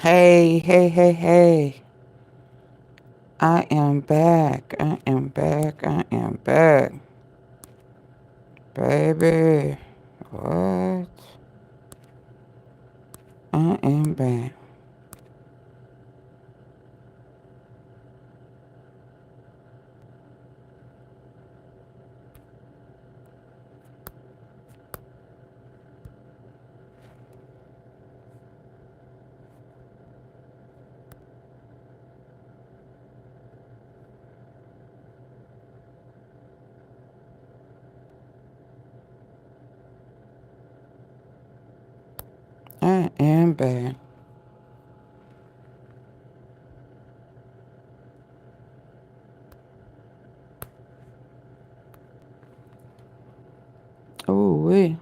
Hey, hey, hey, hey. I am back. I am back. I am back. Baby. What? I am back. I am back. Ooh, wee.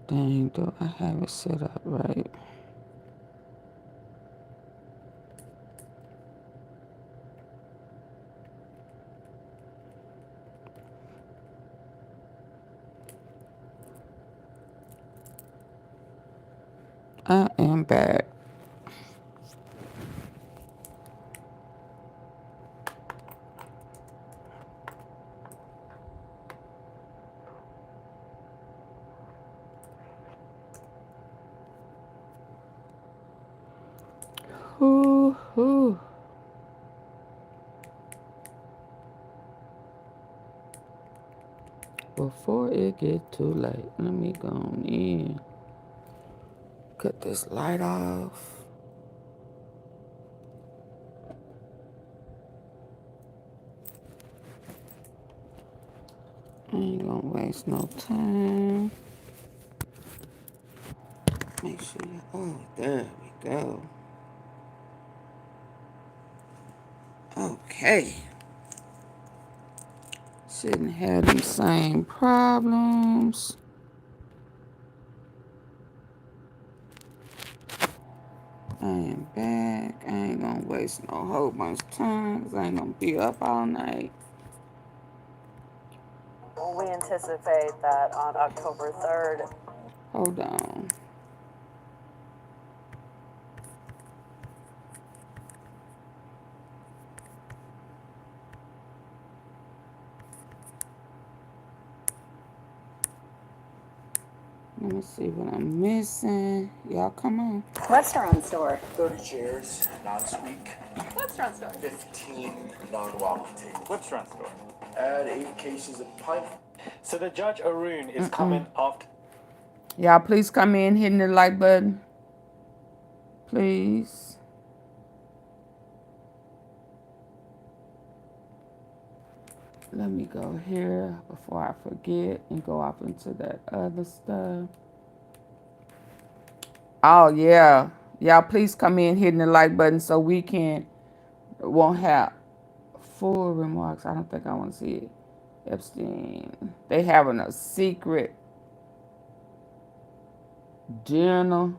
Dang, do I have it set up right? I am back. Ooh, ooh. Before it get too late, let me go on in. Cut this light off. I ain't gonna waste no time. Make sure you, oh, there we go. Okay. Shouldn't have these same problems. I am back. I ain't gonna waste no whole bunch of time because I ain't gonna be up all night. We anticipate that on October 3rd. Hold on. Let me see what I'm missing. Y'all come on. Restaurant store. 30 chairs, non-squeak. Restaurant store. 15 non-walking tables. Restaurant store. Add 8 cases of pint. So the Judge Arun is coming after. Y'all please come in, hitting the like button. Please. Let me go here before I forget and go off into that other stuff. Oh, yeah. Y'all please come in, hitting the like button so we won't have full remarks. I don't think I want to see it. Epstein. They having a secret dinner.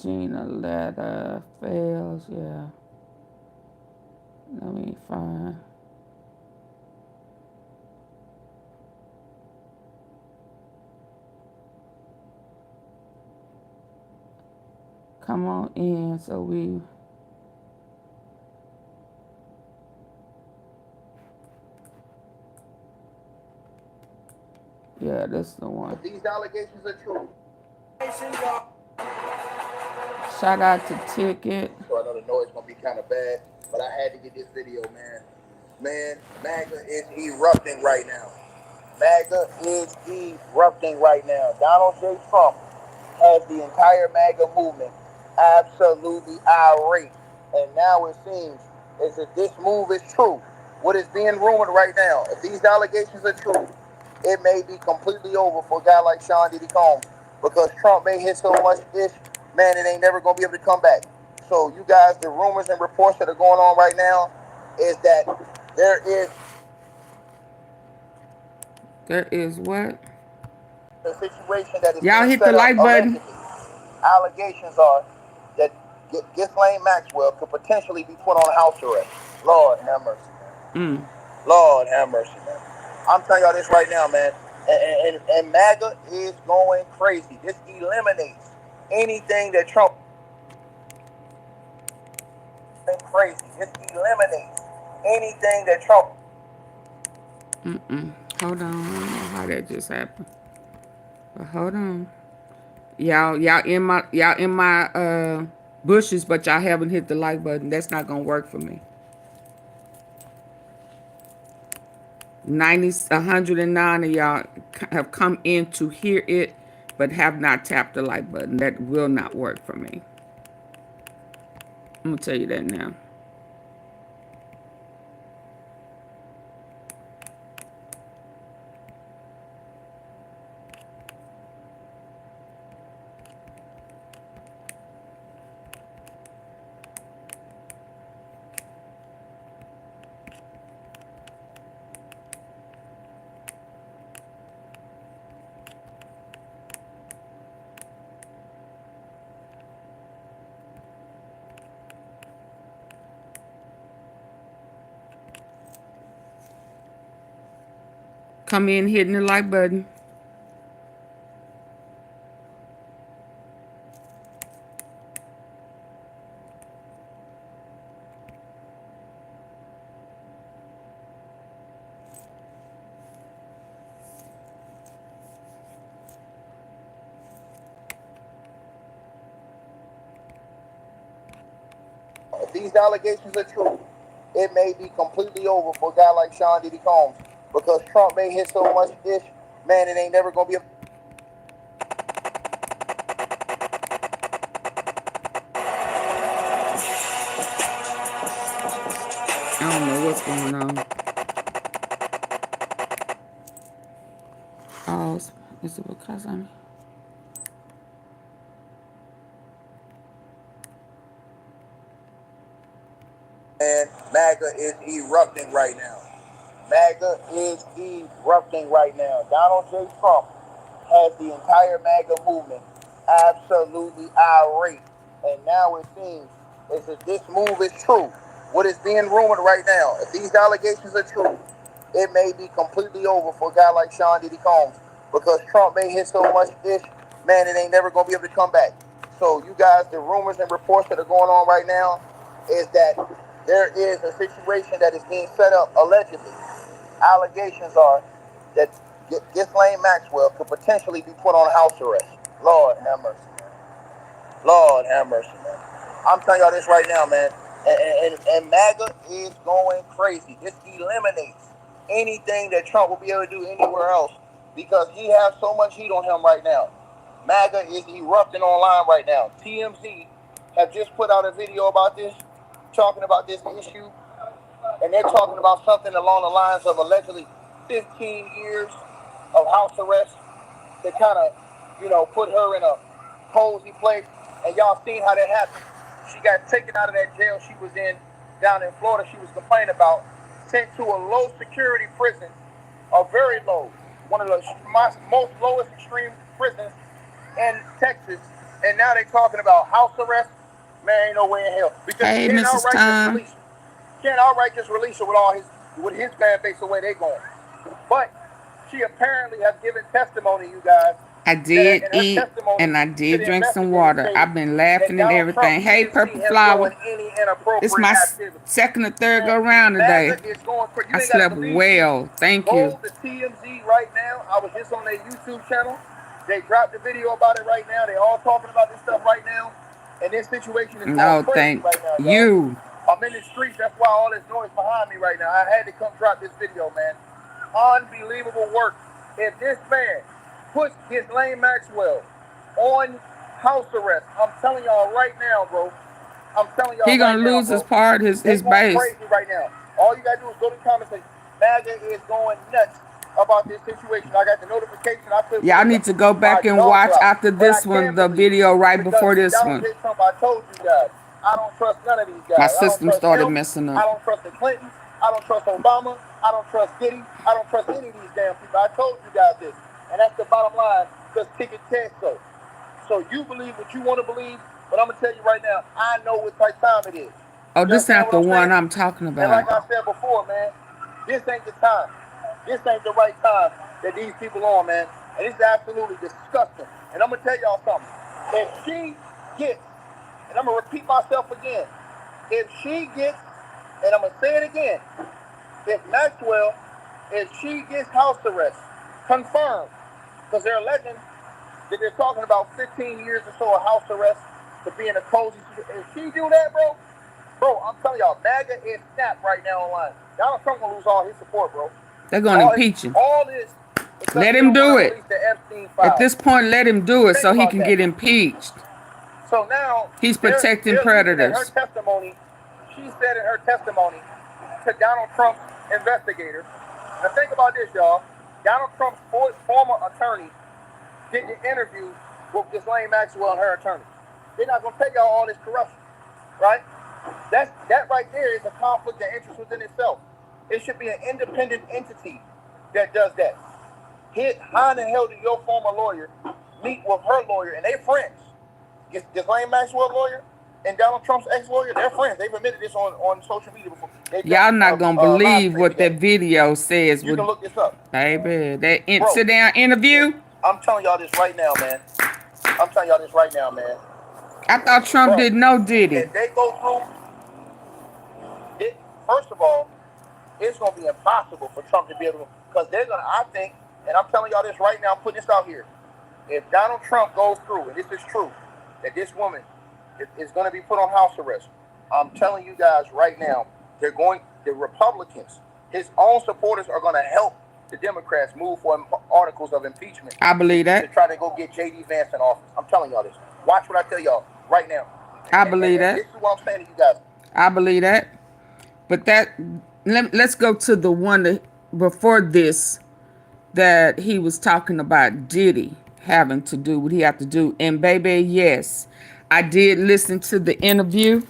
Gina letter fails, yeah. Let me find. Come on in so we. Yeah, this is the one. These allegations are true. Shout out to Ticket. So I know the noise gonna be kind of bad, but I had to get this video, man. Man, MAGA is erupting right now. MAGA is erupting right now. Donald J. Trump has the entire MAGA movement absolutely irate. And now it seems as if this move is true. What is being rumored right now, if these allegations are true, it may be completely over for a guy like Sean Diddy Combs because Trump may hit so much ish, man, it ain't never going to be able to come back. So you guys, the rumors and reports that are going on right now, is that there is what? a situation that is Y'all being hit the set up like button. allegedly. Allegations are that Ghislaine Maxwell could potentially be put on house arrest. Lord have mercy. Lord have mercy, man. I'm telling y'all this right now, man. And MAGA is going crazy. This eliminates anything that Trump is crazy. This eliminates anything that Trump. Hold on. I don't know how that just happened. But hold on. Y'all in my bushes, but y'all haven't hit the like button. That's not gonna work for me. 109 of y'all have come in to hear it, but have not tapped the like button. That will not work for me. I'm gonna tell you that now. Come in hitting the like button. If these allegations are true, it may be completely over for a guy like Sean Diddy Combs, because Trump may hit so much ish, man, it ain't never gonna be a. I don't know what's going on. Oh, is it because I'm... And MAGA is erupting right now. MAGA is erupting right now. Donald J. Trump has the entire MAGA movement absolutely irate. And now it seems as if this move is true. What is being rumored right now, if these allegations are true, it may be completely over for a guy like Sean Diddy Combs, because Trump may hit so much ish, man, it ain't never going to be able to come back. So you guys, the rumors and reports that are going on right now is that there is a situation that is being set up allegedly. Allegations are that Ghislaine Maxwell could potentially be put on house arrest. Lord have mercy, man. Lord have mercy, man. I'm telling y'all this right now, man. And MAGA is going crazy. This eliminates anything that Trump will be able to do anywhere else, because he has so much heat on him right now. MAGA is erupting online right now. TMZ have just put out a video about this, talking about this issue, and they're talking about something along the lines of allegedly 15 years of house arrest to kind of, put her in a cozy place. And y'all seen how that happened. She got taken out of that jail she was in down in Florida, she was complaining about, sent to a low security prison, a very low, one of the most lowest extreme prisons in Texas. And now they're talking about house arrest. Man, ain't no way in hell. Because Hey, you can't Mrs. outright just Tom. release her. You can't outright just release her with his fan base the way they going. But she apparently has given testimony, you guys. I did eat and I did drink some water. I've been laughing and everything. Hey, Purple Flower. It's my second or third go round today. I slept well. Thank you. Go to TMZ right now. I was just on their YouTube channel. They dropped the video about it right now. They all talking about this stuff right now. And this situation is going crazy right now, you. I'm in the streets. That's why all this noise behind me right now. I had to come drop this video, man. Unbelievable work. If this man puts Ghislaine Maxwell on house arrest, I'm telling y'all right now, bro. I'm telling y'all he gonna right lose now, his part, his base. Crazy right now. All you gotta do is go to the comments and say, MAGA is going nuts about this situation. I got the notification. Y'all need to go back and watch after this one, the video right before this one. Trump, I told you guys, I don't trust none of these My guys. I don't system trust started him. messing I up. don't trust the Clintons. I don't trust Obama. I don't trust Diddy. I don't trust any of these damn people. I told you guys this. And that's the bottom line, because ticket says so. So you believe what you want to believe, but I'm going to tell you right now, I know what type time it is. Oh, this understand not the what I'm one saying? I'm talking And like about. I said before, man, this ain't the time. This ain't the right time that these people on, man. And it's absolutely disgusting. And I'm going to tell y'all something. If she gets, and I'm going to repeat myself again, if she gets, and I'm going to say it again, if Maxwell, if she gets house arrest, confirmed, because they're alleging that they're talking about 15 years or so of house arrest to be in a cozy situation. If she do that, bro, I'm telling y'all, MAGA is snap right now online. Donald Trump gonna lose all his support, bro. They're going to impeach him. All this because Let they him don't do wanna it. release the Epstein files. At this point, let him do it Think so he about can that. get impeached. So now He's they're protecting looking at predators. her testimony. She said in her testimony to Donald Trump's investigator. Now think about this, y'all. Donald Trump's former attorney did the interview with Ghislaine Maxwell and her attorney. They're not gonna tell y'all all this corruption, right? That right there is a conflict of interest within itself. It should be an independent entity that does that. How in the hell did your former lawyer meet with her lawyer and they friends? Ghislaine Maxwell lawyer and Donald Trump's ex-lawyer, they're friends. They've admitted this on social media before. Y'all not gonna believe what that together. video says. You can look this up. Baby, that Bro, sit down interview. I'm telling y'all this right now, man. I'm telling y'all this right now, man. I thought Trump didn't know Diddy. If they go through it, first of all, it's gonna be impossible for Trump to be able to, because they're gonna, I think, and I'm telling y'all this right now, I'm putting this out here. If Donald Trump goes through, and this is true, that this woman is gonna be put on house arrest, I'm telling you guys right now, the Republicans, his own supporters are gonna help the Democrats move for articles of impeachment. I believe that. To try to go get J.D. Vance in office. I'm telling y'all this. Watch what I tell y'all right now. I believe that. This is what I'm saying to you guys. I believe that. But let's go to the one that before this that he was talking about Diddy having to do what he had to do. And baby, yes, I did listen to the interview,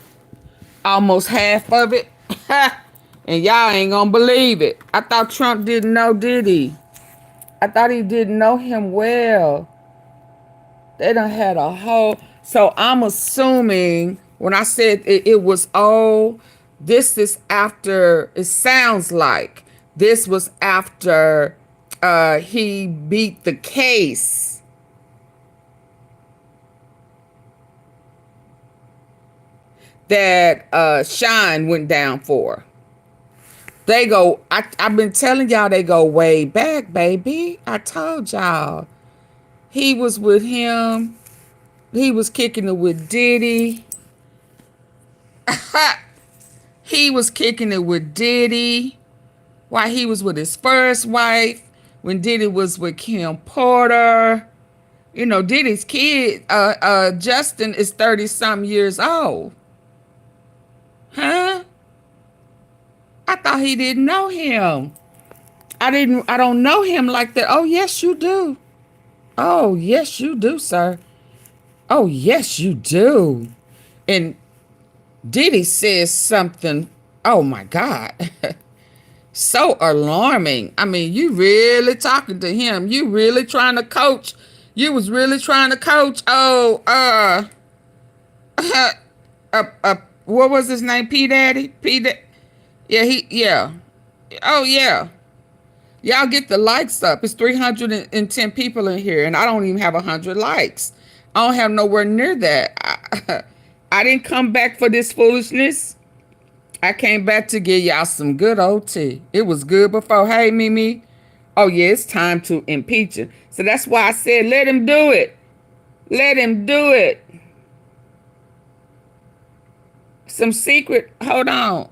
almost half of it. And y'all ain't gonna believe it. I thought Trump didn't know Diddy. I thought he didn't know him well. They done had a whole... So I'm assuming when I said it was, oh, this is after... It sounds like this was after he beat the case. That Shine went down for. They go, I've been telling y'all they go way back, baby. I told y'all. He was with him. He was kicking it with Diddy. He was kicking it with Diddy while he was with his first wife. When Diddy was with Kim Porter. You know, Diddy's kid, Justin, is 30-something years old. Huh? I thought he didn't know him. I don't know him like that. Oh, yes, you do. Oh, yes, you do, sir. Oh, yes, you do. And Diddy says something, oh, my God, so alarming. I mean, you really talking to him. You really trying to coach. You was really trying to coach. Oh, what was his name? P. Daddy? Yeah. Oh, yeah. Y'all get the likes up. It's 310 people in here, and I don't even have 100 likes. I don't have nowhere near that. I didn't come back for this foolishness. I came back to give y'all some good old tea. It was good before. Hey, Mimi. Oh, yeah, it's time to impeach him. So that's why I said, let him do it. Let him do it. Some secret. Hold on.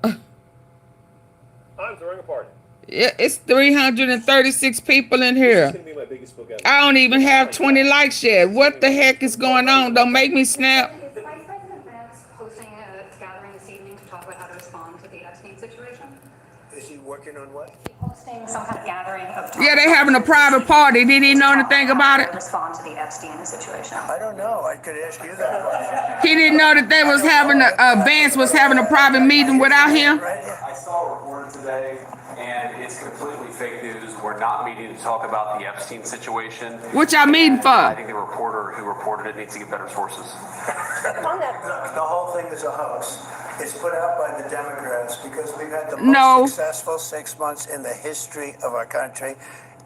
I'm throwing a party. Yeah, it's 336 people in here. This is going to be my biggest book ever. I don't even have 20 likes yet. What the heck is going on? Don't make me snap. Is Vice President Vance hosting a gathering this evening to talk about how to respond to the Epstein situation? Is he working on what? Hosting some kind of gathering of Yeah, they having a private party. Did he know anything about it? Respond to the Epstein situation. I don't know. I could ask you that question. He didn't know that they was having Vance was having a private meeting without him. I saw a report today, and it's completely fake news. We're not meeting to talk about the Epstein situation. What y'all meeting for? I think the reporter who reported it needs to get better sources. The whole thing is a hoax. It's put out by the Democrats because we've had the most successful 6 months in the history of our country.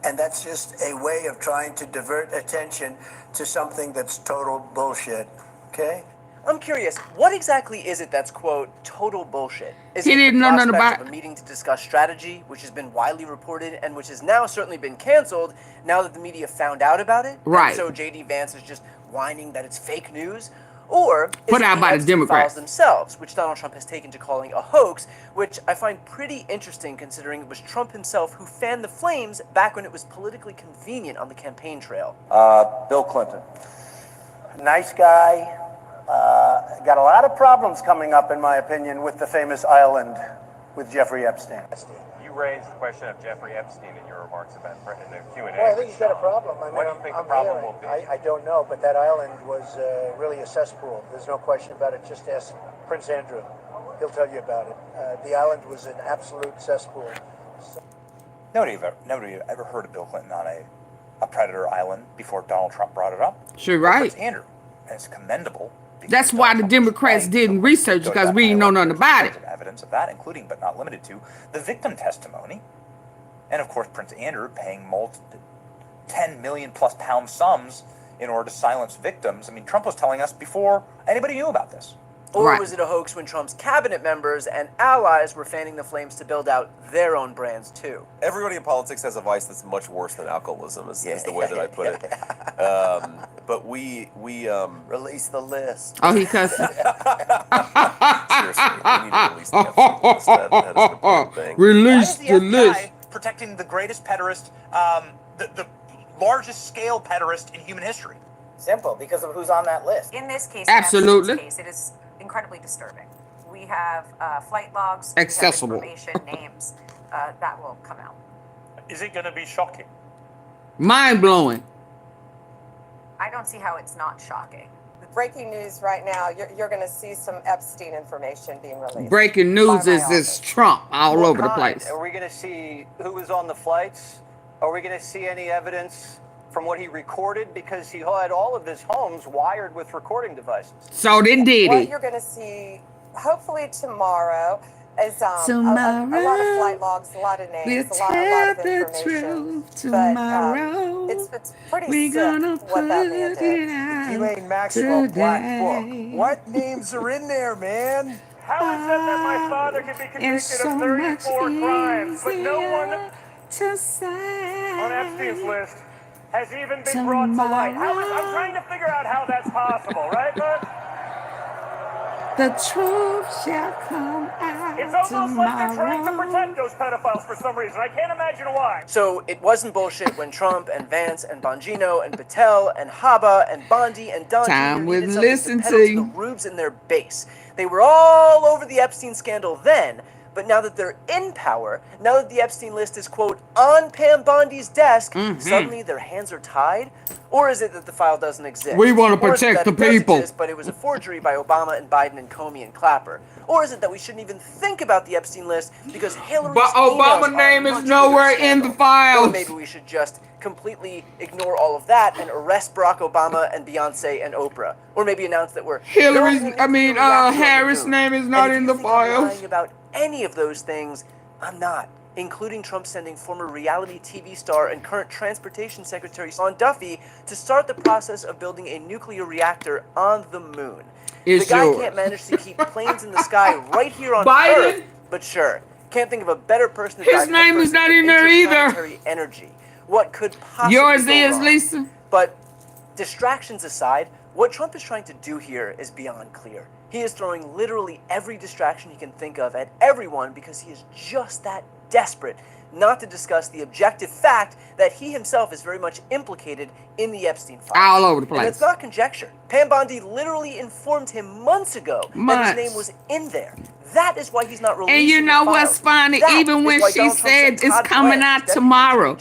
And that's just a way of trying to divert attention to something that's total bullshit. Okay? I'm curious, what exactly is it that's, quote, total bullshit? Is He it didn't the know nothing prospect about of a meeting to discuss strategy, which has been widely reported and which has now certainly been canceled now that the media found out about it? Right. And so J.D. Vance is just whining that it's fake news? Or is Put it out the by the Epstein Democrats files themselves, which Donald Trump has taken to calling a hoax, which I find pretty interesting considering it was Trump himself who fanned the flames back when it was politically convenient on the campaign trail. Bill Clinton. Nice guy. Got a lot of problems coming up, in my opinion, with the famous island with Jeffrey Epstein. You raised the question of Jeffrey Epstein in your remarks about in the Q&A. Well, I think he's got a problem. I mean, What do you think the problem will be? I don't know, but that island was really a cesspool. There's no question about it. Just ask Prince Andrew. He'll tell you about it. The island was an absolute cesspool. Nobody ever heard of Bill Clinton on a predator island before Donald Trump brought it up. Sure, right. Prince Andrew, and it's commendable. That's why the Democrats didn't research, because we didn't know nothing about it. Evidence of that, including but not limited to the victim testimony, and of course Prince Andrew paying 10 million plus pound sums in order to silence victims. I mean, Trump was telling us before anybody knew about this. Or was it a hoax when Trump's cabinet members and allies were fanning the flames to build out their own brands too? Everybody in politics has a vice that's much worse than alcoholism, is the way that I put it. But we release the list. Oh, he cussed. Seriously, we need to release the Epstein list. That is an important thing. Release the list. FBI protecting the greatest pederast, the largest scale pederast in human history. Simple, because of who's on that list. In this case, Absolutely. in Epstein's case, it is incredibly disturbing. We have flight logs, Accessible. information, names that will come out. Is it going to be shocking? Mind blowing. I don't see how it's not shocking. Breaking news right now, you're going to see some Epstein information being released. Breaking news is Trump all over the place. Are we going to see who was on the flights? Are we going to see any evidence from what he recorded? Because he had all of his homes wired with recording devices. So did Diddy. What you're going to see, hopefully tomorrow, is a lot of flight logs, a lot of names, a lot of information. But it's pretty sick what that man did. You ain't Maxwell Black Book. What names are in there, man? How is it that my father can be convicted of 34 crimes, but no one on Epstein's list has even been brought to light? I'm trying to figure out how that's possible, right, bud? The truth shall come out. It's almost like they're trying to protect those pedophiles for some reason. I can't imagine why. So it wasn't bullshit when Trump and Vance and Bongino and Patel and Haba and Bondi and Don Time Jr. wouldn't listen to you. the rubes in their base. They were all over the Epstein scandal then, but now that they're in power, now that the Epstein list is, quote, on Pam Bondi's desk, suddenly their hands are tied? Or is it that the file doesn't exist? We want to Or is it protect that the it does people. exist, but it was a forgery by Obama and Biden and Comey and Clapper? Or is it that we shouldn't even think about the Epstein list because Hillary's But Obama's name is nowhere in the files. Or maybe we should just completely ignore all of that and arrest Barack Obama and Beyonce and Oprah. Or maybe announce that we're Harris' name is not in the files. Lying about any of those things, I'm not. Including Trump sending former reality TV star and current transportation secretary Sean Duffy to start the process of building a nuclear reactor on the moon. The guy can't manage to keep planes in the sky right here on Earth, but sure, can't think of a better person to His name is not in there either. Energy. What could possibly Yours go is, wrong? Lisa. But distractions aside, what Trump is trying to do here is beyond clear. He is throwing literally every distraction he can think of at everyone because he is just that desperate not to discuss the objective fact that he himself is very much implicated in the Epstein files. All over the place. And it's not conjecture. Pam Bondi literally informed him months ago that his name was in there. That is why he's not releasing And you know what's funny? Even when she said it's coming out tomorrow,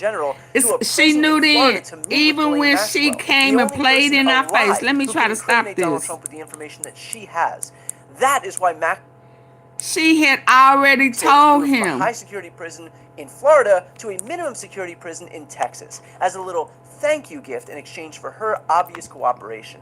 she knew then. Even when she came and played in our face. Let me try to stop Donald this. Trump with the information that she has. That is why she had already told from a him. high security prison in Florida to a minimum security prison in Texas as a little thank you gift in exchange for her obvious cooperation.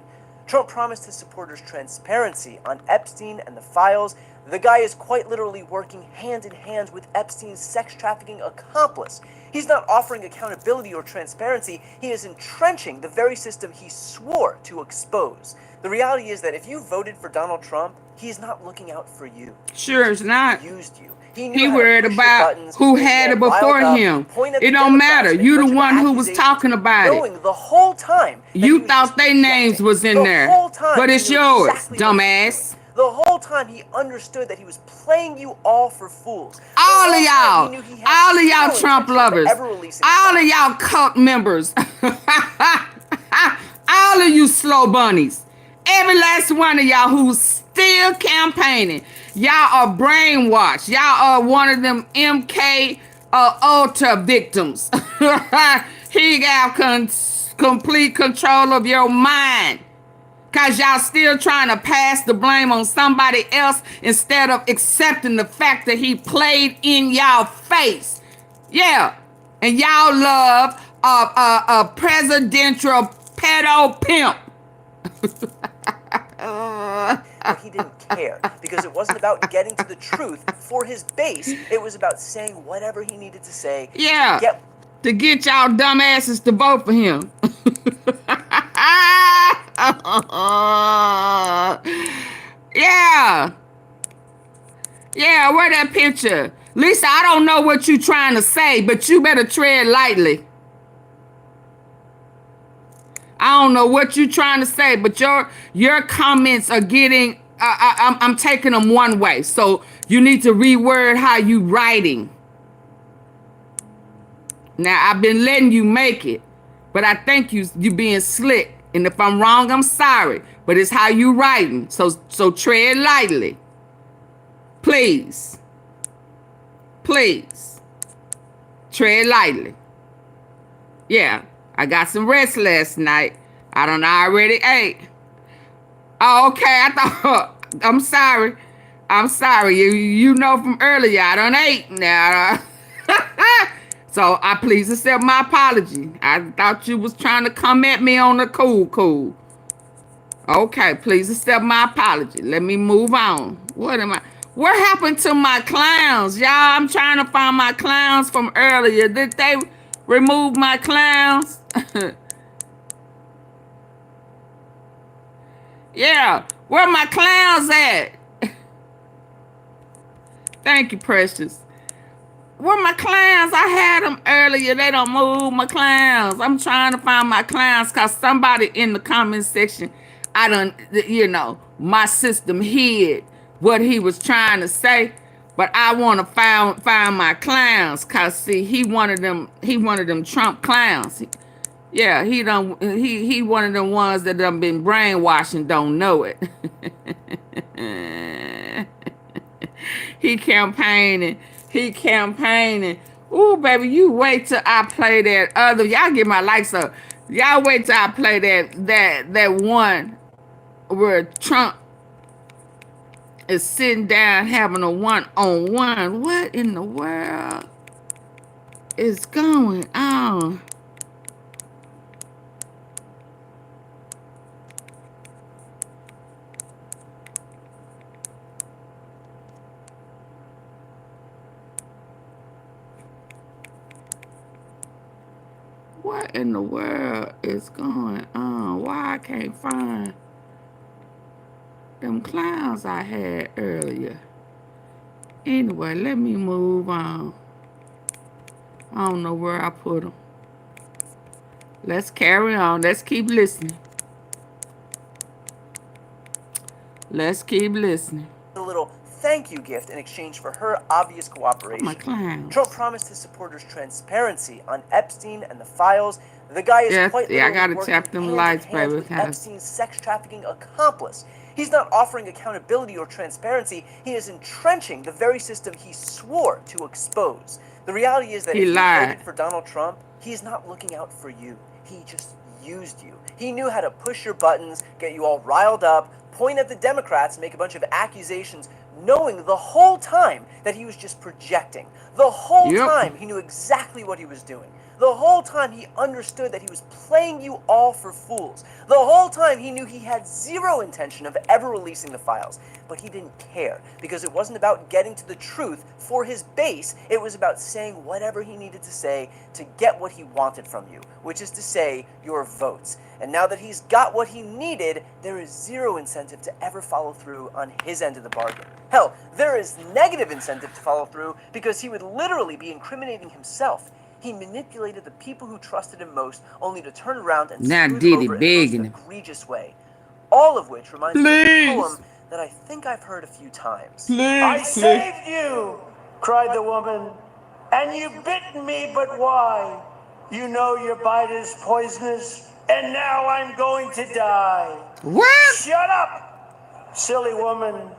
Trump promised his supporters transparency on Epstein and the files. The guy is quite literally working hand in hand with Epstein's sex trafficking accomplice. He's not offering accountability or transparency. He is entrenching the very system he swore to expose. The reality is that if you voted for Donald Trump, he's not looking out for you. Sure, it's not. He used you. He worried about who had it before him. It don't matter. You the one who was talking about it. The whole time you thought their names was in there, but it's yours, dumbass. The whole time he understood that he was playing you all for fools. All of y'all Trump lovers, all of y'all cult members, all of you slow bunnies, every last one of y'all who's still campaigning. Y'all are brainwashed. Y'all are one of them MK Ultra victims. He got complete control of your mind. Because y'all still trying to pass the blame on somebody else instead of accepting the fact that he played in y'all face. Yeah. And y'all love a presidential pedo pimp. But he didn't care because it wasn't about getting to the truth for his base. It was about saying whatever he needed to say. Yeah. To get y'all dumbasses to vote for him. Yeah. Yeah, where that picture? Lisa, I don't know what you're trying to say, but you better tread lightly. I don't know what you're trying to say, but your comments are getting, I'm taking them one way. So you need to reword how you writing. Now, I've been letting you make it, but I think you being slick. And if I'm wrong, I'm sorry. But it's how you writing. So tread lightly. Please. Please. Tread lightly. Yeah. I got some rest last night. I already ate. Oh, okay. I thought, I'm sorry. I'm sorry. You know from earlier, I done ate now. So I please accept my apology. I thought you was trying to come at me on the cool. Okay, please accept my apology. Let me move on. What happened to my clowns? Y'all, I'm trying to find my clowns from earlier. Did they remove my clowns? Yeah, where my clowns at? Thank you, Precious. Where my clowns? I had them earlier. They don't move my clowns. I'm trying to find my clowns because somebody in the comment section, my system hid what he was trying to say, but I want to find my clowns because see, he one of them Trump clowns. Yeah, he one of them ones that done been brainwashed and don't know it. He campaigning. Ooh, baby, you wait till I play that other. Y'all get my likes up. Y'all wait till I play that one where Trump is sitting down having a one-on-one. What in the world is going on? What in the world is going on? Why I can't find them clowns I had earlier? Anyway, let me move on. I don't know where I put them. Let's carry on. Let's keep listening. Let's keep listening. A little thank you gift in exchange for her obvious cooperation. My clowns. Trump promised his supporters transparency on Epstein and the files. The guy is quite literally I gotta tap them lights, baby. Epstein's sex trafficking accomplice. He's not offering accountability or transparency. He is entrenching the very system he swore to expose. The reality is that if you voted for Donald Trump, he's not looking out for you. He just used you. He knew how to push your buttons, get you all riled up, point at the Democrats, make a bunch of accusations, knowing the whole time that he was just projecting. The whole time he knew exactly what he was doing. The whole time he understood that he was playing you all for fools. The whole time he knew he had zero intention of ever releasing the files. But he didn't care, because it wasn't about getting to the truth for his base. It was about saying whatever he needed to say to get what he wanted from you, which is to say, your votes. And now that he's got what he needed, there is zero incentive to ever follow through on his end of the bargain. Hell, there is negative incentive to follow through, because he would literally be incriminating himself. He manipulated the people who trusted him most, only to turn around and screw them over in the most egregious way. All of which reminds me of a poem that I think I've heard a few times. I saved you, cried the woman, and you bitten me, but why? You know your bite is poisonous, and now I'm going to die. What? Shut up, silly woman,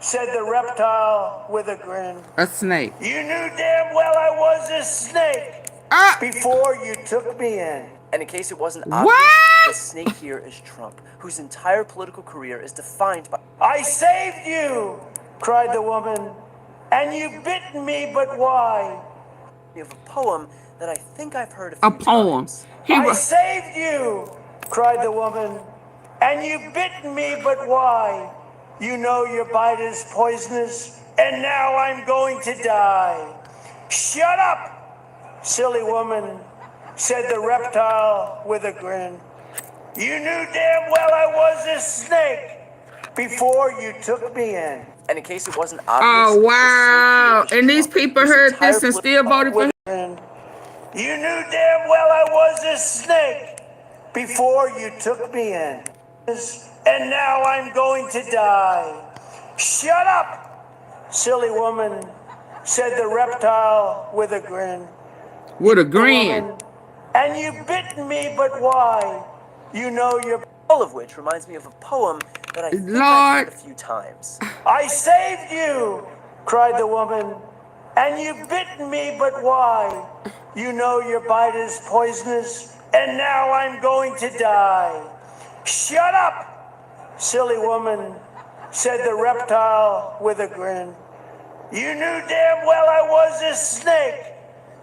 said the reptile with a grin. A snake. You knew damn well I was a snake before you took me in. And in case it wasn't obvious, the snake here is Trump, whose entire political career is defined by... I saved you, cried the woman, and you bitten me, but why? You have a poem that I think I've heard a few times. I saved you, cried the woman, and you bitten me, but why? You know your bite is poisonous, and now I'm going to die. Shut up, silly woman, said the reptile with a grin. You knew damn well I was a snake before you took me in. And in case it wasn't obvious... Oh, wow. And these people heard this and still voted for him? You knew damn well I was a snake before you took me in. And now I'm going to die. Shut up, silly woman, said the reptile with a grin. With a grin. And you bitten me, but why? You know you're... All of which reminds me of a poem that I think I've heard a few times. I saved you, cried the woman, and you bitten me, but why? You know your bite is poisonous, and now I'm going to die. Shut up, silly woman, said the reptile with a grin. You knew damn well I was a snake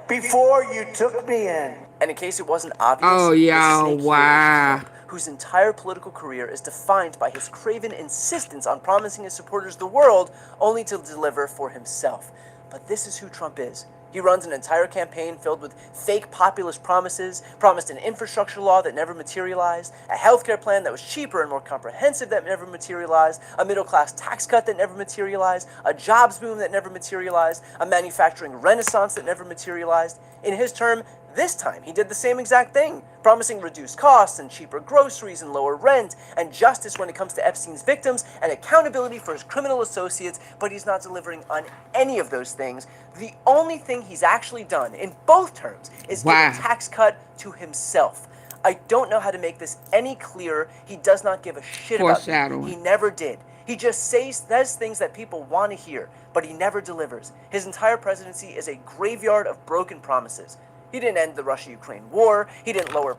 before you took me in. And in case it wasn't obvious, oh, yeah, wow. Trump, whose entire political career is defined by his craven insistence on promising his supporters the world, only to deliver for himself. But this is who Trump is. He runs an entire campaign filled with fake populist promises, promised an infrastructure law that never materialized, a healthcare plan that was cheaper and more comprehensive that never materialized, a middle-class tax cut that never materialized, a jobs boom that never materialized, a manufacturing renaissance that never materialized. In his term, this time, he did the same exact thing, promising reduced costs and cheaper groceries and lower rent and justice when it comes to Epstein's victims and accountability for his criminal associates, but he's not delivering on any of those things. The only thing he's actually done in both terms is give a tax cut to himself. I don't know how to make this any clearer. He does not give a shit about me. He never did. He just says things that people want to hear, but he never delivers. His entire presidency is a graveyard of broken promises. He didn't end the Russia-Ukraine war. He didn't lower...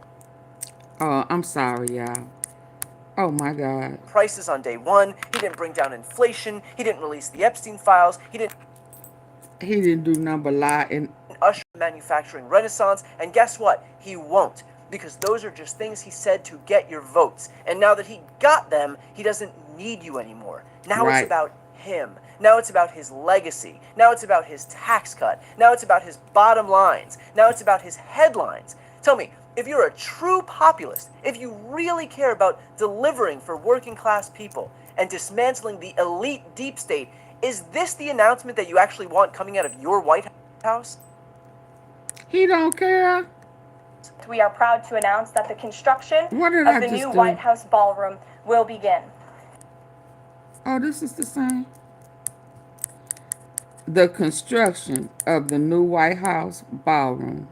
Oh, I'm sorry, y'all. Oh, my God. ...prices on day one. He didn't bring down inflation. He didn't release the Epstein files. He didn't do nothing but lie and... usher the manufacturing renaissance. And guess what? He won't. Because those are just things he said to get your votes. And now that he got them, he doesn't need you anymore. Now it's about him. Now it's about his legacy. Now it's about his tax cut. Now it's about his bottom lines. Now it's about his headlines. Tell me, if you're a true populist, if you really care about delivering for working class people and dismantling the elite deep state, is this the announcement that you actually want coming out of your White House? He don't care. We are proud to announce that the construction of the new White House ballroom will begin. Oh, this is the same. The construction of the new White House ballroom.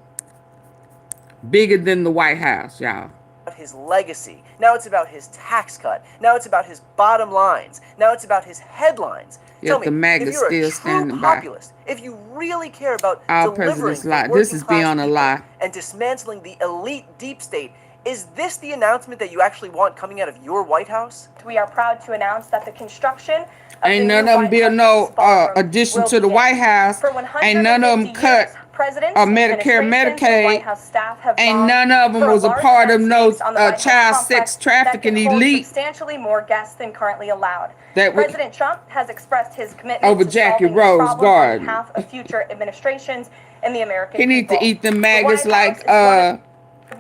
Bigger than the White House, y'all. about his legacy. Now it's about his tax cut. Now it's about his bottom lines. Now it's about his headlines. Tell me, if you're a true populist, if you really care about delivering for working class people and dismantling the elite deep state, is this the announcement that you actually want coming out of your White House? We are proud to announce that the construction of ain't none of them be no addition to the White House. Ain't none of them cut Medicare, Medicaid. Ain't none of them was a part of no child sex trafficking elite. Substantially more guests than currently allowed. President Trump has expressed his commitment over to Jackie solving Rose this problem Garden. on behalf of future administrations and the American people. He need to eat the maggots like the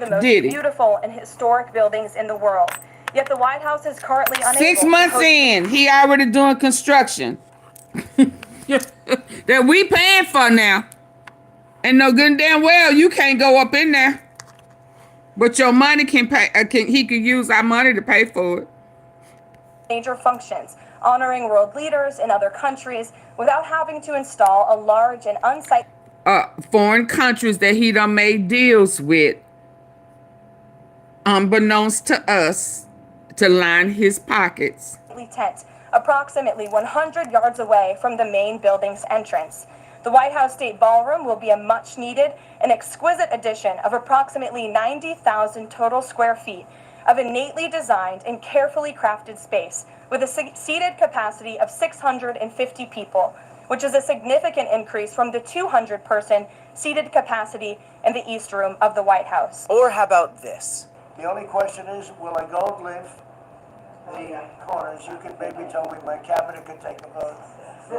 most Diddy. Beautiful and historic buildings in the world. Yet the White House is currently unable 6 months in, he already doing construction that we paying for now. And no good and damn well you can't go up in there, but your money can pay. He could use our money to pay for it. Major functions, honoring world leaders in other countries without having to install a large and unsightly foreign countries that he done made deals with, unbeknownst to us, to line his pockets. Tent, approximately 100 yards away from the main building's entrance. The White House State Ballroom will be a much-needed and exquisite addition of approximately 90,000 total square feet of innately designed and carefully crafted space with a seated capacity of 650 people, which is a significant increase from the 200-person seated capacity in the East Room of the White House. Or how about this? The only question is, will I go live the corners? You can maybe tell me my cabinet could take a vote. You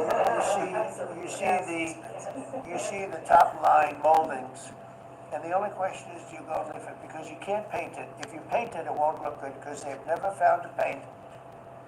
see the top line moldings, and the only question is, do you go live it? Because you can't paint it. If you paint it, it won't look good because they've never found a paint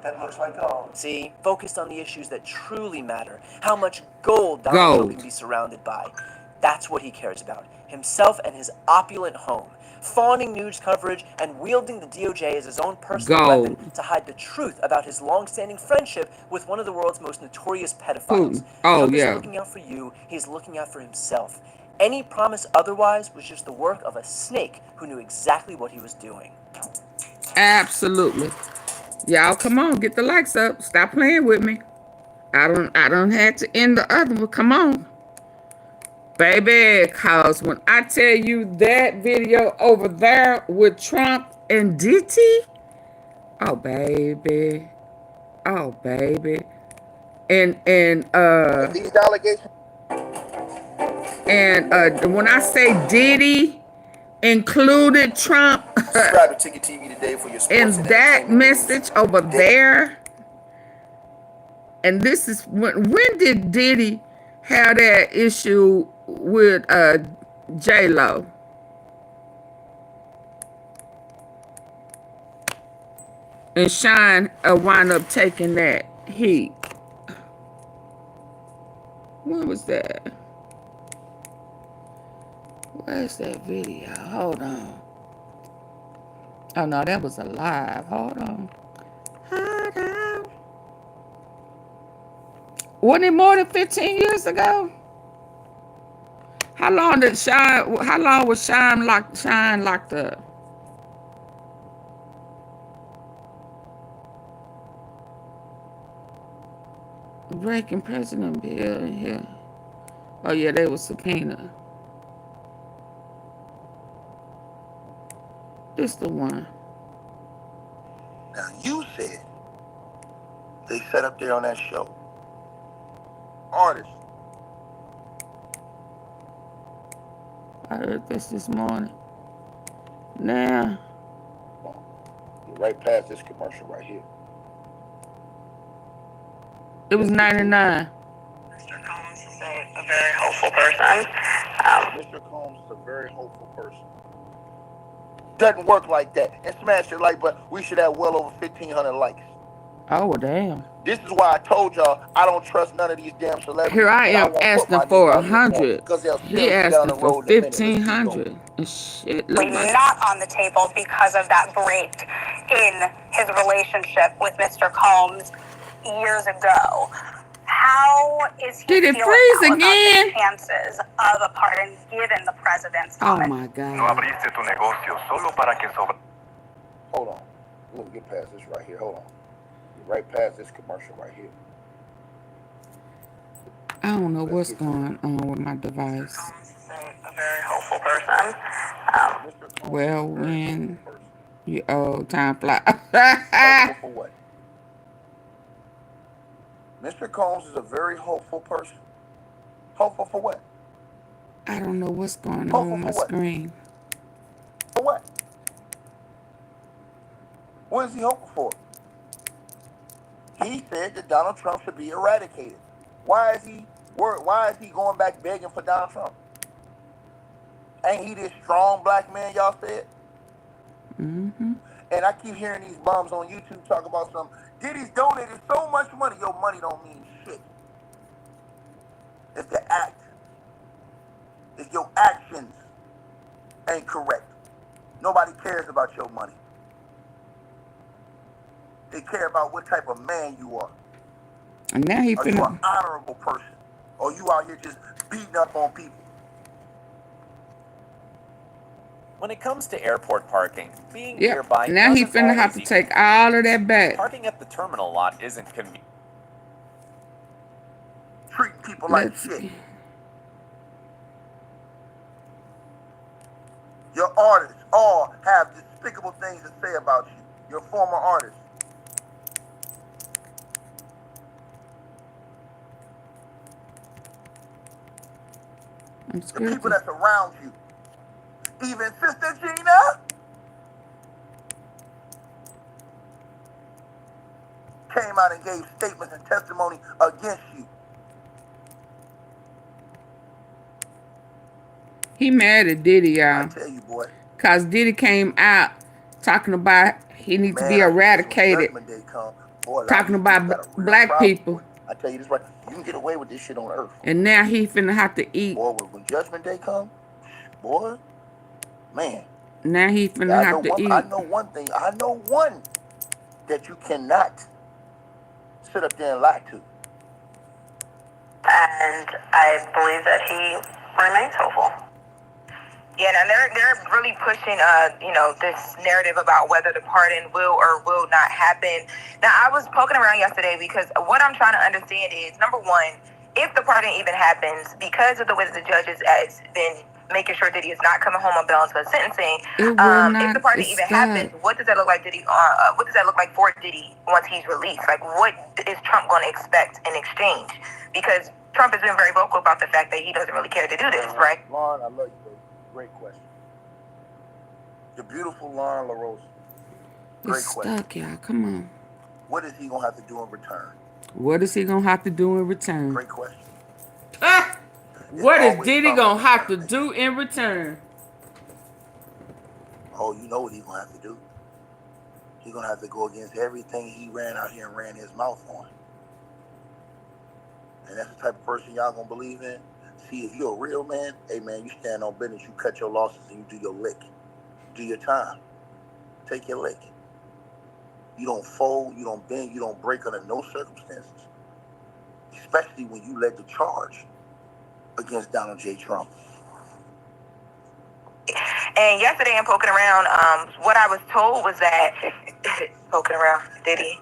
that looks like gold. See, focused on the issues that truly matter. How much gold Donald can be surrounded by. That's what he cares about. Himself and his opulent home. Fawning news coverage and wielding the DOJ as his own personal weapon to hide the truth about his long-standing friendship with one of the world's most notorious pedophiles. Trump is looking out for you. He's looking out for himself. Any promise otherwise was just the work of a snake who knew exactly what he was doing. Absolutely. Y'all, come on, get the likes up. Stop playing with me. I don't have to end the other one. Come on. Baby, cause when I tell you that video over there with Trump and Diddy, oh baby, and these allegations, and when I say Diddy included Trump, subscribe to Ticket TV today for your sports and that message over there, and this is when did Diddy have that issue with J-Lo? And Shine wind up taking that heat. When was that? Where's that video? Hold on. Oh no, that was a live. Hold on. Wasn't it more than 15 years ago? How long was Shine locked up? Breaking President Bill in here. Oh yeah, they was subpoena. This the one. Now you said they set up there on that show. Artists. I heard this morning. Now. Get right past this commercial right here. It was 99. Mr. Combs is a very hopeful person. Mr. Combs is a very hopeful person. Doesn't work like that. And smash your like button. We should have well over 1,500 likes. Oh, well, damn. This is why I told y'all I don't trust none of these damn celebrities. Here I am asking for 100. He asking for 1,500. And shit, look like not on the table because of that break in his relationship with Mr. Combs years ago. How is he Did it freeze again? The chances of a pardon given the president's comment? Oh my God. No abriste tu negocio solo para que Hold on. We'll get past this right here. Hold on. Get right past this commercial right here. I don't know what's going on with my device. A very hopeful person. Well, when you time fly. Hopeful for what? Mr. Combs is a very hopeful person. Hopeful for what? I don't know what's going on my screen. For what? What is he hoping for? He said that Donald Trump should be eradicated. Why is he going back begging for Donald Trump? Ain't he this strong black man y'all said? Mm-hmm. And I keep hearing these bums on YouTube talk about some Diddy's donated so much money. Your money don't mean shit. It's the act. It's your actions ain't correct. Nobody cares about your money. They care about what type of man you are. And now he Are you an honorable person? Or you out here just beating up on people? When it comes to airport parking, being nearby now he finna have to take all of that back. Parking at the terminal lot isn't convenient. Treating people like shit. Your artists all have despicable things to say about you. Your former artists. The people that's around you. Even Sister Gina came out and gave statements and testimony against you. He mad at Diddy, y'all. I tell you, boy. Cause Diddy came out talking about he needs to be eradicated. Talking about black people. I tell you this right, you can get away with this shit on earth. And now he finna have to eat. Boy, when Judgment Day come, boy, man. Now he finna have to eat. I know one thing. I know one that you cannot sit up there and lie to. And I believe that he remains hopeful. Yeah, and they're really pushing, this narrative about whether the pardon will or will not happen. Now, I was poking around yesterday because what I'm trying to understand is, number one, if the pardon even happens, because of the way that the judges has been making sure Diddy is not coming home on bail until sentencing, if the pardon even happens, what does that look like, Diddy? What does that look like for Diddy once he's released? Like, what is Trump going to expect in exchange? Because Trump has been very vocal about the fact that he doesn't really care to do this, right? Lauren, I love you, baby. Great question. The beautiful Lauren LaRosa. Great question. Stuck, y'all. Come on. What is he gonna have to do in return? What is he gonna have to do in return? Great question. What is Diddy gonna have to do in return? Oh, you know what he's gonna have to do. He's gonna have to go against everything he ran out here and ran his mouth on. And that's the type of person y'all gonna believe in. See, if you're a real man, hey man, you stand on business, you cut your losses and you do your lick. Do your time. Take your lick. You don't fold, you don't bend, you don't break under no circumstances. Especially when you led the charge against Donald J. Trump. And yesterday in poking around, what I was told was that poking around, Diddy.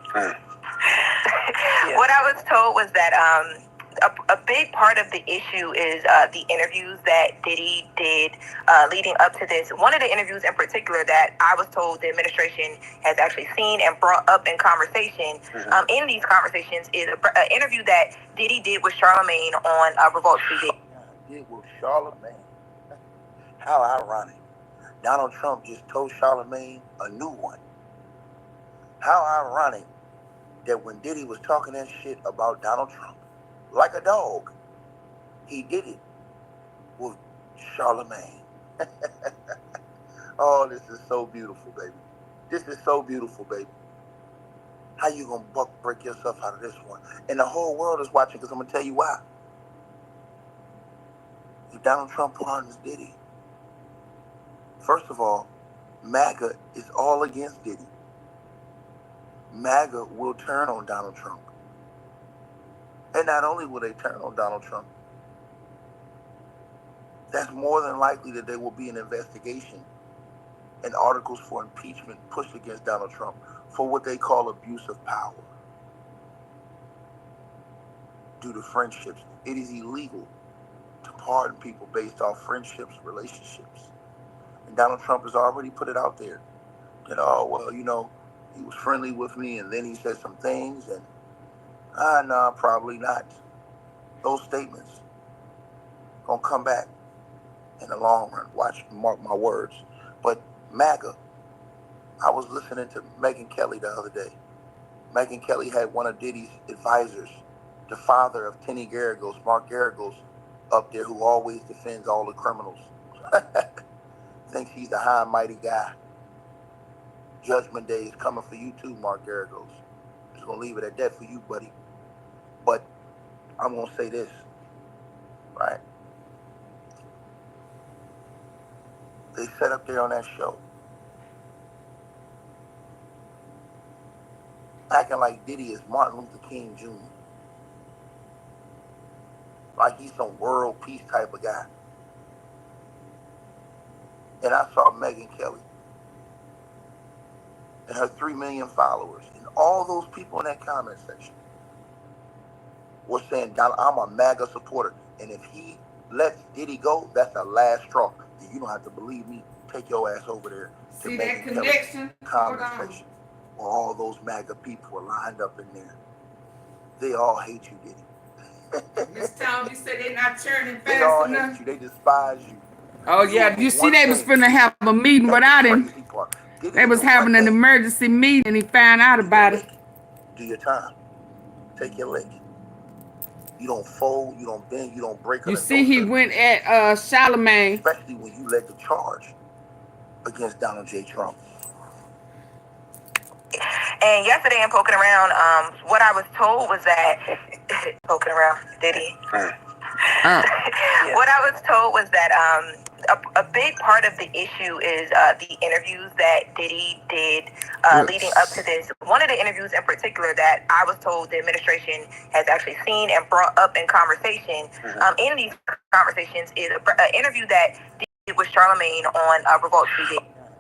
What I was told was that a big part of the issue is the interviews that Diddy did leading up to this. One of the interviews in particular that I was told the administration has actually seen and brought up in conversation, in these conversations, is an interview that Diddy did with Charlemagne on Revolt TV. Did with Charlemagne? How ironic. Donald Trump just told Charlemagne a new one. How ironic that when Diddy was talking that shit about Donald Trump, like a dog, he did it with Charlemagne. Oh, this is so beautiful, baby. This is so beautiful, baby. How you gonna break yourself out of this one? And the whole world is watching, because I'm gonna tell you why. If Donald Trump pardons Diddy, first of all, MAGA is all against Diddy. MAGA will turn on Donald Trump. And not only will they turn on Donald Trump, that's more than likely that there will be an investigation and articles for impeachment pushed against Donald Trump for what they call abuse of power due to friendships. It is illegal to pardon people based off friendships, relationships. And Donald Trump has already put it out there that, oh, well, you know, he was friendly with me and then he said some things and, no, probably not. Those statements gonna come back in the long run. Watch, mark my words. But MAGA, I was listening to Megyn Kelly the other day. Megyn Kelly had one of Diddy's advisors, the father of Tenny Garagos, Mark Garagos, up there, who always defends all the criminals. Thinks he's the high and mighty guy. Judgment Day is coming for you too, Mark Garagos. Just gonna leave it at that for you, buddy. But I'm gonna say this, right? They sat up there on that show acting like Diddy is Martin Luther King Jr. Like he's some world peace type of guy. And I saw Megyn Kelly and her 3 million followers, and all those people in that comment section were saying, I'm a MAGA supporter, and if he lets Diddy go, that's the last straw. And you don't have to believe me. Take your ass over there to See that Megyn connection? Kelly's comment section, where all those MAGA people are lined up in there. They all hate you, Diddy. Miss Tom, you said they're not turning They all fast hate enough. you. They despise you. Oh yeah, you see they was finna have a meeting without him. They was having an emergency meeting and he found out about it. Do your time. Take your lick. You don't fold, you don't bend, you don't break. You see he went at Charlemagne. Especially when you led the charge against Donald J. Trump. And yesterday in Poking Around, what I was told was that Poking Around, Diddy. What I was told was that a big part of the issue is the interviews that Diddy did leading up to this. One of the interviews in particular that I was told the administration has actually seen and brought up in conversation, in these conversations, is an interview that did with Charlemagne on Revolt TV.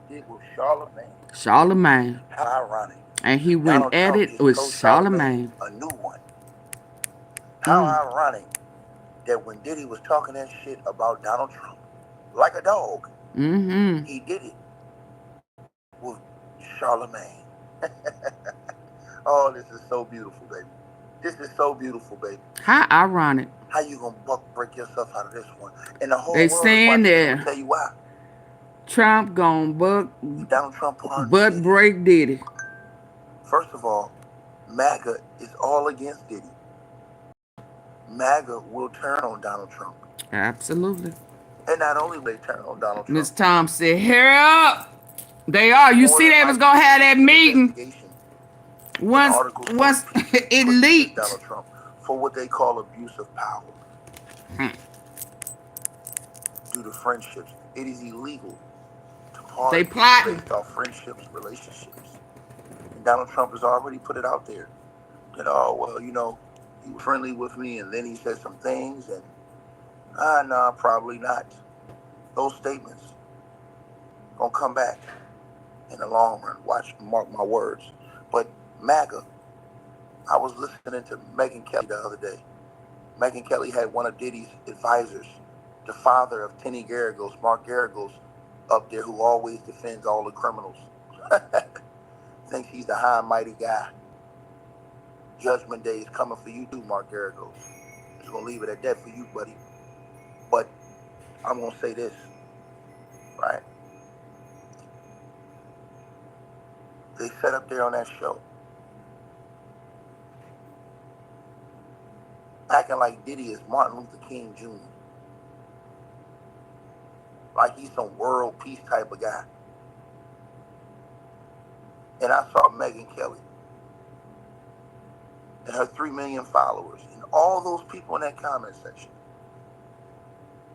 Did with Charlemagne. Charlemagne. How ironic. And he went at it with Charlemagne. A new one. How ironic that when Diddy was talking that shit about Donald Trump, like a dog, he did it with Charlemagne. Oh, this is so beautiful, baby. This is so beautiful, baby. How ironic. How you gonna break yourself out of this one? And the whole they world saying there. Tell you why. Trump gonna Donald Trump butt break Diddy. First of all, MAGA is all against Diddy. MAGA will turn on Donald Trump. Absolutely. And not only will they turn on Donald Trump. Miss Tom said, hurry up. They are. You see they was gonna have that meeting. Once it leaked. Donald Trump for what they call abuse of power. Due to friendships. It is illegal to pardon people based off friendships, relationships. And Donald Trump has already put it out there that, oh, well, you know, he was friendly with me and then he said some things and, no, probably not. Those statements gonna come back in the long run. Watch, mark my words. But MAGA, I was listening to Megyn Kelly the other day. Megyn Kelly had one of Diddy's advisors, the father of Tenny Garagos, Mark Garagos, up there, who always defends all the criminals. Thinks he's the high and mighty guy. Judgment Day is coming for you too, Mark Garagos. Just gonna leave it at that for you, buddy. But I'm gonna say this, right? They sat up there on that show acting like Diddy is Martin Luther King Jr. Like he's some world peace type of guy. And I saw Megyn Kelly and her 3 million followers, and all those people in that comment section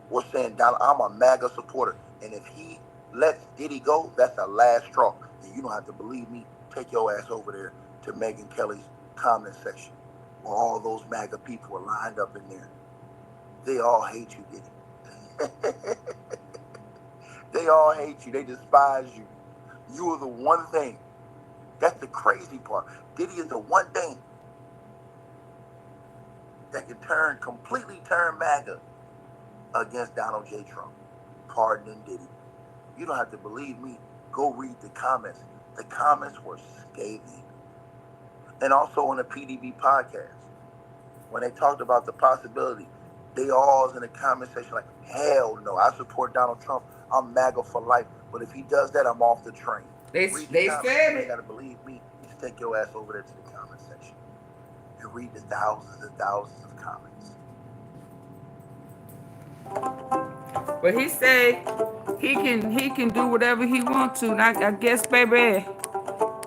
were saying, I'm a MAGA supporter, and if he lets Diddy go, that's the last straw. And you don't have to believe me. Take your ass over there to Megyn Kelly's comment section, where all those MAGA people are lined up in there. They all hate you, Diddy. They all hate you. They despise you. You are the one thing. That's the crazy part. Diddy is the one thing that can completely turn MAGA against Donald J. Trump. Pardoning Diddy. You don't have to believe me. Go read the comments. The comments were scathing. And also on the PDB podcast, when they talked about the possibility, they all was in the comment section like, hell no, I support Donald Trump. I'm MAGA for life. But if he does that, I'm off the train. They said it. You gotta believe me. Just take your ass over there to the comment section and read the thousands and thousands of comments. But he said he can do whatever he wants to. And I guess, baby,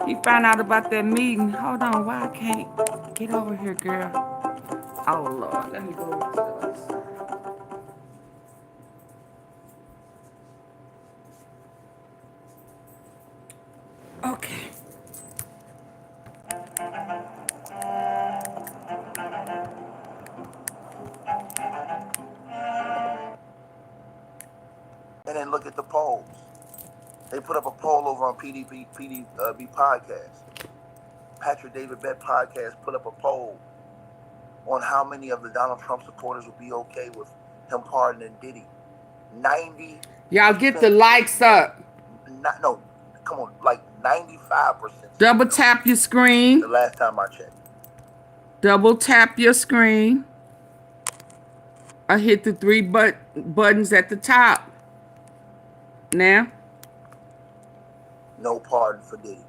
he found out about that meeting. Hold on, why I can't get over here, girl? Oh Lord, let me go over to the other side. Okay. And then look at the polls. They put up a poll over on PDB podcast. Patrick David Bet podcast put up a poll on how many of the Donald Trump supporters would be okay with him pardoning Diddy. 90. Y'all get the likes up. No, come on, like 95%. Double tap your screen. The last time I checked. Double tap your screen. I hit the three buttons at the top. Now. No pardon for Diddy.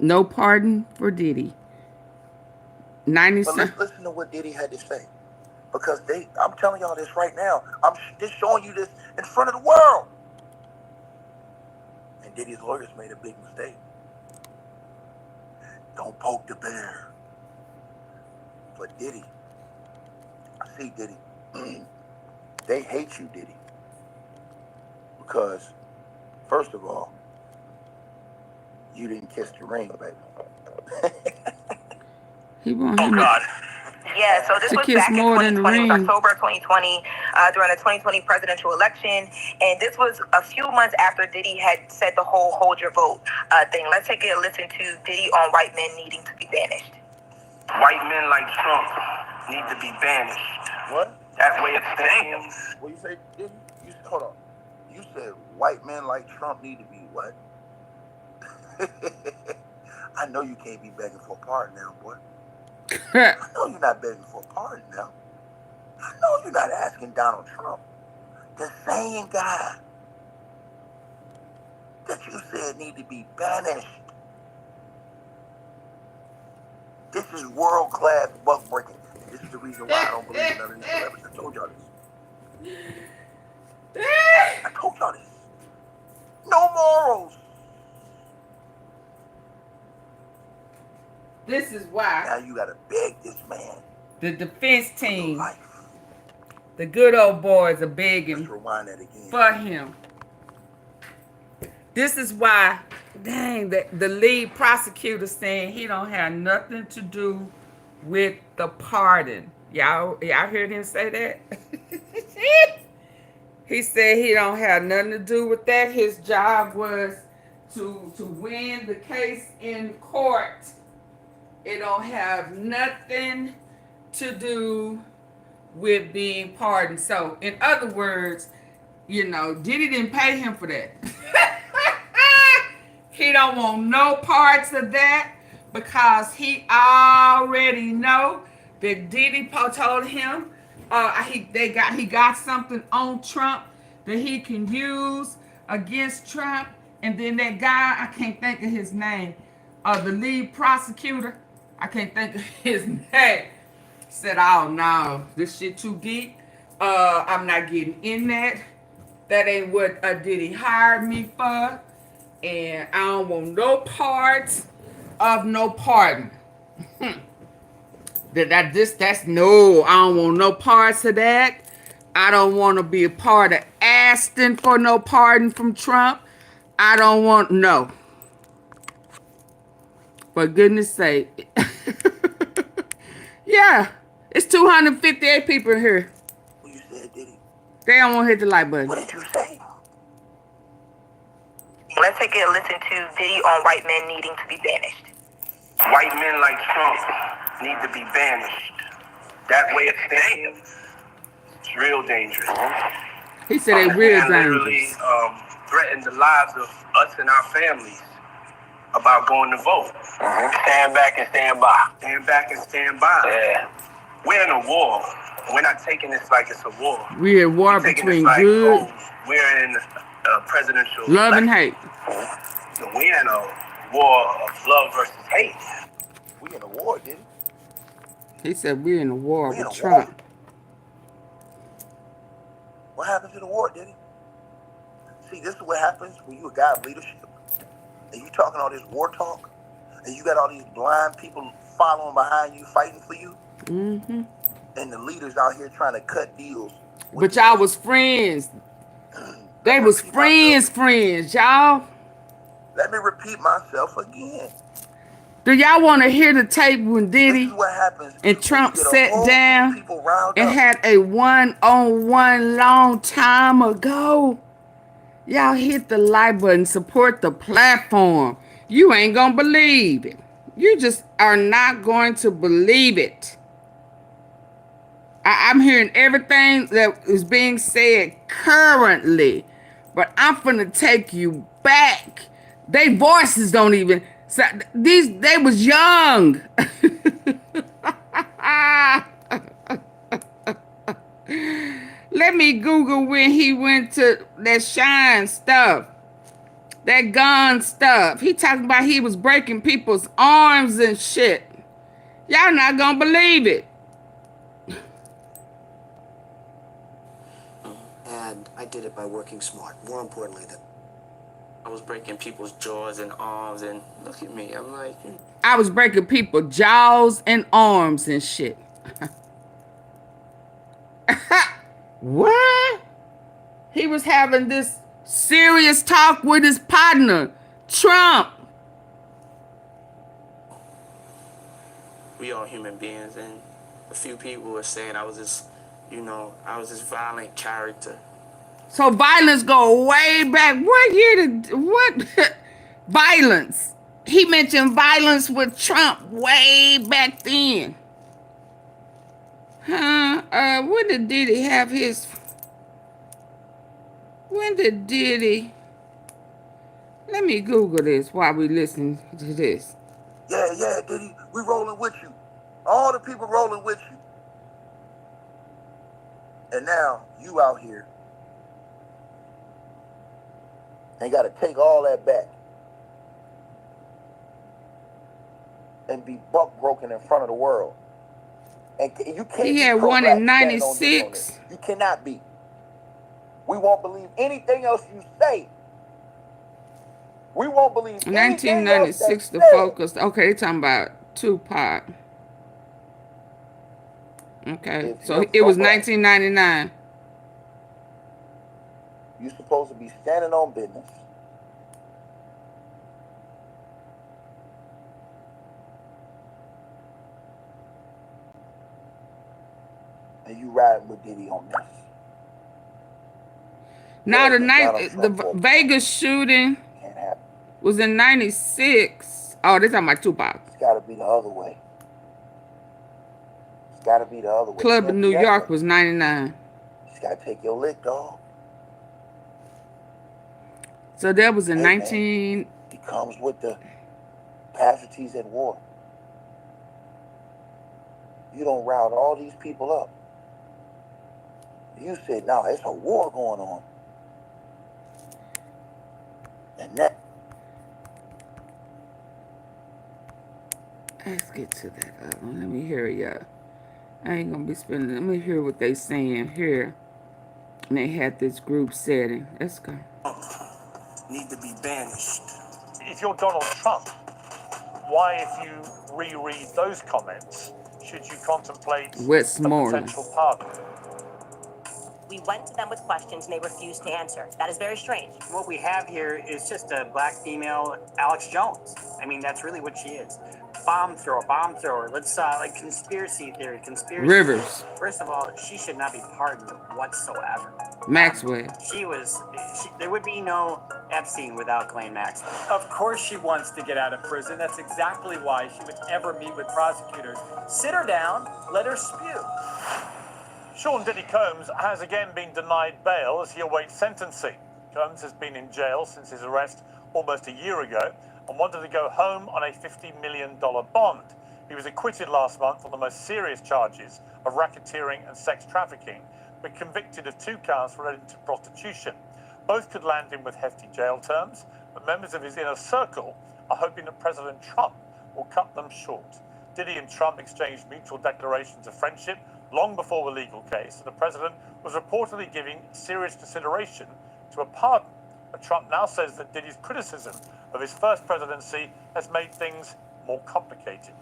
No pardon for Diddy. 97. But listen to what Diddy had to say. Because I'm telling y'all this right now. I'm just showing you this in front of the world. And Diddy's lawyers made a big mistake. Don't poke the bear. But Diddy, I see Diddy. They hate you, Diddy. Because, first of all, you didn't kiss the ring, baby. He want him Yeah, so this to was kiss back in more than the 2020, ring. October 2020, during the 2020 presidential election. And this was a few months after Diddy had said the whole hold your vote thing. Let's take a listen to Diddy on white men needing to be banished. White men like Trump need to be banished. What? That way of thinking. What you say, Diddy? Hold on. You said white men like Trump need to be what? I know you can't be begging for a pardon now, boy. I know you're not begging for a pardon now. I know you're not asking Donald Trump, the same guy that you said need to be banished. This is world-class buck breaking. This is the reason why I don't believe in none of these celebrities. I told y'all this. I told y'all this. No morals. This is why. Now you gotta beg this man. The defense team, the good old boys are begging for him. This is why, dang, the lead prosecutor saying he don't have nothing to do with the pardon. Y'all heard him say that? He said he don't have nothing to do with that. His job was to win the case in court. It don't have nothing to do with being pardoned. So, in other words, you know, Diddy didn't pay him for that. He don't want no parts of that because he already know that Diddy told him he got something on Trump that he can use against Trump. And then that guy, I can't think of his name, the lead prosecutor, I can't think of his name, said, oh no, this shit too deep. I'm not getting in that. That ain't what Diddy hired me for. And I don't want no parts of no pardon. That's no, I don't want no parts of that. I don't want to be a part of asking for no pardon from Trump. I don't want, no. For goodness sake. Yeah, It's 258 people in here. What you said, Diddy? They don't want to hit the like button. What did you say? Let's take a listen to Diddy on white men needing to be banished. White men like Trump need to be banished. That way of thinking is real dangerous. He said they real literally dangerous. threaten the lives of us and our families about going to vote. Stand back and stand by. Stand back and stand by. Yeah. We're in a war. We're not taking this like it's a war. We're at war between good, we're in a presidential love and hate. So we're in a war of love versus hate. We in a war, Diddy. He said we're in a war with Trump. What happened to the war, Diddy? See, this is what happens when you a guy of leadership and you talking all this war talk and you got all these blind people following behind you, fighting for you. Mm-hmm. And the leaders out here trying to cut deals. But y'all was friends. They was friends, y'all. Let me repeat myself again. Do y'all want to hear the tape when Diddy and Trump sat down and had a one-on-one long time ago? Y'all hit the like button, support the platform. You ain't gonna believe it. You just are not going to believe it. I'm hearing everything that is being said currently, but I'm finna take you back. They voices don't even, they was young. Let me Google when he went to that shine stuff, that gun stuff. He talking about he was breaking people's arms and shit. Y'all not gonna believe it. And I did it by working smart. More importantly, that I was breaking people's jaws and arms, and look at me. I'm like, I was breaking people's jaws and arms and shit. What? He was having this serious talk with his partner, Trump. We all human beings, and a few people were saying I was this, I was this violent character. So violence go way back. What year did, what? Violence. He mentioned violence with Trump way back then. When did Diddy have his, when did Diddy, let me Google this while we listen to this. Yeah, Diddy, we rolling with you. All the people rolling with you. And now, you out here ain't got to take all that back and be buck broken in front of the world. And you can't. He had one in 96. You cannot be. We won't believe anything else you say. We won't believe 1996, the focus. Okay, they're talking about Tupac. Okay, so it was 1999. You're supposed to be standing on business. And you riding with Diddy on this. Now the Vegas shooting was in 96. Oh, they're talking about Tupac. It's got to be the other way. It's got to be the other way. Club in New York was 99. Just got to take your lick, dog. So that was in 19... It comes with the casualties at war. You don't route all these people up. You said, no, it's a war going on. And that... Let's get to that other one. Let me hear it, y'all. I ain't gonna be spending... Let me hear what they saying here. And they had this group setting. Let's go. Need to be banished. If you're Donald Trump, why, if you reread those comments, should you contemplate Westmoreland. a potential pardon? We went to them with questions and they refused to answer. That is very strange. What we have here is just a black female Alex Jones. I mean, that's really what she is. Bomb thrower. Let's like conspiracy theory. Rivers. First of all, she should not be pardoned whatsoever. Maxwell. There would be no Epstein without Ghislaine Maxwell. Of course she wants to get out of prison. That's exactly why she would ever meet with prosecutors. Sit her down, let her spew. Sean Diddy Combs has again been denied bail as he awaits sentencing. Combs has been in jail since his arrest almost a year ago and wanted to go home on a $50 million bond. He was acquitted last month on the most serious charges of racketeering and sex trafficking, but convicted of 2 counts related to prostitution. Both could land him with hefty jail terms, but members of his inner circle are hoping that President Trump will cut them short. Diddy and Trump exchanged mutual declarations of friendship long before the legal case, and the president was reportedly giving serious consideration to a pardon. But Trump now says that Diddy's criticism of his first presidency has made things more complicated.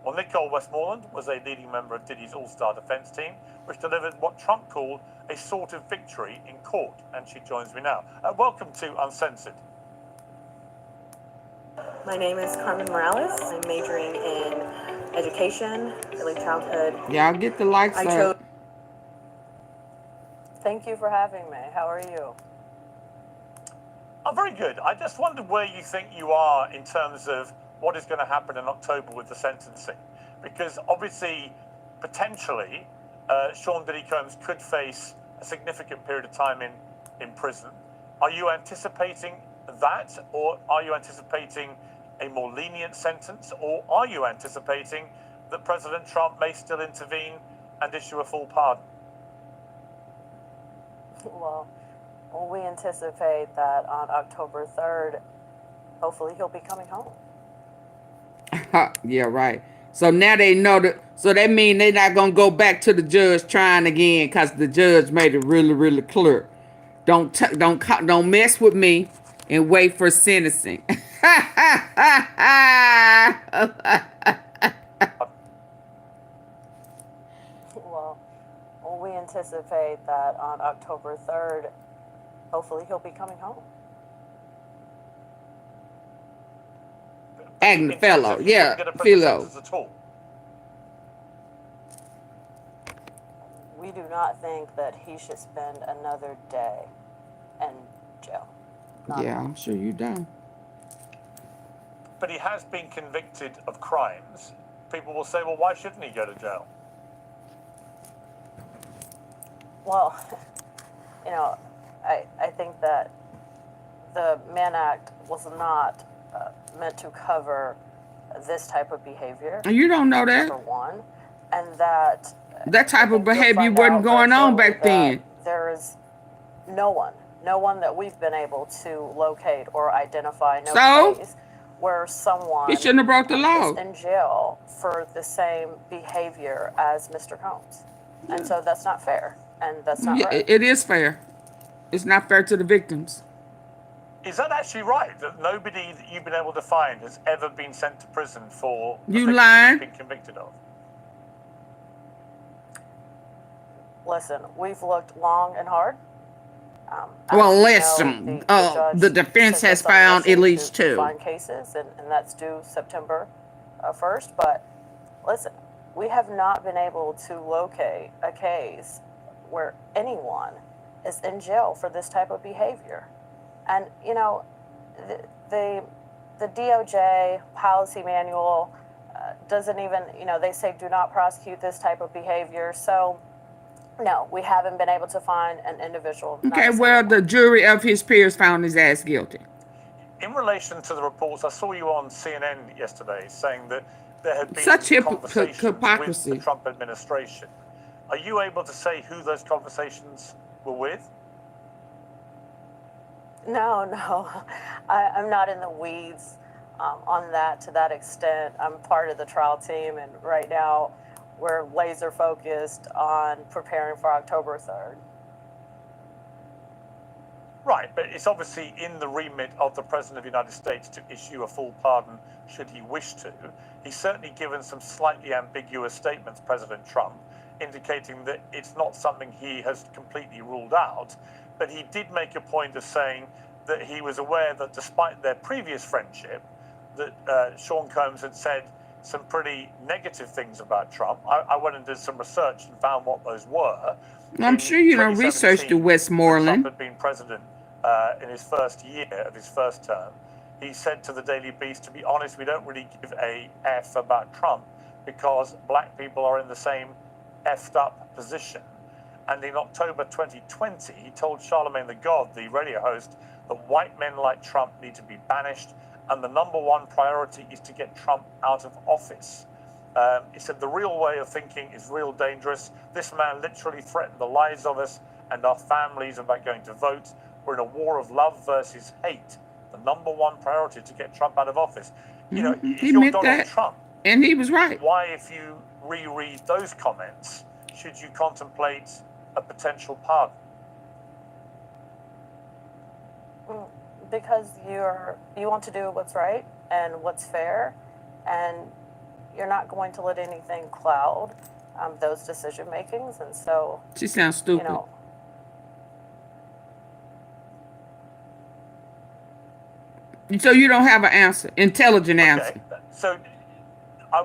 Well, Nicole Westmoreland was a leading member of Diddy's all-star defense team, which delivered what Trump called a sort of victory in court, and she joins me now. Welcome to Uncensored. My name is Carmen Morales. I'm majoring in education, early childhood. Y'all get the likes up. Thank you for having me. How are you? I'm very good. I just wondered where you think you are in terms of what is going to happen in October with the sentencing. Because obviously, potentially, Sean Diddy Combs could face a significant period of time in prison. Are you anticipating that, or are you anticipating a more lenient sentence, or are you anticipating that President Trump may still intervene and issue a full pardon? Well, we anticipate that on October 3rd, hopefully he'll be coming home. Yeah, right. So now they know that. So that means they're not gonna go back to the judge trying again because the judge made it really, really clear. Don't mess with me and wait for sentencing. Well, we anticipate that on October 3rd, hopefully he'll be coming home. Agnew fellow, yeah, fellow. We do not think that he should spend another day in jail. Yeah, I'm sure you don't. But he has been convicted of crimes. People will say, well, why shouldn't he go to jail? Well, you know, I think that the Mann Act was not meant to cover this type of behavior. You don't know that. For one, and that type of behavior wasn't going on back then. There is no one that we've been able to locate or identify. No case where someone he shouldn't have broke the law. Is in jail for the same behavior as Mr. Combs, and so that's not fair, and that's not right. It is fair. It's not fair to the victims. Is that actually right? That nobody that you've been able to find has ever been sent to prison for the you lying? Been convicted of? Listen, we've looked long and hard. Well, listen, the defense has found at least 2. Find cases, and that's due September 1st. But listen, we have not been able to locate a case where anyone is in jail for this type of behavior. And, you know, the DOJ policy manual doesn't even, you know, they say do not prosecute this type of behavior. So, no, we haven't been able to find an individual. Okay, well, the jury of his peers found his ass guilty. In relation to the reports, I saw you on CNN yesterday saying that there had been such conversations hypocrisy with the Trump administration. Are you able to say who those conversations were with? No, I'm not in the weeds on that to that extent. I'm part of the trial team, and right now we're laser focused on preparing for October 3rd. Right, but it's obviously in the remit of the President of the United States to issue a full pardon should he wish to. He's certainly given some slightly ambiguous statements, President Trump, indicating that it's not something he has completely ruled out. But he did make a point of saying that he was aware that despite their previous friendship, that Sean Combs had said some pretty negative things about Trump. I went and did some research and found what those were. I'm sure you don't research the Westmoreland. Trump had been president in his first year of his first term. He said to the Daily Beast, to be honest, we don't really give a F about Trump because black people are in the same effed up position. And in October 2020, he told Charlemagne the God, the radio host, that white men like Trump need to be banished, and the #1 priority is to get Trump out of office. He said the real way of thinking is real dangerous. This man literally threatened the lives of us and our families about going to vote. We're in a war of love versus hate. The #1 priority to get Trump out of office. You know, if he you're meant Donald that, Trump, and he was right. why, if you reread those comments, should you contemplate a potential pardon? Because you want to do what's right and what's fair, and you're not going to let anything cloud those decision makings. And so she sounds stupid. You know, so you don't have an answer, intelligent answer. So I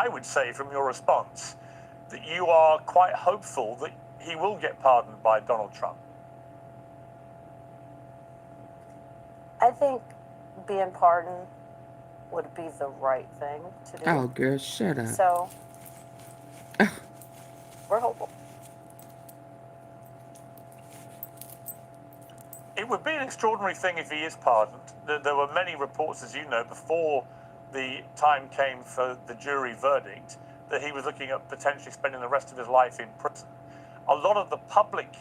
would say from your response that you are quite hopeful that he will get pardoned by Donald Trump. I think being pardoned would be the right thing to do. Oh, girl, shut up. So we're hopeful. It would be an extraordinary thing if he is pardoned. There were many reports, as you know, before the time came for the jury verdict, that he was looking at potentially spending the rest of his life in prison. A lot of the public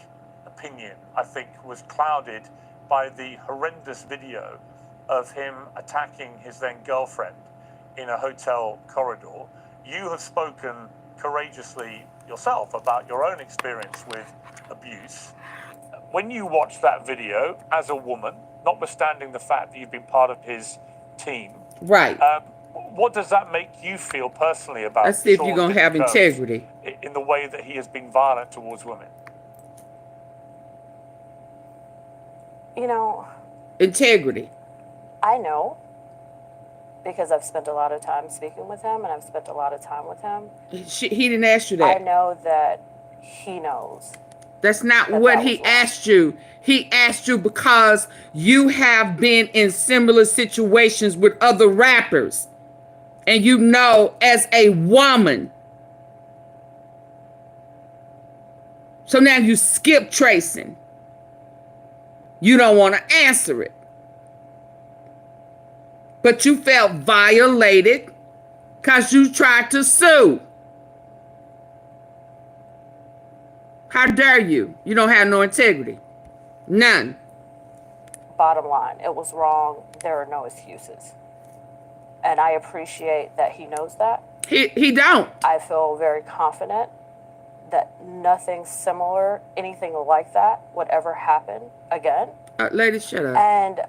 opinion, I think, was clouded by the horrendous video of him attacking his then girlfriend in a hotel corridor. You have spoken courageously yourself about your own experience with abuse. When you watch that video as a woman, notwithstanding the fact that you've been part of his team, right? What does that make you feel personally about? Let's see if you're gonna have integrity in the way that he has been violent towards women. You know, integrity. I know, because I've spent a lot of time speaking with him, and I've spent a lot of time with him. He didn't ask you that. I know that he knows. That's not what he asked you. He asked you because you have been in similar situations with other rappers. And you know, as a woman. So now you skip tracing. You don't want to answer it. But you felt violated because you tried to sue. How dare you? You don't have no integrity. None. Bottom line, it was wrong. There are no excuses. And I appreciate that he knows that. He don't. I feel very confident that nothing similar, anything like that would ever happen again. Ladies, shut up. And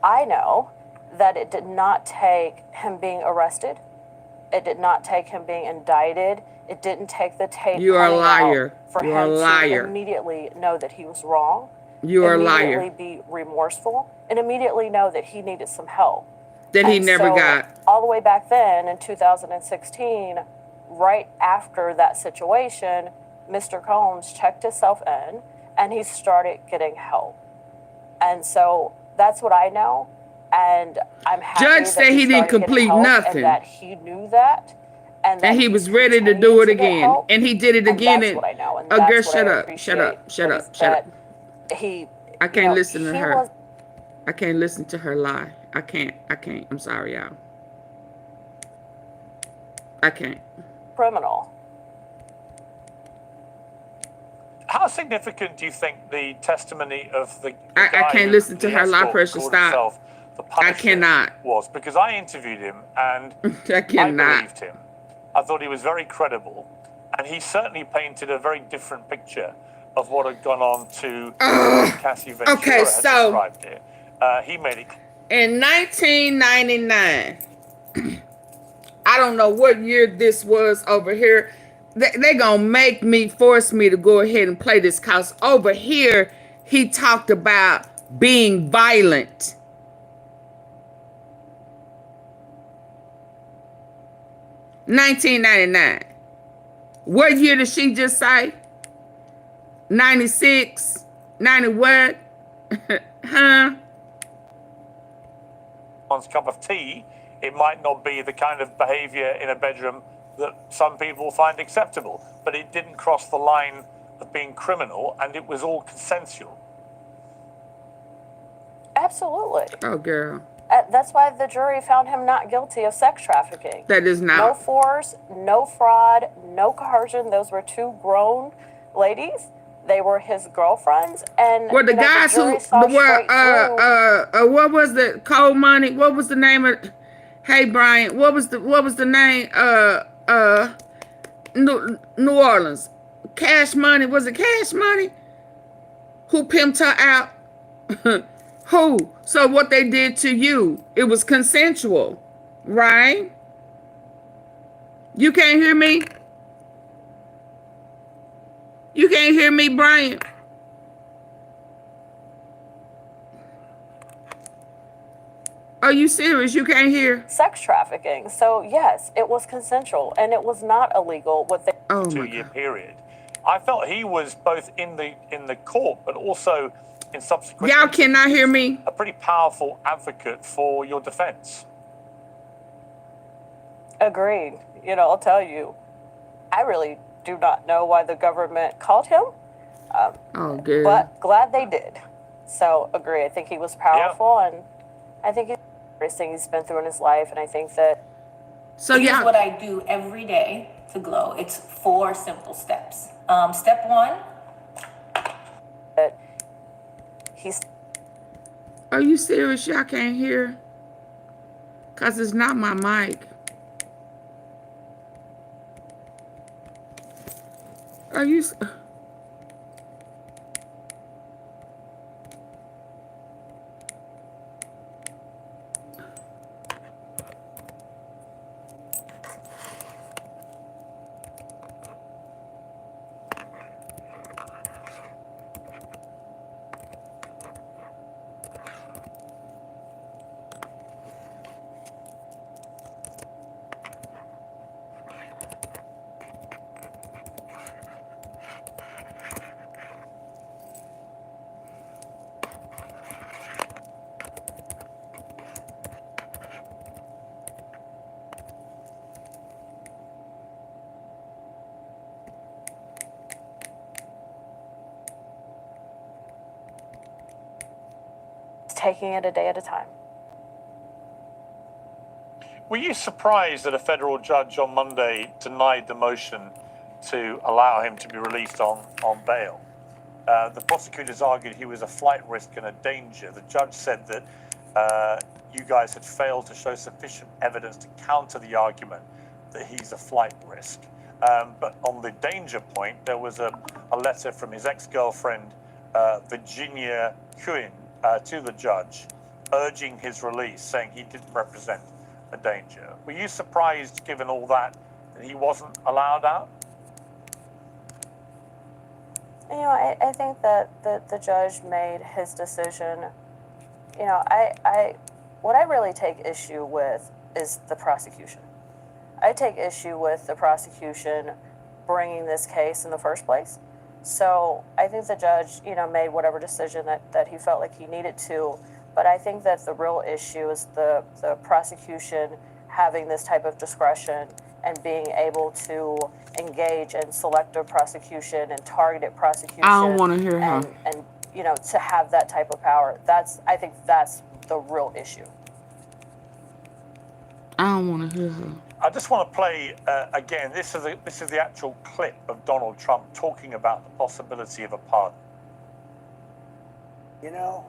I know that it did not take him being arrested. It did not take him being indicted. It didn't take the tape. You are a liar. For you are him a liar. to immediately know that he was wrong. You are a liar. Immediately be remorseful and immediately know that he needed some help. That he never got. All the way back then in 2016, right after that situation, Mr. Combs checked himself in and he started getting help. And so that's what I know. And I'm happy Judge said he didn't complete nothing. And that he knew that. And he was ready to do it again. And he did it again. That's what I know. And girl, that's shut what I up. Shut up. Shut up. Shut up. I can't listen to her. I can't listen to her lie. I can't. I'm sorry, y'all. I can't. Criminal. How significant do you think the testimony of the I can't listen to her lie pressure. Stop. I cannot. Was because I interviewed him and I cannot. I believed him. I thought he was very credible, and he certainly painted a very different picture of what had gone on to Cassie Ventura. Okay, so described it. He made it. In 1999, I don't know what year this was over here. They gonna make me, force me to go ahead and play this, cause over here he talked about being violent. $19.99. What year did she just say? 96? 90 what? Huh? One's cup of tea, it might not be the kind of behavior in a bedroom that some people find acceptable, but it didn't cross the line of being criminal, and it was all consensual. Absolutely. Oh, girl. That's why the jury found him not guilty of sex trafficking. That is not. No force, no fraud, no coercion. Those were two grown ladies. They were his girlfriends, and were the guys who were what was the cold money? What was the name of? Hey, Brian, what was the name? New Orleans, Cash Money. Was it Cash Money? Who pimped her out? Who? So what they did to you? It was consensual, right? You can't hear me? You can't hear me, Brian? Are you serious? You can't hear? Sex trafficking. So yes, it was consensual, and it was not illegal. What they 2-year period. I felt he was both in the court, but also in subsequent. Y'all cannot hear me? A pretty powerful advocate for your defense. Agreed. You know, I'll tell you, I really do not know why the government called him. Oh, good. But glad they did. So agree. I think he was powerful, and I think it's everything he's been through in his life, and I think that. So here's what I do every day to glow. It's 4 simple steps. Step 1. That he's. Are you serious? Y'all can't hear? Cause it's not my mic. Are you? Taking it a day at a time. Were you surprised that a federal judge on Monday denied the motion to allow him to be released on bail? The prosecutors argued he was a flight risk and a danger. The judge said that you guys had failed to show sufficient evidence to counter the argument that he's a flight risk. But on the danger point, there was a letter from his ex-girlfriend, Virginia Quinn, to the judge, urging his release, saying he didn't represent a danger. Were you surprised, given all that he wasn't allowed out? You know, I think that the judge made his decision. You know, what I really take issue with is the prosecution. I take issue with the prosecution bringing this case in the first place. So I think the judge, you know, made whatever decision that he felt like he needed to. But I think that the real issue is the prosecution having this type of discretion and being able to engage in selective prosecution and targeted prosecution. I don't want to hear her. And you know, to have that type of power, I think that's the real issue. I don't want to hear her. I just want to play again. This is the actual clip of Donald Trump talking about the possibility of a pardon. You know,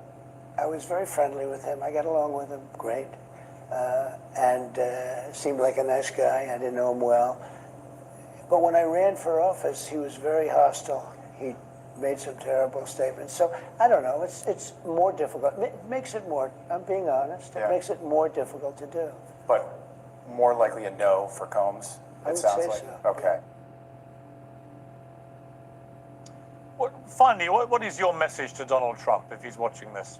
I was very friendly with him. I got along with him great, and seemed like a nice guy. I didn't know him well, but when I ran for office, he was very hostile. He made some terrible statements. So I don't know. It's more difficult. It makes it more. I'm being honest. It makes it more difficult to do. But more likely a no for Combs, it sounds like. So. Okay. Finally, what is your message to Donald Trump if he's watching this?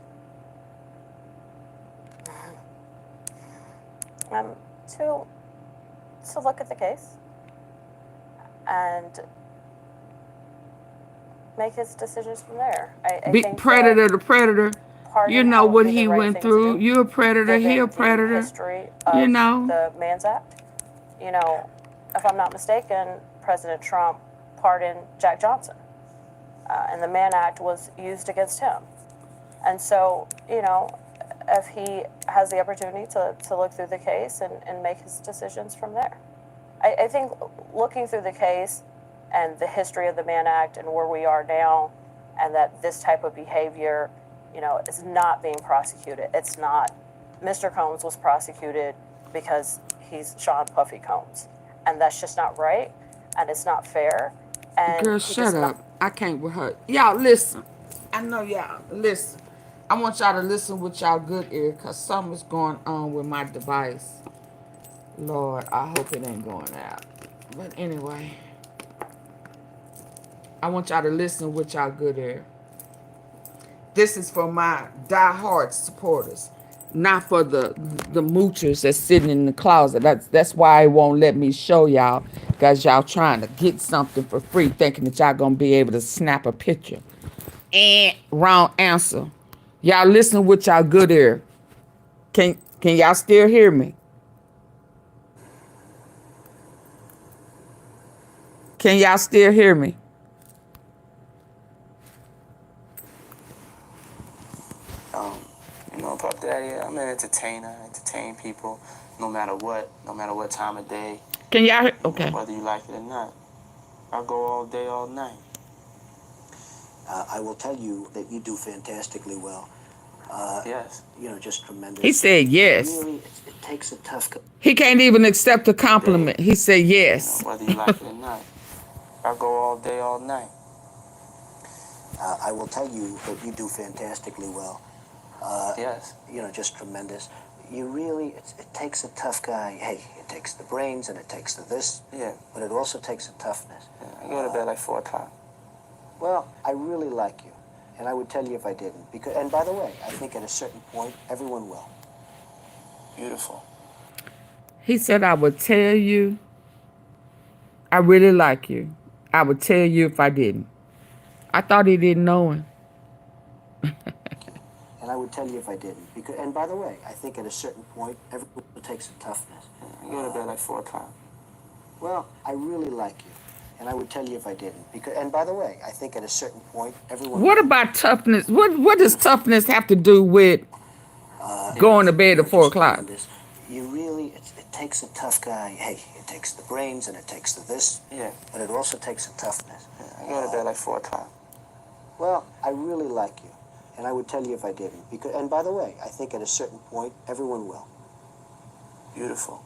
To look at the case and make his decisions from there. I think predator to predator. You know what he went through. You're a predator. He a predator. You know. The Man's Act. You know, if I'm not mistaken, President Trump pardoned Jack Johnson, and the Mann Act was used against him. And so, you know, if he has the opportunity to look through the case and make his decisions from there. I think looking through the case and the history of the Mann Act and where we are now, and that this type of behavior, you know, is not being prosecuted. It's not. Mr. Combs was prosecuted because he's Sean Puffy Combs, and that's just not right, and it's not fair. And girl, shut up. I can't with her. Y'all listen. I know y'all listen. I want y'all to listen with y'all good ear, because something's going on with my device. Lord, I hope it ain't going out. But anyway, I want y'all to listen with y'all good ear. This is for my diehard supporters, not for the moochers that's sitting in the closet. That's why it won't let me show y'all, because y'all trying to get something for free, thinking that y'all gonna be able to snap a picture. Wrong answer. Y'all listen with y'all good ear. Can y'all still hear me? Can y'all still hear me? You know, Puff Daddy, I'm an entertainer. I entertain people no matter what time of day. Can y'all hear? Okay. Whether you like it or not. I go all day, all night. I will tell you that you do fantastically well. Yes. You know, just tremendous. He said yes. Really, it takes a tough... He can't even accept a compliment. He said yes. You know, whether you like it or not. I go all day, all night. I will tell you that you do fantastically well. Yes. You know, just tremendous. You really, it takes a tough guy. Hey, it takes the brains and it takes the this. Yeah. But it also takes a toughness. Yeah, I go to bed like 4 o'clock. Well, I really like you. And I would tell you if I didn't. Because, and by the way, I think at a certain point, everyone will. Beautiful. He said, I would tell you, I really like you. I would tell you if I didn't. I thought he didn't know him. And I would tell you if I didn't. Because, and by the way, I think at a certain point, everyone takes a toughness. I go to bed like 4 o'clock. Well, I really like you. And I would tell you if I didn't. Because, and by the way, I think at a certain point, everyone... What about toughness? What does toughness have to do with going to bed at 4 o'clock? You really, it takes a tough guy. Hey, it takes the brains and it takes the this. Yeah. But it also takes a toughness. Yeah, I go to bed like 4 o'clock. Well, I really like you. And I would tell you if I didn't. Because, and by the way, I think at a certain point, everyone will. Beautiful.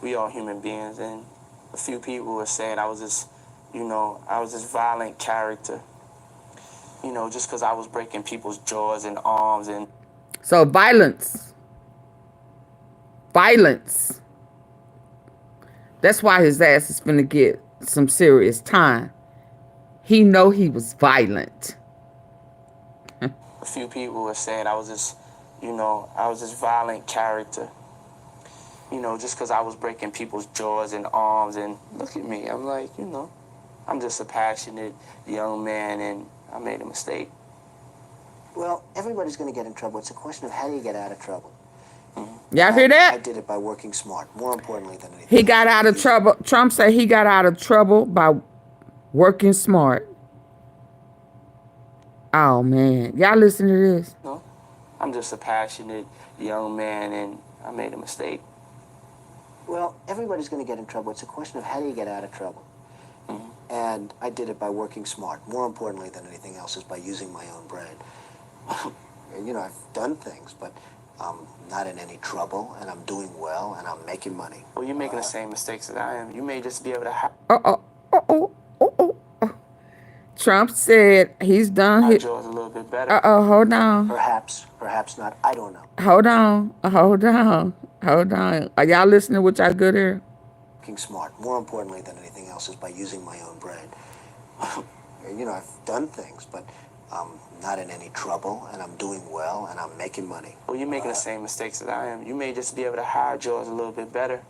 We all human beings, and a few people were saying I was this, you know, I was this violent character. You know, just because I was breaking people's jaws and arms and... So violence. Violence. That's why his ass is finna get some serious time. He know he was violent. A few people were saying I was this, you know, I was this violent character. You know, just because I was breaking people's jaws and arms, and look at me. I'm like, you know, I'm just a passionate young man, and I made a mistake. Well, everybody's going to get in trouble. It's a question of how do you get out of trouble. Y'all hear that? I did it by working smart, more importantly than anything. He got out of trouble. Trump said he got out of trouble by working smart. Oh, man. Y'all listen to this. No, I'm just a passionate young man, and I made a mistake. Well, everybody's going to get in trouble. It's a question of how do you get out of trouble. And I did it by working smart. More importantly than anything else is by using my own brain. You know, I've done things, but I'm not in any trouble, and I'm doing well, and I'm making money. Well, you're making the same mistakes that I am. You may just be able to... Trump said he's done his... jaws a little bit better. Hold on. Perhaps not. I don't know. Hold on. Are y'all listening with y'all good ear? Working smart. More importantly than anything else is by using my own brain. You know, I've done things, but I'm not in any trouble, and I'm doing well, and I'm making money. Well, you're making the same mistakes that I am. You may just be able to hide yours a little bit better.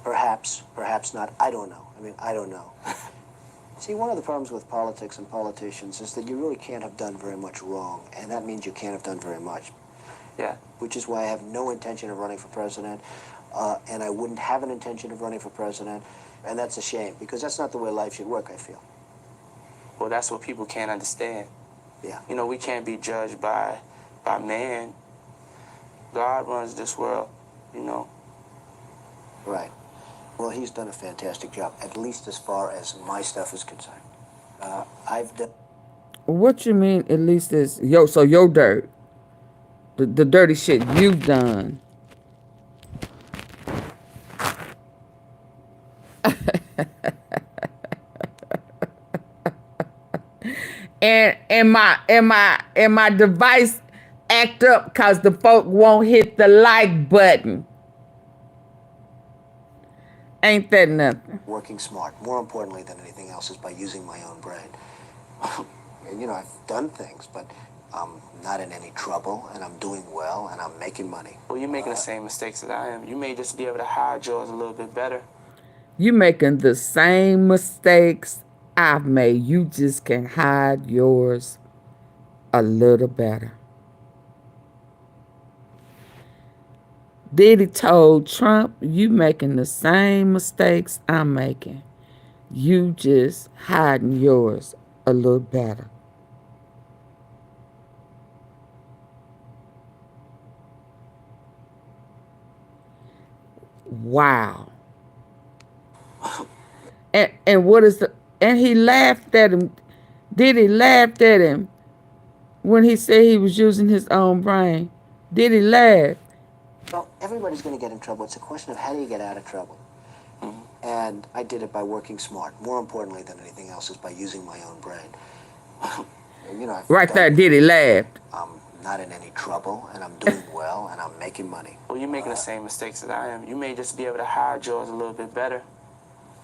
Perhaps, perhaps not. I don't know. I mean, I don't know. See, one of the problems with politics and politicians is that you really can't have done very much wrong, and that means you can't have done very much. Yeah. Which is why I have no intention of running for president, and I wouldn't have an intention of running for president, and that's a shame, because that's not the way life should work, I feel. Well, that's what people can't understand. Yeah. You know, we can't be judged by man. God runs this world, you know. Right. Well, he's done a fantastic job, at least as far as my stuff is concerned. I've done... What you mean, at least is... So your dirt. The dirty shit you've done. and my device act up because the folk won't hit the like button. Ain't that nothing? Working smart. More importantly than anything else is by using my own brain. You know, I've done things, but I'm not in any trouble, and I'm doing well, and I'm making money. Well, you're making the same mistakes that I am. You may just be able to hide yours a little bit better. You making the same mistakes I've made. You just can hide yours a little better. Diddy told Trump, you making the same mistakes I'm making. You just hiding yours a little better. Wow. And what is the... And he laughed at him. Diddy laughed at him when he said he was using his own brain. Diddy laugh. Well, everybody's going to get in trouble. It's a question of how do you get out of trouble. And I did it by working smart. More importantly than anything else is by using my own brain. You know, right there, Diddy laughed. I'm not in any trouble, and I'm doing well, and I'm making money. Well, you're making the same mistakes that I am. You may just be able to hide yours a little bit better.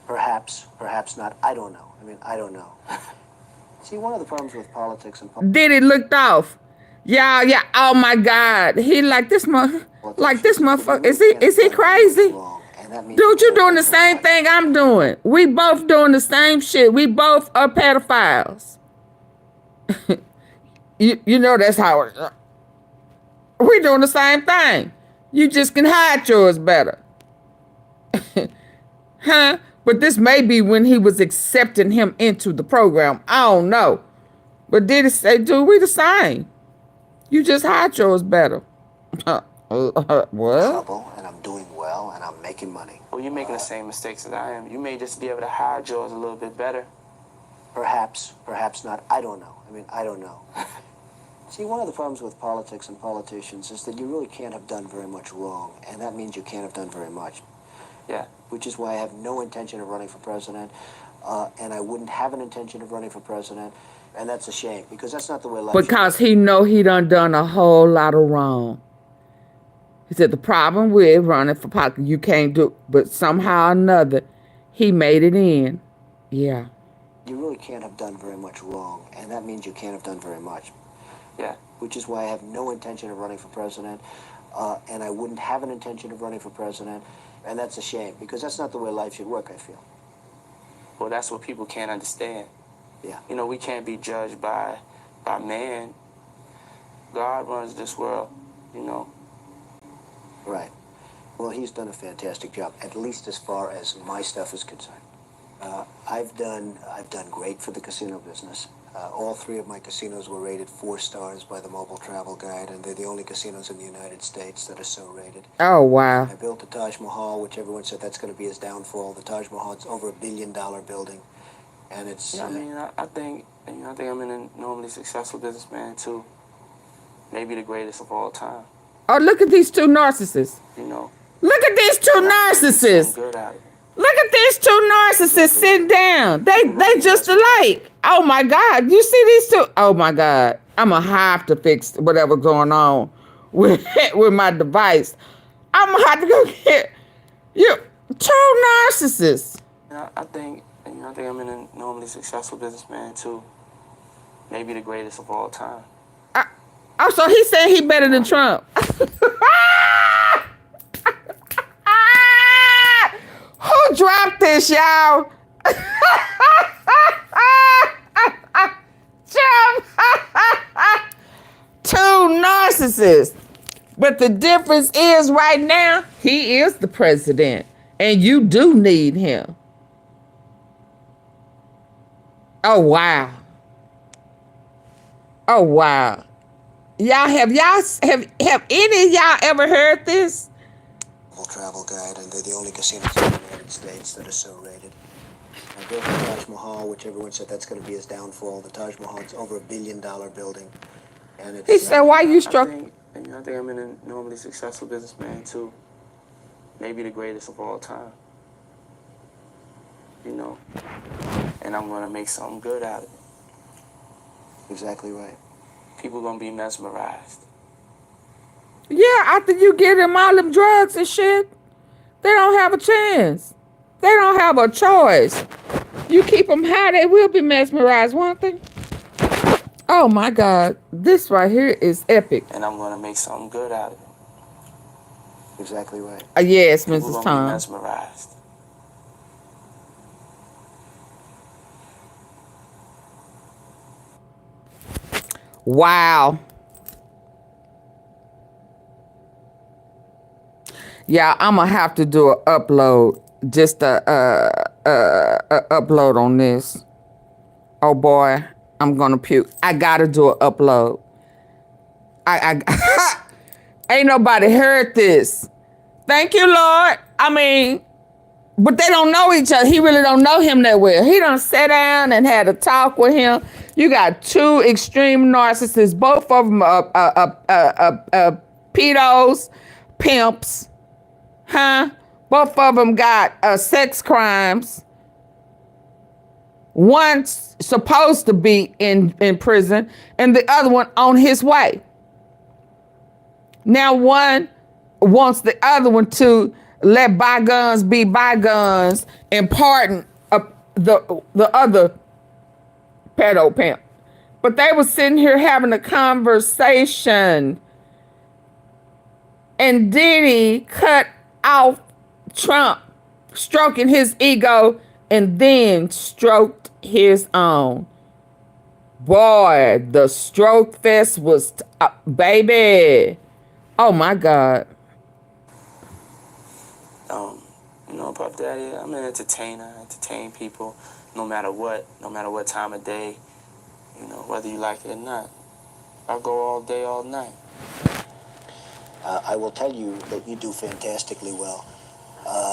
Perhaps, perhaps not. I don't know. I mean, I don't know. See, one of the problems with politics and... Diddy looked off. Yeah. Oh my God. He like this motherfucker. Is he crazy? Dude, you doing the same thing I'm doing. We both doing the same shit. We both are pedophiles. you know that's how it is. We doing the same thing. You just can hide yours better. Huh? But this may be when he was accepting him into the program. I don't know. But Diddy say, dude, we the same. You just hide yours better. What? Trouble, and I'm doing well, and I'm making money. Well, you're making the same mistakes that I am. You may just be able to hide yours a little bit better. Perhaps, perhaps not. I don't know. I mean, I don't know. See, one of the problems with politics and politicians is that you really can't have done very much wrong, and that means you can't have done very much. Yeah. Which is why I have no intention of running for president, and I wouldn't have an intention of running for president, and that's a shame, because that's not the way life because he know he done a whole lot of wrong. He said the problem with running for politics, you can't do, but somehow or another, he made it in. Yeah. You really can't have done very much wrong, and that means you can't have done very much. Yeah. Which is why I have no intention of running for president, and I wouldn't have an intention of running for president, and that's a shame, because that's not the way life should work, I feel. Well, that's what people can't understand. Yeah. You know, we can't be judged by man. God runs this world, you know. Right. Well, he's done a fantastic job, at least as far as my stuff is concerned. I've done great for the casino business. All 3 of my casinos were rated 4 stars by the Mobile Travel Guide, and they're the only casinos in the United States that are so rated. Oh, wow. I built the Taj Mahal, which everyone said that's going to be his downfall. The Taj Mahal, it's over $1 billion building, and it's... Yeah, I mean, I think I'm in a normally successful businessman, too. Maybe the greatest of all time. Oh, look at these 2 narcissists. You know. Look at these 2 narcissists. I'm good at it. Look at these 2 narcissists sitting down. They just alike. Oh my God. You see these 2? Oh my God. I'm going to have to fix whatever's going on with my device. I'm going to have to go get you 2 narcissists. I think And, I think I'm an enormously successful businessman, too. Maybe the greatest of all time. Oh, so he said he better than Trump. Who dropped this, y'all? Trump. Two narcissists. But the difference is right now, he is the president. And you do need him. Oh, wow. Oh, wow. Y'all, have any of y'all ever heard this? Travel guide, and they're the only casinos in the United States that are so rated. I built the Taj Mahal, which everyone said that's going to be his downfall. The Taj Mahal, it's over $1 billion building. And it's, he said, why you struck? I think I'm an enormously successful businessman, too. Maybe the greatest of all time. You know, and I'm going to make something good out of it. Exactly right. People going to be mesmerized. Yeah, after you give them all them drugs and shit, they don't have a chance. They don't have a choice. You keep them high, they will be mesmerized, won't they? Oh my God, this right here is epic. And I'm going to make something good out of it. Exactly right. Yes, People Mrs. gonna Tom. be mesmerized. Wow. Yeah, I'm gonna have to do an upload, just a upload on this. Oh boy, I'm gonna puke. I gotta do an upload. I ain't nobody heard this. Thank you, Lord. I mean, but they don't know each other. He really don't know him that well. He done sat down and had a talk with him. You got two extreme narcissists, both of them pedos, pimps, huh? Both of them got sex crimes. One's supposed to be in prison, and the other one on his way. Now one wants the other one to let bygones be bygones and pardon the other pedo pimp. But they were sitting here having a conversation, and Diddy cut off Trump, stroking his ego, and then stroked his own. Boy, the stroke fest was, baby. Oh my God. You know, Puff Daddy, I'm an entertainer. I entertain people no matter what time of day, you know, whether you like it or not. I go all day, all night. I will tell you that you do fantastically well.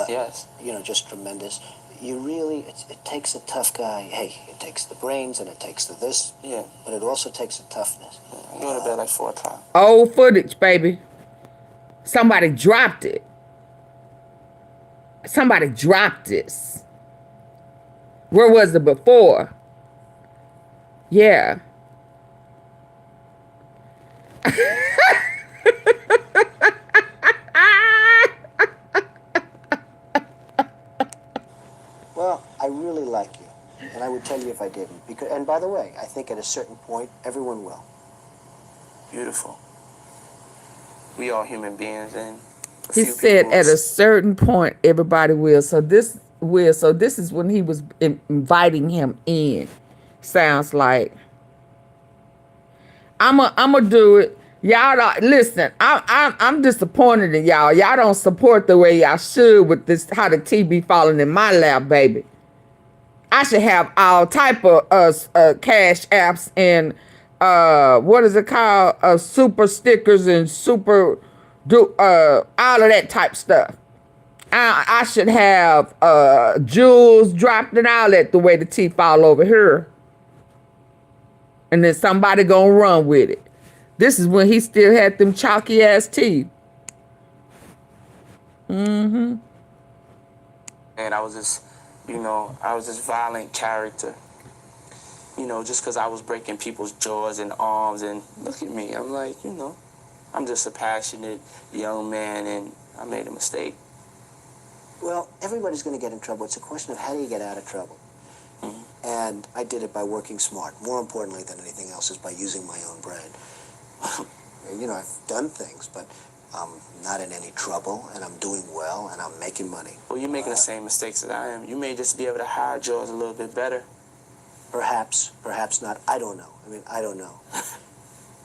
Yes. You know, just tremendous. You really, it takes a tough guy. Hey, it takes the brains and it takes the this. Yeah. But it also takes the toughness. I go to bed like 4 o'clock. Old footage, baby. Somebody dropped it. Somebody dropped this. Where was it before? Yeah. Well, I really like you. And I would tell you if I didn't. Because, and by the way, I think at a certain point, everyone will. Beautiful. We all human beings, and he said at a certain point, everybody will. So this will. So this is when he was inviting him in. Sounds like. I'm a do it. Y'all don't listen. I'm disappointed in y'all. Y'all don't support the way y'all should with this. How the TV falling in my lap, baby. I should have all type of cash apps and what is it called? Super stickers and super all of that type stuff. I should have jewels dropped and all that the way the tea fall over here. And then somebody gonna run with it. This is when he still had them chalky ass teeth. Mm-hmm. And I was this violent character. You know, just because I was breaking people's jaws and arms, and look at me. I'm like, you know, I'm just a passionate young man, and I made a mistake. Well, everybody's going to get in trouble. It's a question of how do you get out of trouble. And I did it by working smart. More importantly than anything else is by using my own brain. You know, I've done things, but I'm not in any trouble, and I'm doing well, and I'm making money. Well, you're making the same mistakes that I am. You may just be able to hide yours a little bit better. Perhaps, perhaps not. I don't know. I mean, I don't know.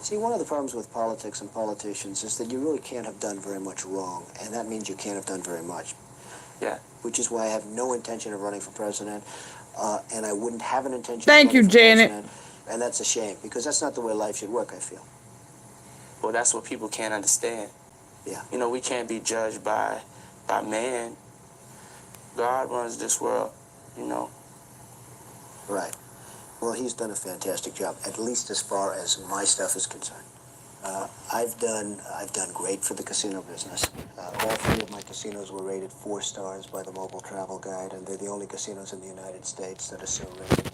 See, one of the problems with politics and politicians is that you really can't have done very much wrong, and that means you can't have done very much. Yeah. Which is why I have no intention of running for president, and I wouldn't have an intention Thank of you, running for Janet. president, and that's a shame, because that's not the way life should work, I feel. Well, that's what people can't understand. Yeah. You know, we can't be judged by man. God runs this world, you know. Right. Well, he's done a fantastic job, at least as far as my stuff is concerned. I've done great for the casino business. All 3 of my casinos were rated 4 stars by the Mobile Travel Guide, and they're the only casinos in the United States that are so rated.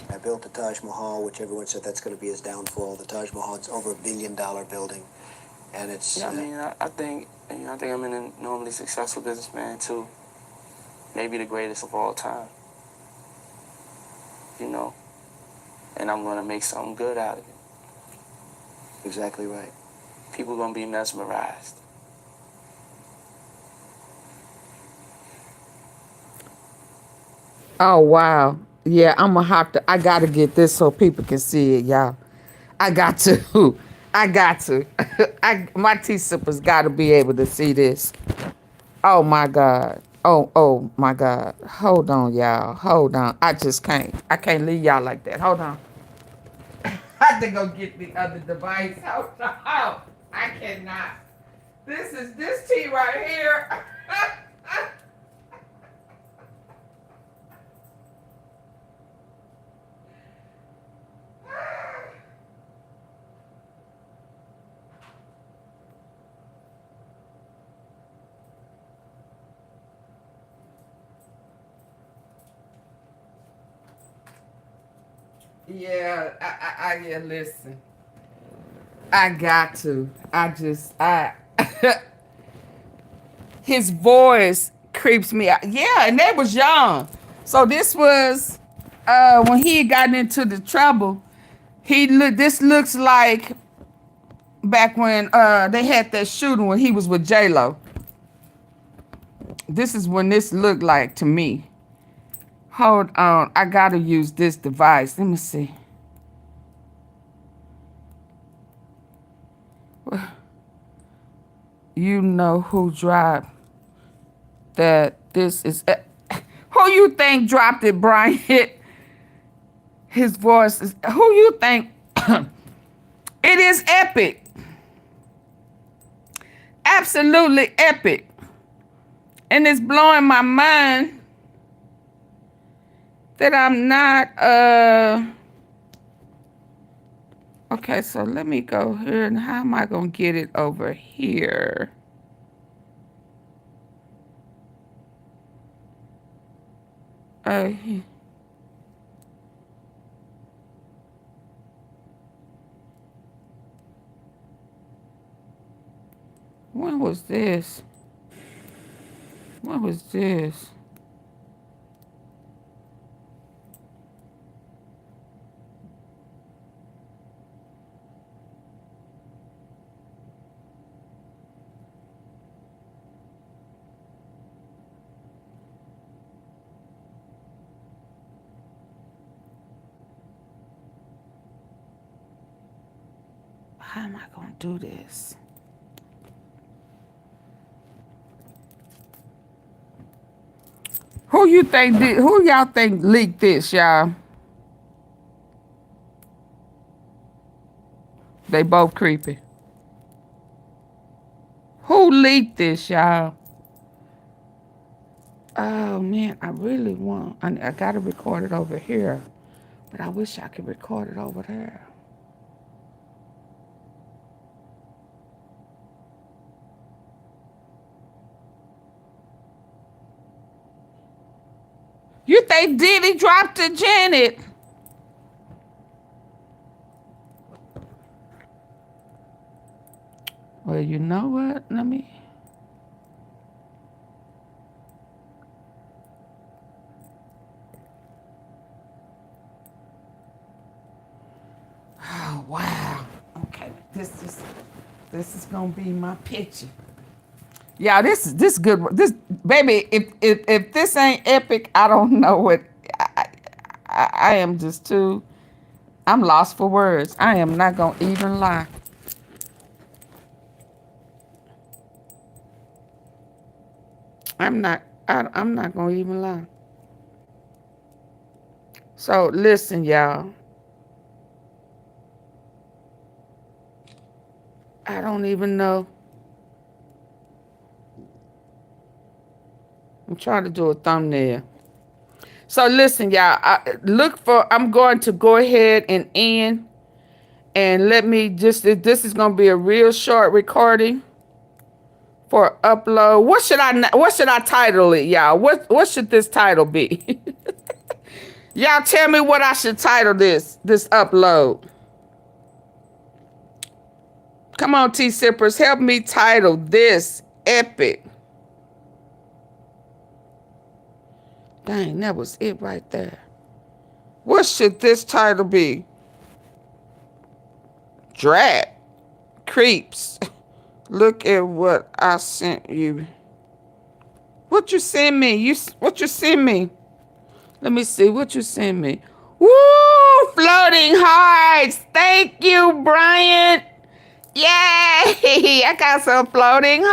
I built the Taj Mahal, which everyone said that's going to be his downfall. The Taj Mahal, it's over $1 billion building, and it's. Yeah, I mean, I think I'm an enormously successful businessman too. Maybe the greatest of all time. You know, and I'm gonna make something good out of it. Exactly right. People gonna be mesmerized. Oh, wow. Yeah, I'm going to have to. I got to get this so people can see it, y'all. I got to. I got to. My tea-sippers got to be able to see this. Oh, my God. Oh, my God. Hold on, y'all. Hold on. I just can't. I can't leave y'all like that. Hold on. I have to go get the other device. Hold on. I cannot. This is this tea right here. Yeah, yeah, listen. I got to. His voice creeps me out. Yeah, and they was young. So this was when he had gotten into the trouble. This looks like back when they had that shooting when he was with J-Lo. This is when this looked like to me. Hold on, I gotta use this device. Let me see. You know who dropped that? This is who you think dropped it, Brian? His voice is who you think? It is epic, absolutely epic, and it's blowing my mind that I'm not. Okay, so let me go here, and how am I gonna get it over here? When was this? When was this? How am I gonna do this? Who you think did? Who y'all think leaked this, y'all? They both creepy. Who leaked this, y'all? Oh man, I really want. I gotta record it over here, but I wish I could record it over there. You think Diddy dropped to Janet? Well, you know what? Let me. wow. Okay, this is gonna be my picture. Yeah, this good. This baby, if this ain't epic, I don't know what. I am just too. I'm lost for words. I am not gonna even lie. I'm not gonna even lie. So listen, y'all. I don't even know. I'm trying to do a thumbnail. So listen, y'all. I'm going to go ahead and end. And let me just, this is going to be a real short recording for upload. What should I title it, y'all? What should this title be? Y'all tell me what I should title this upload. Come on, T-Sippers, help me title this epic. Dang, that was it right there. What should this title be? Drag. Creeps. Look at what I sent you. What you sent me? What you sent me? Let me see what you sent me. Woo! Floating hearts. Thank you, Brian. Yay! I got some floating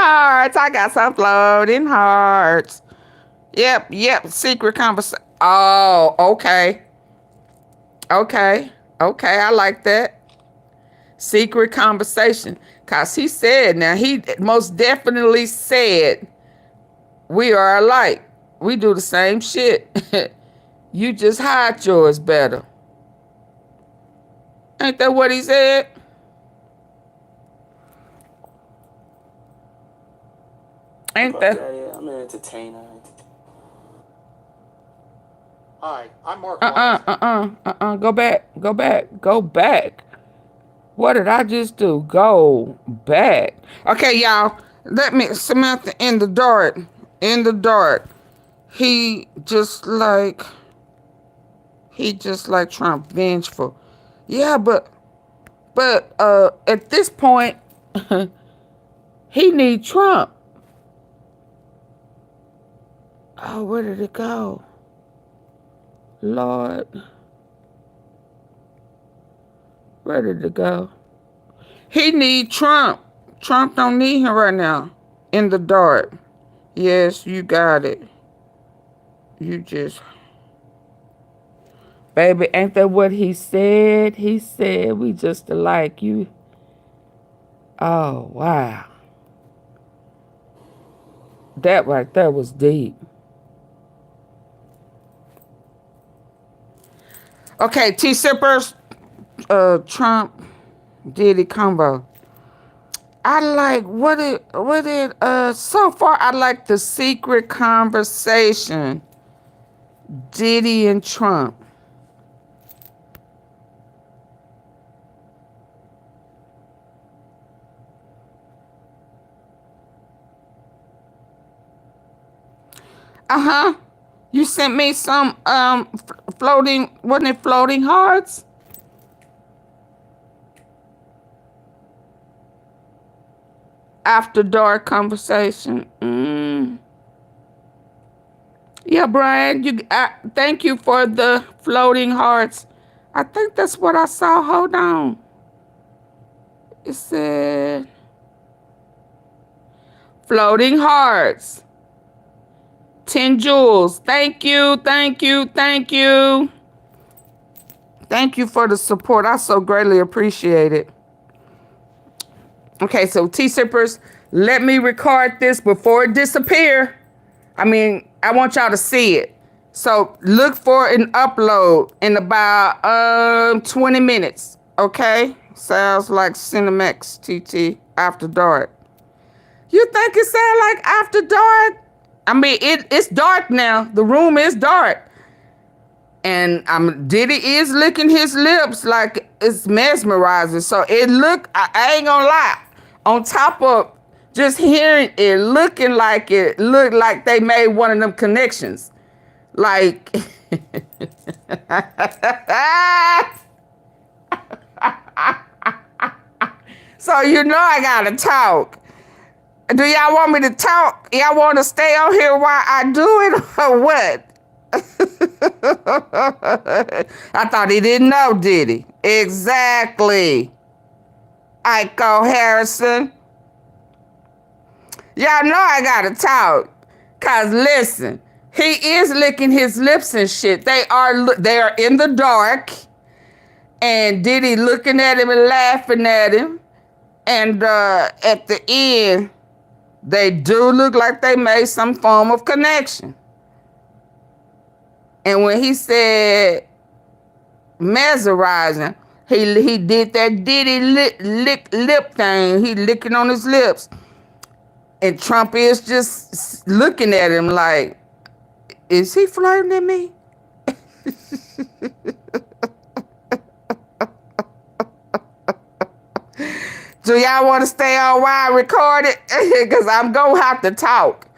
hearts. Yep. Secret conversation. Oh, okay. Okay, I like that. Secret conversation. Because he said, now he most definitely said, we are alike. We do the same shit. You just hide yours better. Ain't that what he said? Ain't that? Yeah, I'm an entertainer. Hi, I'm Mark. Go back. What did I just do? Go back. Okay, y'all. Let me, Samantha, in the dark. He just like Trump, vengeful. Yeah, but at this point, he need Trump. Oh, where did it go? Lord. Where did it go? He need Trump. Trump don't need him right now. In the dark. Yes, you got it. You just... Baby, ain't that what he said? He said we just alike. You... Oh, wow. That right there was deep. Okay, T-Sippers. Trump, Diddy combo. I like so far I like the secret conversation. Diddy and Trump. You sent me some floating, wasn't it floating hearts? After dark conversation. Yeah, Brian, thank you for the floating hearts. I think that's what I saw. Hold on. It said floating hearts. 10 jewels. Thank you. Thank you for the support. I so greatly appreciate it. Okay, so T-Sippers, let me record this before it disappears. I mean, I want y'all to see it. So look for an upload in about 20 minutes. Okay? Sounds like Cinemax TT After Dark. You think it sounds like After Dark? I mean, it's dark now. The room is dark. And Diddy is licking his lips like it's mesmerizing. So it I ain't gonna lie. On top of just hearing it, looking like it looked like they made one of them connections. Like, So you know I gotta talk. Do y'all want me to talk? Y'all want to stay on here while I do it or what? I thought he didn't know, did he? Exactly. Iko Harrison. Y'all know I gotta talk. Cause listen, he is licking his lips and shit. They are in the dark. And Diddy looking at him and laughing at him. And at the end, they do look like they made some form of connection. And when he said mesmerizing, he did that Diddy lip thing. He licking on his lips. And Trump is just looking at him like, is he flirting at me? Do y'all want to stay on while I record it? Because I'm going to have to talk.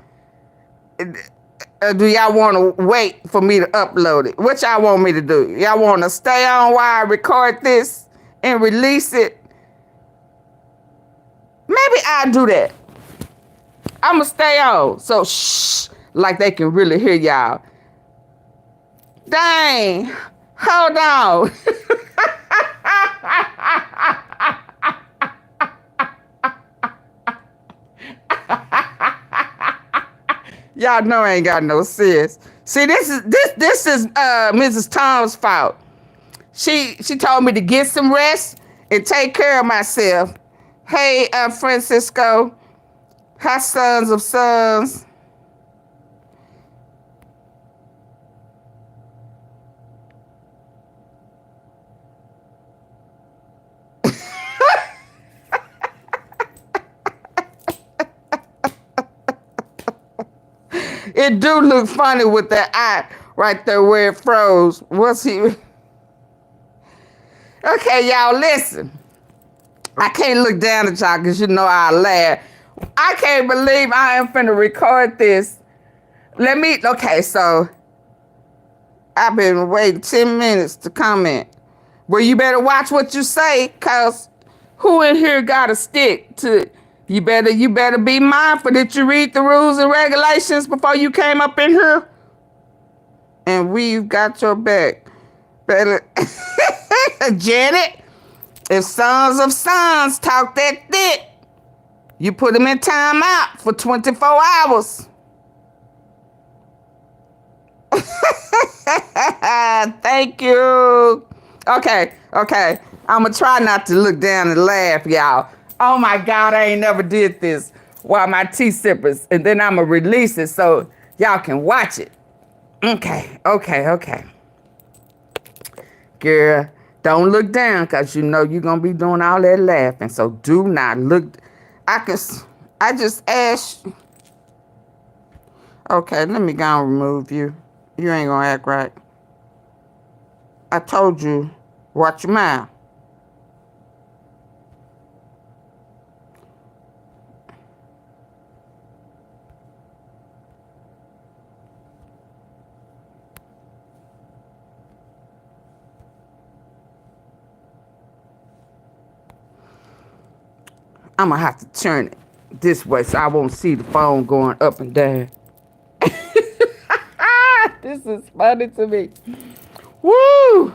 Do y'all want to wait for me to upload it? What y'all want me to do? Y'all want to stay on while I record this and release it? Maybe I'll do that. I'm going to stay on. So, shh, like they can really hear y'all. Dang. Hold on. Y'all know I ain't got no sense. See, this is Mrs. Tom's fault. She told me to get some rest and take care of myself. Hey, Francisco. Hi, sons of sons. It do look funny with that eye right there where it froze. What's he? Okay, y'all, listen. I can't look down at y'all because you know I laugh. I can't believe I am finna record this. Okay, so I've been waiting 10 minutes to comment. Well, you better watch what you say, because who in here got a stick to... You better be mindful that you read the rules and regulations before you came up in here. And we've got your back. Better, Janet, if sons of sons talk that thick, you put them in timeout for 24 hours. Thank you. Okay. I'm going to try not to look down and laugh, y'all. Oh my God, I ain't never did this while my tea sippers. And then I'm going to release it so y'all can watch it. Okay. Girl, don't look down because you know you're going to be doing all that laughing. So do not look. I just asked. Okay, let me go and remove you. You ain't going to act right. I told you, watch your mouth. I'm going to have to turn it this way so I won't see the phone going up and down. This is funny to me. Woo!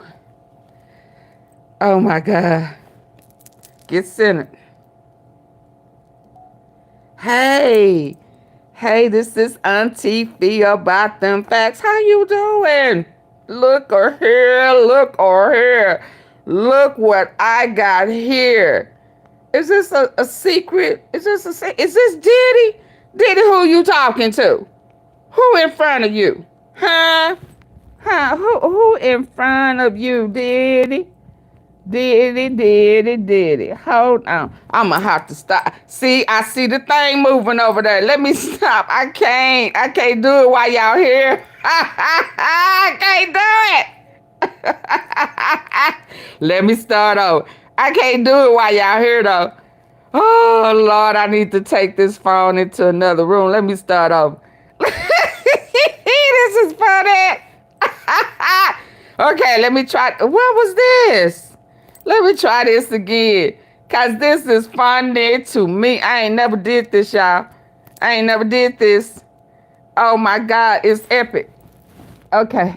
Oh, my God. Get centered. Hey, this is AunTeaFee about them facts. How you doing? Look or here. Look what I got here. Is this a secret? Is this Diddy? Diddy, who you talking to? Who in front of you? Huh? Who in front of you, Diddy? Diddy. Hold on. I'm going to have to stop. See, I see the thing moving over there. Let me stop. I can't do it while y'all here. I can't do it. Let me start over. I can't do it while y'all here, though. Oh, Lord, I need to take this phone into another room. Let me start over. This is funny. Okay, let me try. What was this? Let me try this again. Cause this is funny to me. I ain't never did this, y'all. I ain't never did this. Oh my God, it's epic. Okay,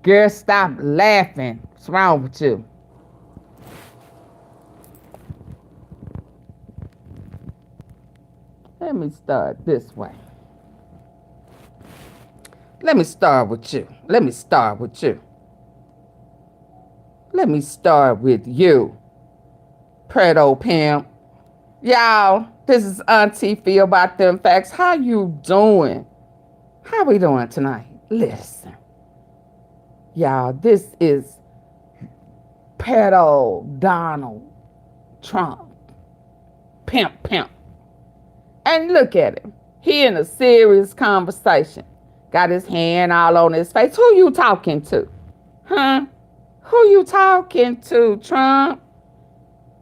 girl, stop laughing. What's wrong with you? Let me start this way. Let me start with you. Let me start with you. Let me start with you, Predo Pimp. Y'all, this is AunTeaFee about them facts. How you doing? How we doing tonight? Listen. Y'all, this is Pedo Donald Trump. Pimp. And look at him. He in a serious conversation. Got his hand all on his face. Who you talking to? Huh? Who you talking to, Trump?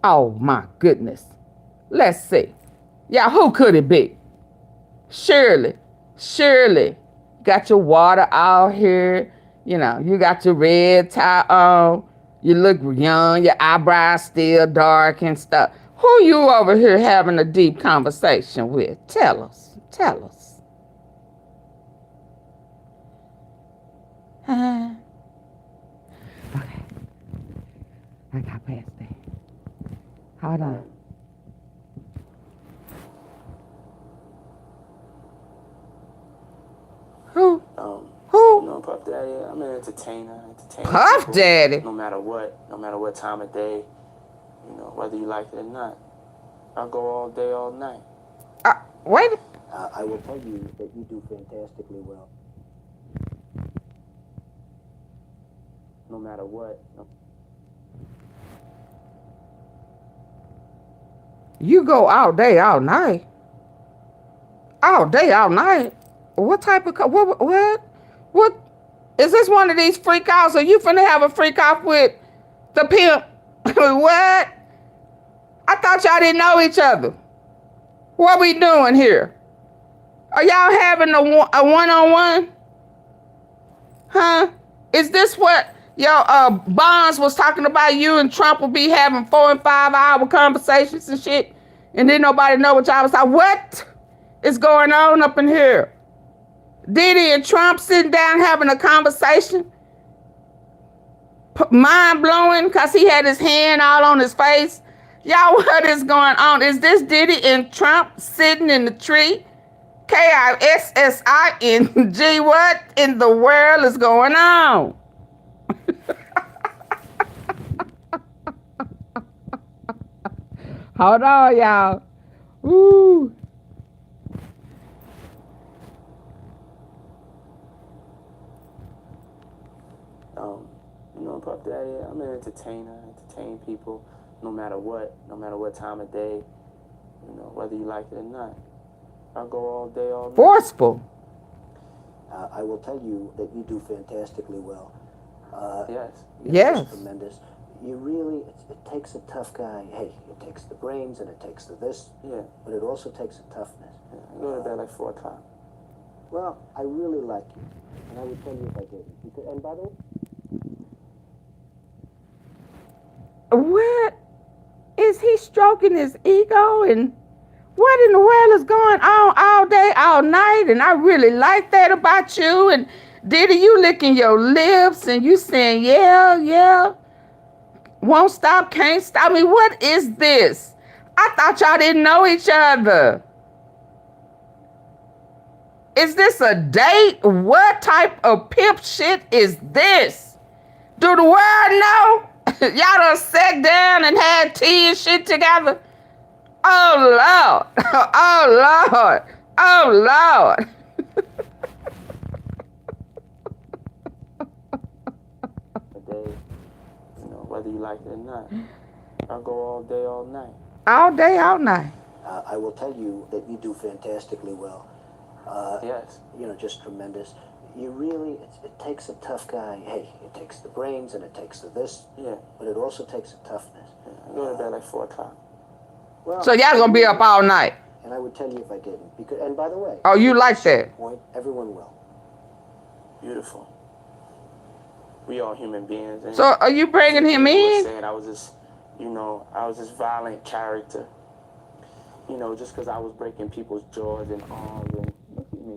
Oh, my goodness. Let's see. Yeah, who could it be? Shirley. Got your water out here. You know, you got your red tie on. You look young. Your eyebrows still dark and stuff. Who you over here having a deep conversation with? Tell us. Huh? Okay. I got past that. Hold on. Who? You know, Puff Daddy, I'm an entertainer. Puff people, Daddy? No matter what time of day, you know, whether you like it or not. I'll go all day, all night. Wait. I will tell you that you do fantastically well. No matter what. You go all day, all night? All day, all night? What type of... What? Is this one of these freak offs? Are you finna have a freak off with the pimp? What? I thought y'all didn't know each other. What we doing here? Are y'all having a one-on-one? Huh? Is this what your Bonds was talking about? You and Trump will be having 4 and 5 hour conversations and shit, and then nobody know what y'all was like. What is going on up in here? Diddy and Trump sitting down having a conversation? Mind blowing because he had his hand all on his face. Y'all, what is going on? Is this Diddy and Trump sitting in the tree? KISSING. What in the world is going on? Hold on, y'all. Ooh. You know, Puff Daddy, I'm an entertainer. Entertain people, no matter what time of day. You know, whether you like it or not. I'll go all day, all night. Forceful. I will tell you that you do fantastically well. Yes. Yes. Just tremendous. You really, it takes a tough guy. Hey, it takes the brains and it takes the this. Yeah. But it also takes a toughness. Yeah, I go to bed like 4 o'clock. Well, I really like you. And I would tell you if I didn't. And by the way... What? Is he stroking his ego? And what in the world is going on all day, all night? And I really like that about you. And Diddy, you licking your lips and you saying, yeah. Won't stop, can't stop. I mean, what is this? I thought y'all didn't know each other. Is this a date? What type of pimp shit is this? Do the world know? Y'all done sat down and had tea and shit together? Oh, Lord. Oh, Lord. You know, whether you like it or not. I'll go all day, all night. All day, all night. I will tell you that you do fantastically well. Yes. You know, just tremendous. You really, it takes a tough guy. Hey, it takes the brains and it takes the this. Yeah. But it also takes a toughness. Yeah, I go to bed like 4 o'clock. Well, So y'all gonna be up all night? And I would tell you if I didn't. Because, and by the way. Oh, you like that? Point, everyone will. Beautiful. We all human beings. And So are you bringing him in? I was just, you know, I was this violent character. You know, just because I was breaking people's jaws and arms and look at me.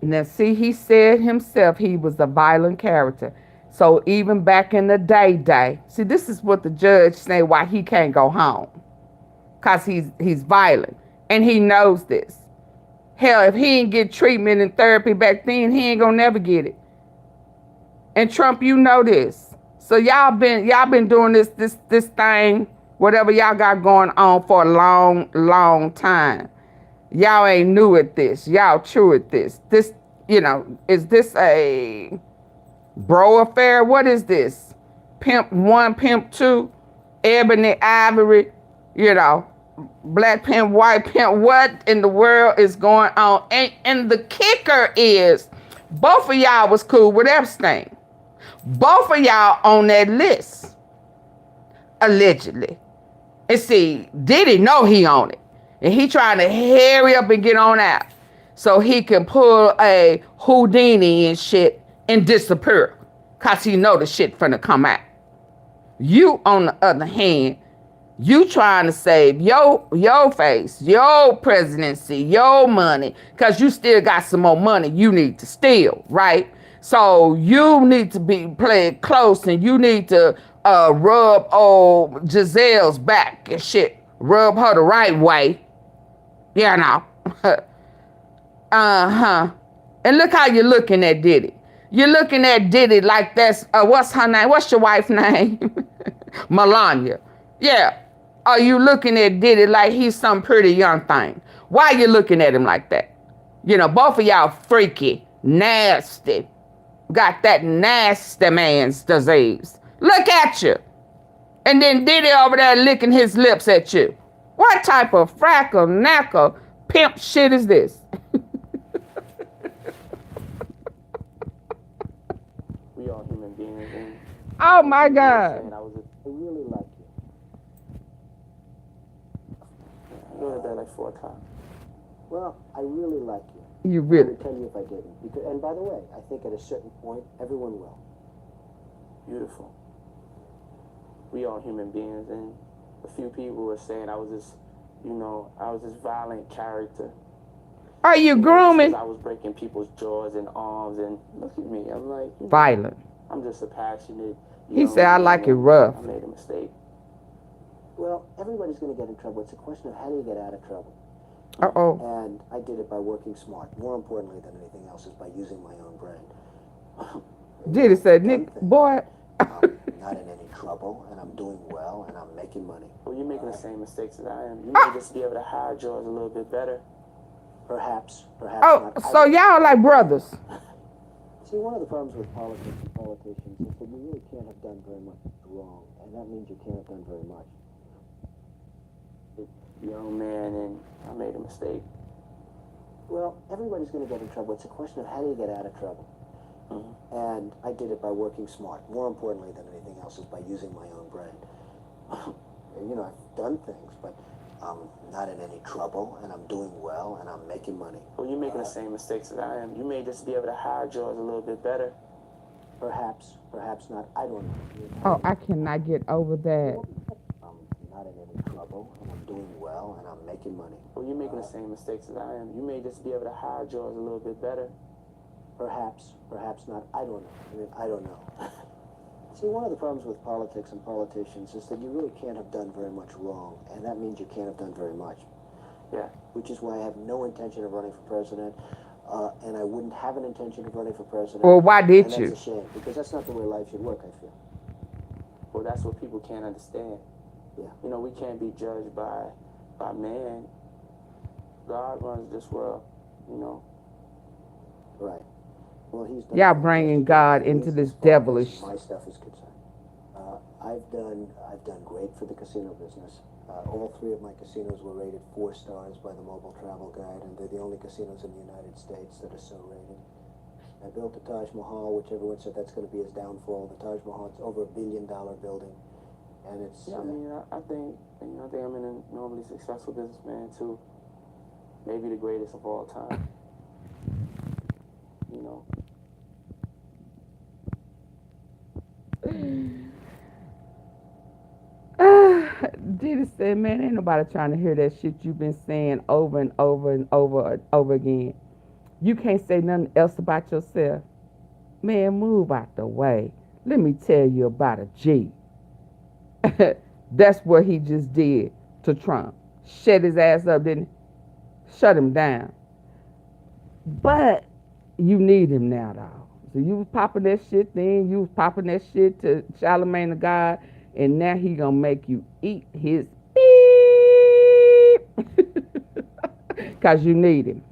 Now, see, he said himself he was a violent character. So even back in the day, see, this is what the judge say why he can't go home. Because he's violent. And he knows this. Hell, if he ain't get treatment and therapy back then, he ain't gonna never get it. And Trump, you know this. So y'all been doing this thing, whatever y'all got going on for a long time. Y'all ain't new at this. Y'all true at this. This, you know, is this a bro affair? What is this? Pimp 1, Pimp 2, Ebony Ivory, you know, black pimp, white pimp. What in the world is going on? And the kicker is, both of y'all was cool with Epstein. Both of y'all on that list, allegedly. And see, Diddy know he on it. And he trying to hurry up and get on out so he can pull a Houdini and shit and disappear. Because he know the shit finna come out. You, on the other hand, you trying to save your face, your presidency, your money, because you still got some more money you need to steal, right? So you need to be playing close and you need to rub old Giselle's back and shit. Rub her the right way. You know. And look how you're looking at Diddy. You're looking at Diddy like that's, what's her name? What's your wife's name? Melania. Yeah. Are you looking at Diddy like he's some pretty young thing? Why you looking at him like that? You know, both of y'all freaky, nasty. Got that nasty man's disease. Look at you. And then Diddy over there licking his lips at you. What type of frackle, knackle, pimp shit is this? We all human beings. And oh my God. I really like you. I go to bed like 4 o'clock. Well, I really like you. You really? I would tell you if I didn't. Because, and by the way, I think at a certain point, everyone will. Beautiful. We all human beings, and a few people were saying I was this, you know, I was this violent character. Are you grooming? I was breaking people's jaws and arms, and look at me. I'm like, you know, violent. I'm just a passionate. He said, I like it rough. I made a mistake. Well, everybody's going to get in trouble. It's a question of how do you get out of trouble. Uh-oh. And I did it by working smart. More importantly than anything else is by using my own brain. Diddy said, Nick, boy. I'm not in any trouble, and I'm doing well, and I'm making money. Well, you're making the same mistakes as I am. You may just be able to hide yours a little bit better. Perhaps oh, not. So y'all like brothers. See, one of the problems with politics and politicians is that you really can't have done very much wrong, and that means you can't have done very much. Young man, and I made a mistake. Well, everybody's going to get in trouble. It's a question of how do you get out of trouble. And I did it by working smart. More importantly than anything else is by using my own brain. And, you know, I've done things, but I'm not in any trouble, and I'm doing well, and I'm making money. Well, you're making the same mistakes as I am. You may just be able to hide yours a little bit better. Perhaps not. I don't know. Oh, I cannot get over that. I'm not in any trouble, and I'm doing well, and I'm making money. Well, you're making the same mistakes as I am. You may just be able to hide yours a little bit better. Perhaps not. I don't know. I don't know. See, one of the problems with politics and politicians is that you really can't have done very much wrong, and that means you can't have done very much. Yeah. Which is why I have no intention of running for president, and I wouldn't have an intention of running for president. Well, why did and you? That's a shame, because that's not the way life should work, I feel. Well, that's what people can't understand. Yeah. You know, we can't be judged by man. God runs this world, you know. Right. Well, he's done y'all bringing God into this devilish. My stuff is concerned. I've done great for the casino business. All 3 of my casinos were rated 4 stars by the Mobile Travel Guide, and they're the only casinos in the United States that are so rated. I built the Taj Mahal, which everyone said that's going to be his downfall. The Taj Mahal, it's over $1 billion building, and it's. Yeah, I mean, I think I'm an enormously successful businessman too. maybe the greatest of all time. You know. Diddy said, man, ain't nobody trying to hear that shit you've been saying over and over and over and over again. You can't say nothing else about yourself. Man, move out the way. Let me tell you about a G. That's what he just did to Trump. Shut his ass up, didn't he? Shut him down. But you need him now, dog. So you was popping that shit then. You was popping that shit to Charlemagne the God. And now he gonna make you eat his beep. Because you need him.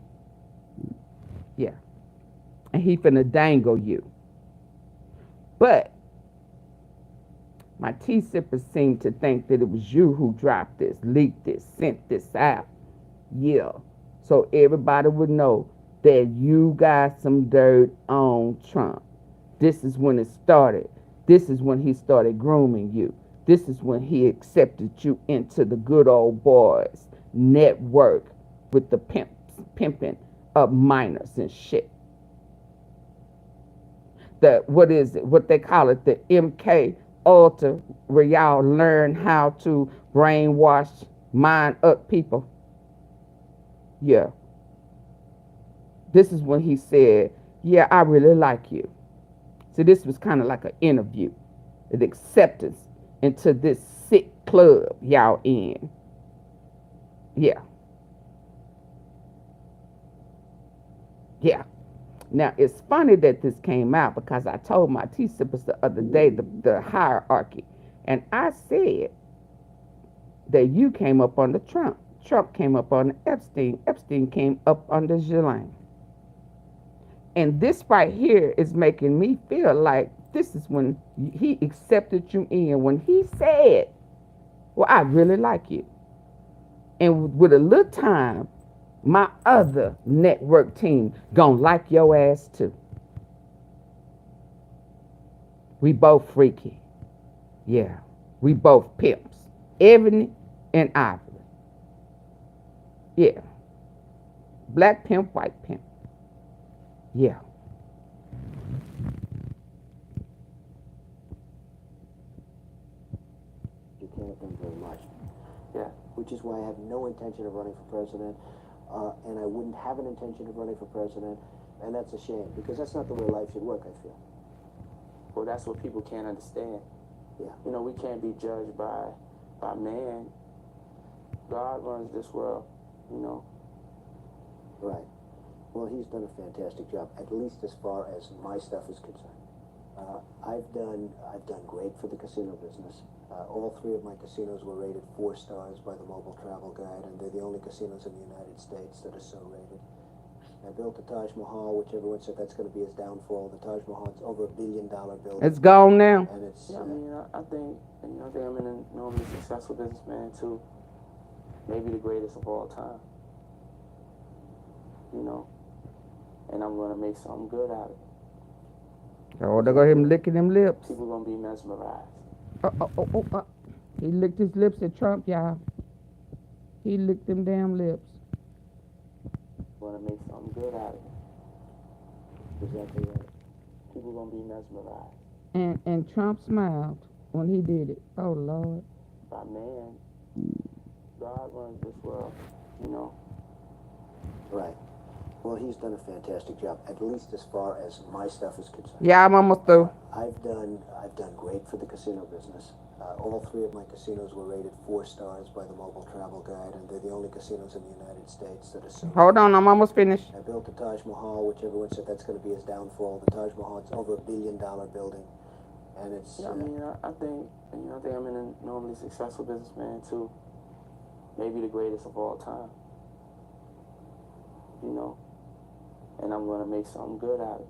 Yeah. And he finna dangle you. But my tea sippers seem to think that it was you who dropped this, leaked this, sent this out. Yeah. So everybody would know that you got some dirt on Trump. This is when it started. This is when he started grooming you. This is when he accepted you into the good old boys network with the pimping of minors and shit. What is it? What they call it, the MK Ultra, where y'all learn how to brainwash, mind up people. Yeah. This is when he said, yeah, I really like you. So this was kind of like an interview, an acceptance into this sick club y'all in. Yeah. Yeah. Now, it's funny that this came out because I told my tea sippers the other day the hierarchy. And I said that you came up under Trump. Trump came up under Epstein. Epstein came up under Ghislaine. And this right here is making me feel like this is when he accepted you in. When he said, well, I really like you. And with a little time, my other network team gonna like your ass too. We both freaky. Yeah. We both pimps. Ebony and Ivory. Yeah. Black pimp, white pimp. Yeah. You can't have done very much. Yeah. Which is why I have no intention of running for president. And I wouldn't have an intention of running for president, and that's a shame, because that's not the way life should work, I feel. Well, that's what people can't understand. Yeah. You know, we can't be judged by man. God runs this world, you know. Right. Well, he's done a fantastic job, at least as far as my stuff is concerned. I've done great for the casino business. All three of my casinos were rated 4 stars by the Mobile Travel Guide, and they're the only casinos in the United States that are so rated. I built the Taj Mahal, which everyone said that's going to be his downfall. The Taj Mahal, it's over $1 billion building. It's gone now. And it's. Yeah, I mean, I think I'm an enormously successful businessman too. Maybe the greatest of all time. You know, and I'm gonna make something good out of it. Oh, they got him licking them lips. People gonna be mesmerized. He licked his lips at Trump, y'all. He licked them damn lips. Wanna make something good out of it. Exactly right. People gonna be mesmerized. And Trump smiled when he did it. Oh Lord. By man, God runs this world, you know. Right. Well, he's done a fantastic job, at least as far as my stuff is concerned. Yeah, I'm almost through. I've done great for the casino business. All three of my casinos were rated 4 stars by the Mobile Travel Guide, and they're the only casinos in the United States that are so. Hold on, I'm almost finished. I built the Taj Mahal, which everyone said that's going to be his downfall. The Taj Mahal, it's over $1 billion building, and it's. Yeah, I mean, I think I'm an enormously successful businessman too. Maybe the greatest of all time. You know, and I'm gonna make something good out of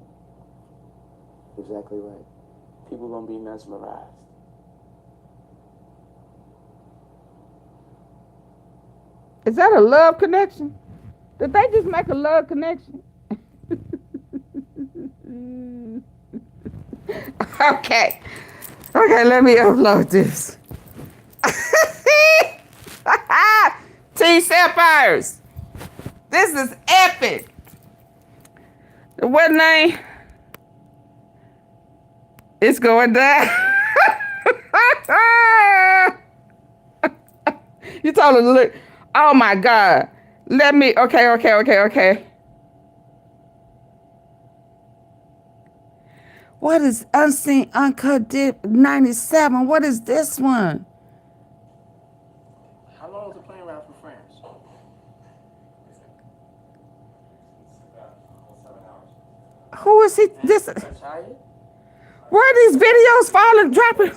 it. Exactly right. People gonna be mesmerized. Is that a love connection? Did they just make a love connection? Okay, let me upload this. T-Sippers, This is epic. What name? It's going down. You told her to look. Oh my God. Let me. Okay. What is Unseen Uncut Dip 97? What is this one? How long was the plane ride from France? Who is he? This. Where are these videos falling, dropping?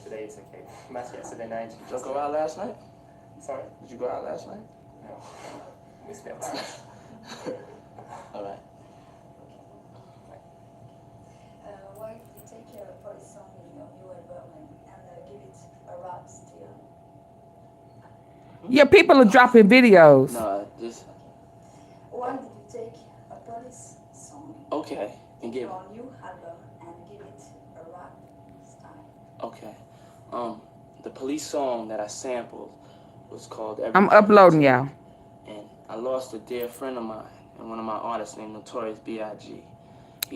Today it's okay. Match yesterday night. Did you go out last night? Sorry? Did you go out last night? No. We spent time. All right. Why did you take your police song in your new album and give it a rap still? Yeah, people are dropping videos. No, just. Why did you take a police song? Okay, and give. Your new album and give it a rap style. Okay. The police song that I sampled was called I'm uploading y'all. And I lost a dear friend of mine and one of my artists named Notorious B.I.G.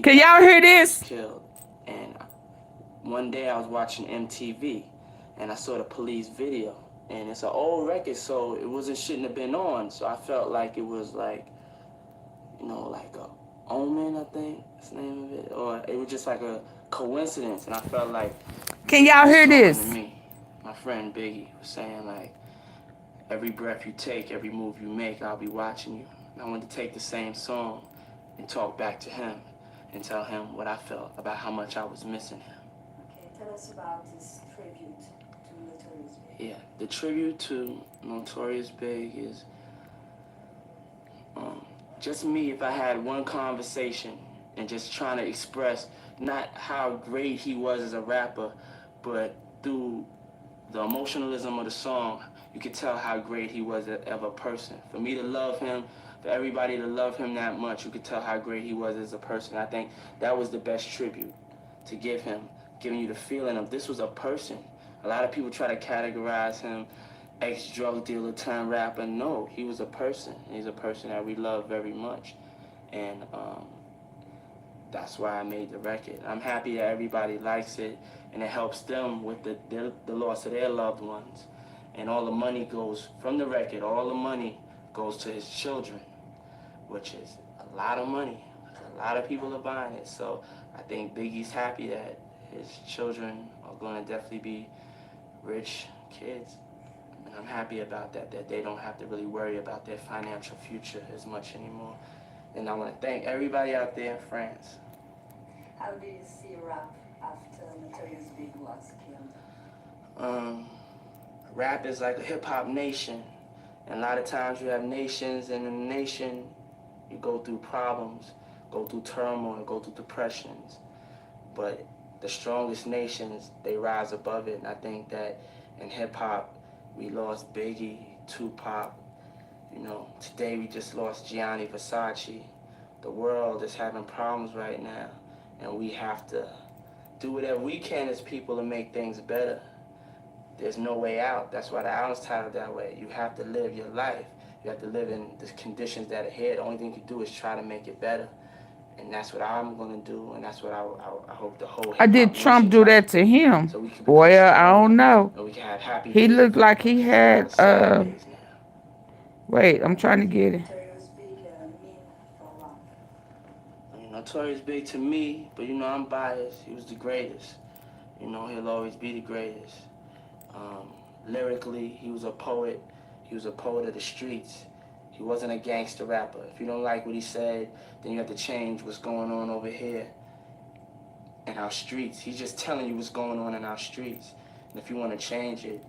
Can y'all hear this? Killed. And one day I was watching MTV and I saw the police video. And it's an old record, so it shouldn't have been on. So I felt like it was like, you know, like a omen, I think that's the name of it. Or it was just like a coincidence. And I felt like. Can y'all hear this? My friend Biggie was saying like, every breath you take, every move you make, I'll be watching you. And I wanted to take the same song and talk back to him and tell him what I felt about how much I was missing him. Okay, tell us about this tribute to Notorious Big. Yeah, the tribute to Notorious Big is just me if I had one conversation and just trying to express not how great he was as a rapper, but through the emotionalism of the song, you could tell how great he was as a person. For me to love him, for everybody to love him that much, you could tell how great he was as a person. I think that was the best tribute to give him, giving you the feeling of this was a person. A lot of people try to categorize him ex-drug dealer turned rapper. No, he was a person. He's a person that we love very much. And that's why I made the record. I'm happy that everybody likes it and it helps them with the loss of their loved ones. And all the money goes from the record, all the money goes to his children, which is a lot of money. A lot of people are buying it. So I think Biggie's happy that his children are going to definitely be rich kids. And I'm happy about that they don't have to really worry about their financial future as much anymore. And I want to thank everybody out there in France. How do you see rap after Notorious Big was killed? Rap is like a hip-hop nation. And a lot of times you have nations, and in a nation, you go through problems, go through turmoil, go through depressions. But the strongest nations, they rise above it. And I think that in hip-hop, we lost Biggie, Tupac. You know, today we just lost Gianni Versace. The world is having problems right now, and we have to do whatever we can as people to make things better. There's no way out. That's why the album's titled that way. You have to live your life. You have to live in the conditions that are here. The only thing you can do is try to make it better. And that's what I'm going to do, and that's what I hope the whole I did Trump do that to him? So we can Well, I don't know. and we can have happy He looked like he had, days now. wait, I'm trying to get it. Notorious Big to me, but you know, I'm biased. He was the greatest. You know, he'll always be the greatest. Lyrically, he was a poet. He was a poet of the streets. He wasn't a gangster rapper. If you don't like what he said, then you have to change what's going on over here in our streets. He's just telling you what's going on in our streets. And if you want to change it,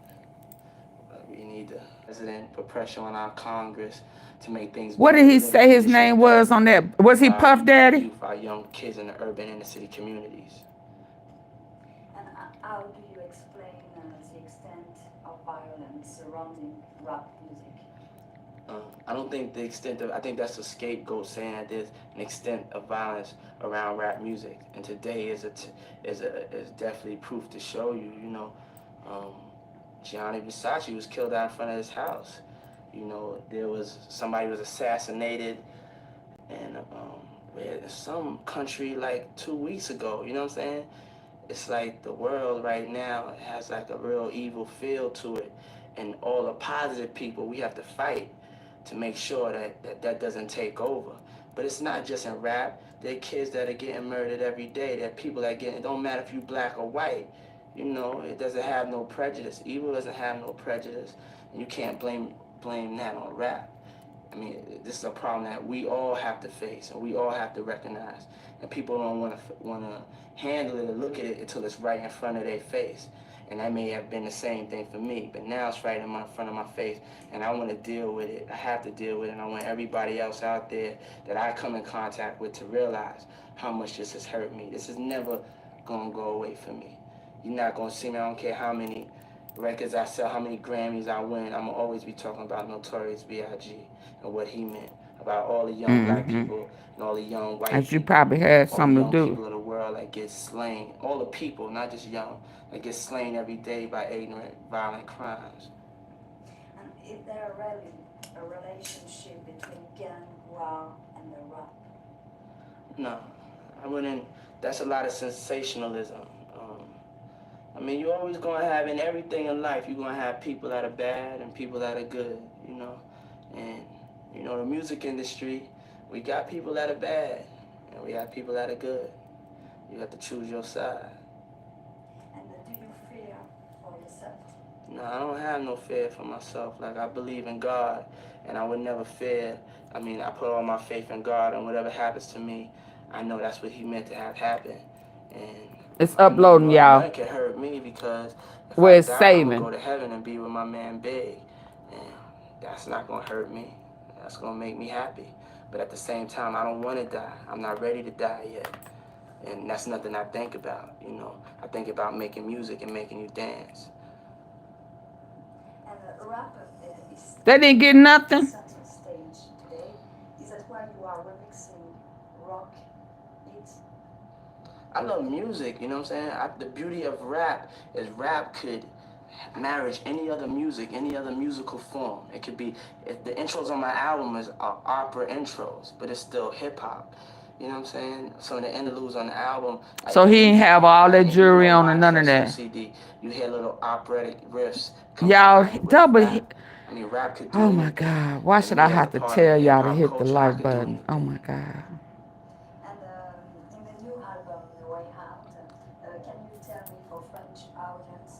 we need the president, put pressure on our Congress to make things What better. did he say his name was on that? Was he Puff Daddy? Our young kids in the urban inner city communities. And how do you explain the extent of violence surrounding rap music? I don't think the extent of, I think that's a scapegoat saying that there's an extent of violence around rap music. And today is definitely proof to show you, you know, Gianni Versace was killed out in front of his house. You know, somebody was assassinated in some country like 2 weeks ago. You know what I'm saying? It's like the world right now has like a real evil feel to it, and all the positive people, we have to fight to make sure that doesn't take over. But it's not just in rap. There are kids that are getting murdered every day. There are people that it don't matter if you black or white. You know, it doesn't have no prejudice. Evil doesn't have no prejudice, and you can't blame that on rap. I mean, this is a problem that we all have to face and we all have to recognize. And people don't want to handle it or look at it until it's right in front of their face. And that may have been the same thing for me, but now it's right in front of my face, and I want to deal with it. I have to deal with it, and I want everybody else out there that I come in contact with to realize how much this has hurt me. This is never going to go away from me. You're not going to see me. I don't care how many records I sell, how many Grammys I win. I'm going to always be talking about Notorious B.I.G. and what he meant, about all the young black people and all the young white As you people, probably had all the something young to people do. of the world that get slain, all the people, not just young, that get slain every day by ignorant, violent crimes. And is there really a relationship between gang war and the rap? No, I wouldn't. That's a lot of sensationalism. I mean, you're always going to have, in everything in life, you're going to have people that are bad and people that are good, you know. And, you know, the music industry, we got people that are bad and we got people that are good. You have to choose your side. And do you fear for yourself? No, I don't have no fear for myself. Like, I believe in God, and I would never fear. I mean, I put all my faith in God, and whatever happens to me, I know that's what he meant to have happen. And it's uploading, y'all. Nothing can hurt me because if Where I it's die, saving. I'm going to go to heaven and be with my man B.I.G. And that's not going to hurt me. That's going to make me happy. But at the same time, I don't want to die. I'm not ready to die yet. And that's nothing I think about, you know. I think about making music and making you dance. And the rapper is... They didn't get nothing? ...center stage today. Is that why you are remixing rock beats? I love music, you know what I'm saying? The beauty of rap is rap could marry any other music, any other musical form. It could be, if the intros on my album are opera intros, but it's still hip-hop. You know what I'm saying? Some of the interludes on the album. So he ain't have all that jewelry on and none of that. CD, you hear little operatic riffs. Y'all, double hit. I mean, rap could do Oh my anything. God. Why should I have to tell y'all to hit the like button? Oh my God. And in the new album, The Way Out, can you tell me for French audience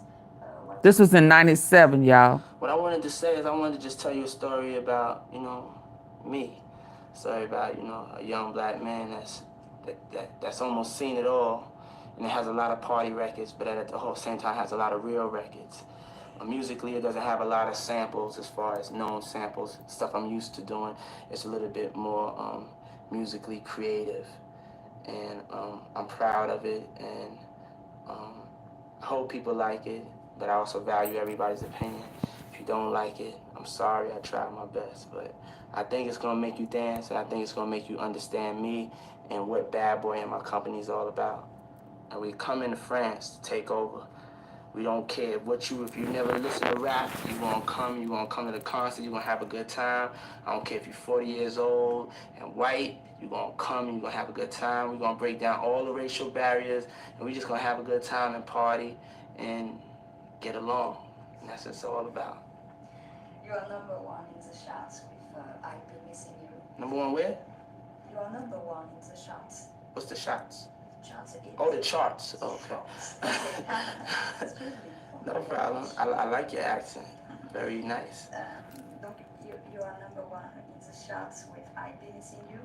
what... This was in 97, y'all. What I wanted to say is I wanted to just tell you a story about, you know, me. Story about, you know, a young black man that's almost seen it all, and it has a lot of party records, but at the whole same time has a lot of real records. Musically, it doesn't have a lot of samples as far as known samples, stuff I'm used to doing. It's a little bit more musically creative, and I'm proud of it, and I hope people like it, but I also value everybody's opinion. If you don't like it, I'm sorry, I tried my best, but I think it's gonna make you dance, and I think it's gonna make you understand me and what Bad Boy and my company is all about. And we come into France to take over. We don't care if you never listen to rap, you gonna come to the concert, you gonna have a good time. I don't care if you're 40 years old and white, you gonna come and you gonna have a good time. We're gonna break down all the racial barriers, and we just gonna have a good time and party and get along. And that's what it's all about. You are number one in the charts with I've Been Missing You. Number one where? You are number one in the charts. What's the shots? Charts. Oh, the charts. Oh, okay. No problem. I like your accent. Very nice. Donc, you are number one in the charts with I've Been Missing You.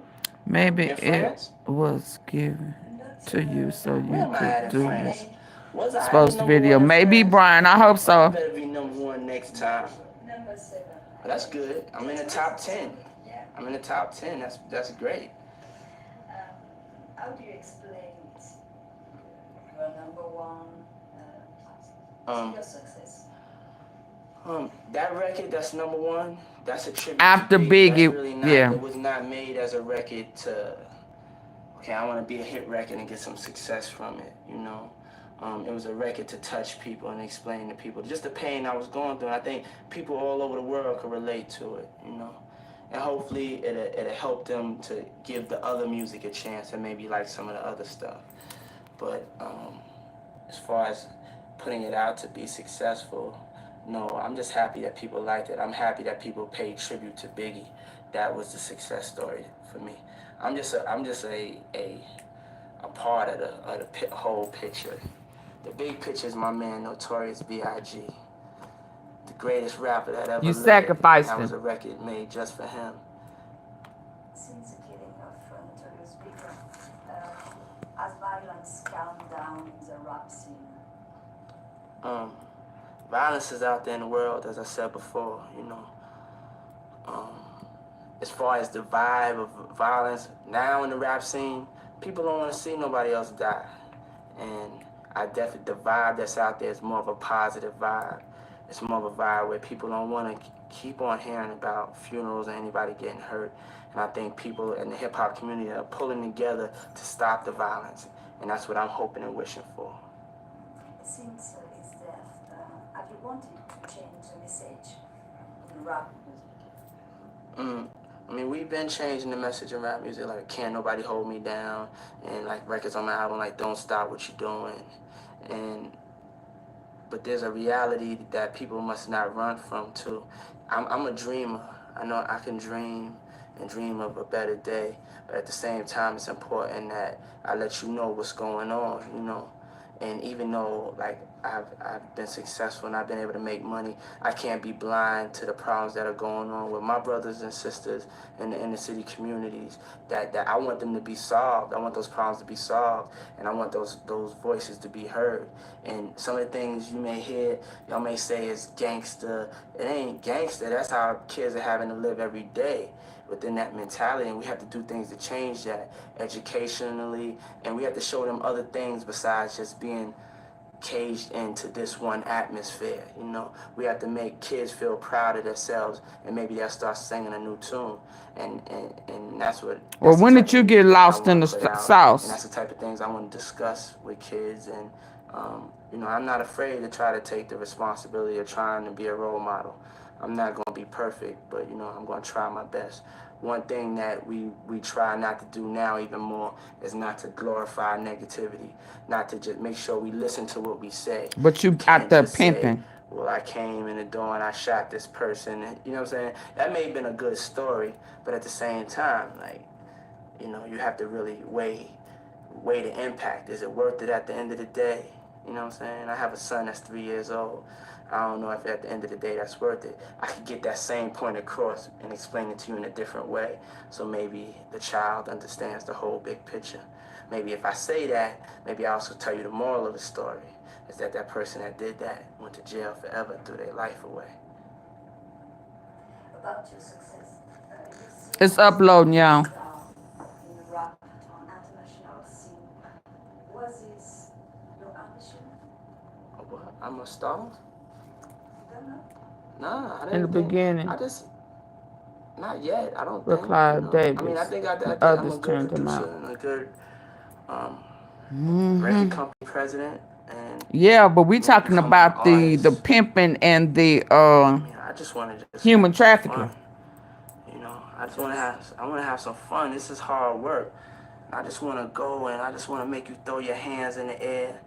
Maybe it was given to you so you could do this. Supposed to video. Maybe Brian. I hope so. I better be number one next time. Number 7. That's good. I'm in the top 10. I'm in the top 10. That's great. How do you explain it? You are number one. Your success. That record that's number one, that's a tribute after to Biggie, really yeah. It was not made as a record to, okay, I want to be a hit record and get some success from it, you know. It was a record to touch people and explain to people just the pain I was going through. And I think people all over the world could relate to it, you know. And hopefully it'll help them to give the other music a chance and maybe like some of the other stuff. But as far as putting it out to be successful, no, I'm just happy that people liked it. I'm happy that people paid tribute to Biggie. That was the success story for me. I'm just a part of the whole picture. The big picture is my man Notorious B.I.G, the greatest rapper that ever lived. You sacrificed That was him. a record made just for him. Since the killing of Notorious B.I.G, has violence calmed down in the rap scene? Violence is out there in the world, as I said before, you know. As far as the vibe of violence now in the rap scene, people don't want to see nobody else die. And I definitely, the vibe that's out there is more of a positive vibe. It's more of a vibe where people don't want to keep on hearing about funerals and anybody getting hurt. And I think people in the hip-hop community are pulling together to stop the violence. And that's what I'm hoping and wishing for. Since his death, have you wanted to change the message in rap music? I mean, we've been changing the message in rap music, like Can't Nobody Hold Me Down, and like records on my album like Don't Stop What You're Doing. But there's a reality that people must not run from too. I'm a dreamer. I know I can dream and dream of a better day, but at the same time, it's important that I let you know what's going on, you know. And even though like I've been successful and I've been able to make money, I can't be blind to the problems that are going on with my brothers and sisters in the inner city communities. That I want them to be solved. I want those problems to be solved, and I want those voices to be heard. And some of the things you may hear, y'all may say is gangster. It ain't gangster. That's how kids are having to live every day within that mentality, and we have to do things to change that educationally, and we have to show them other things besides just being caged into this one atmosphere, you know. We have to make kids feel proud of themselves, and maybe they'll start singing a new tune, and that's what. Well, when did you get lost in the sauce? And that's the type of things I want to discuss with kids, and you know, I'm not afraid to try to take the responsibility of trying to be a role model. I'm not going to be perfect, but, you know, I'm going to try my best. One thing that we try not to do now even more is not to glorify negativity, not to just make sure we listen to what we say. But you out there pimping. Well, I came in the door and I shot this person. And, you know what I'm saying? That may have been a good story, but at the same time, like, you know, you have to really weigh the impact. Is it worth it at the end of the day? You know what I'm saying? I have a son that's 3 years old. I don't know if at the end of the day that's worth it. I could get that same point across and explain it to you in a different way. So maybe the child understands the whole big picture. Maybe if I say that, maybe I also tell you the moral of the story, is that that person that did that went to jail forever, threw their life away. About your success, it's uploading, y'all. in the rap on international scene, was this your ambition? What? I'm a star? No. Nah, I didn't In the beginning. I just, not yet. I don't With think. Clive Davis. I mean, I think I'm Others a good turned him producer out. and a good record company president. And yeah, but we talking about the pimping and the I mean, I just want to human trafficking. You know, I want to have some fun. This is hard work. I just want to go and I just want to make you throw your hands in the air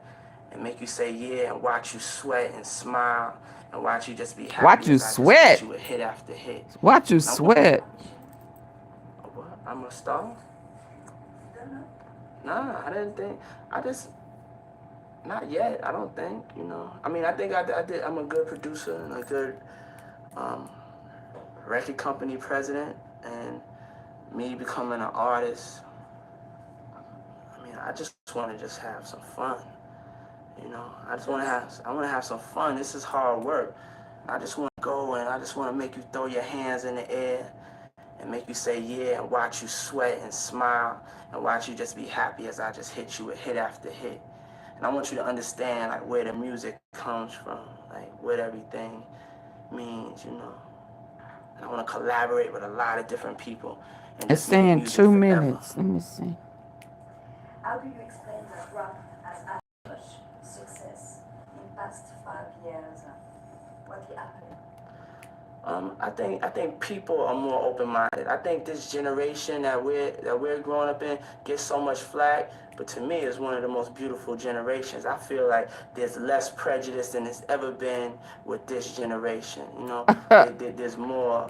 and make you say yeah and watch you sweat and smile and watch you just be happy. Watch you sweat. You hit after hit. Watch you sweat. What? I'm a star? Nah, I didn't think. I just, not yet. I don't think. You know. I mean, I think I did. I'm a good producer and a good record company president, and me becoming an artist. I mean, I just want to just have some fun. You know, I want to have some fun. This is hard work. I just want to go and I just want to make you throw your hands in the air and make you say yeah and watch you sweat and smile and watch you just be happy as I just hit you with hit after hit. And I want you to understand like where the music comes from, like what everything means, you know. And I want to collaborate with a lot of different people. And It's saying 2 minutes. Let me see. How do you explain that rap has as much years, what happened? I think people are more open-minded. I think this generation that we're growing up in gets so much flack, but to me, it's one of the most beautiful generations. I feel like there's less prejudice than there's ever been with this generation. You know, there's more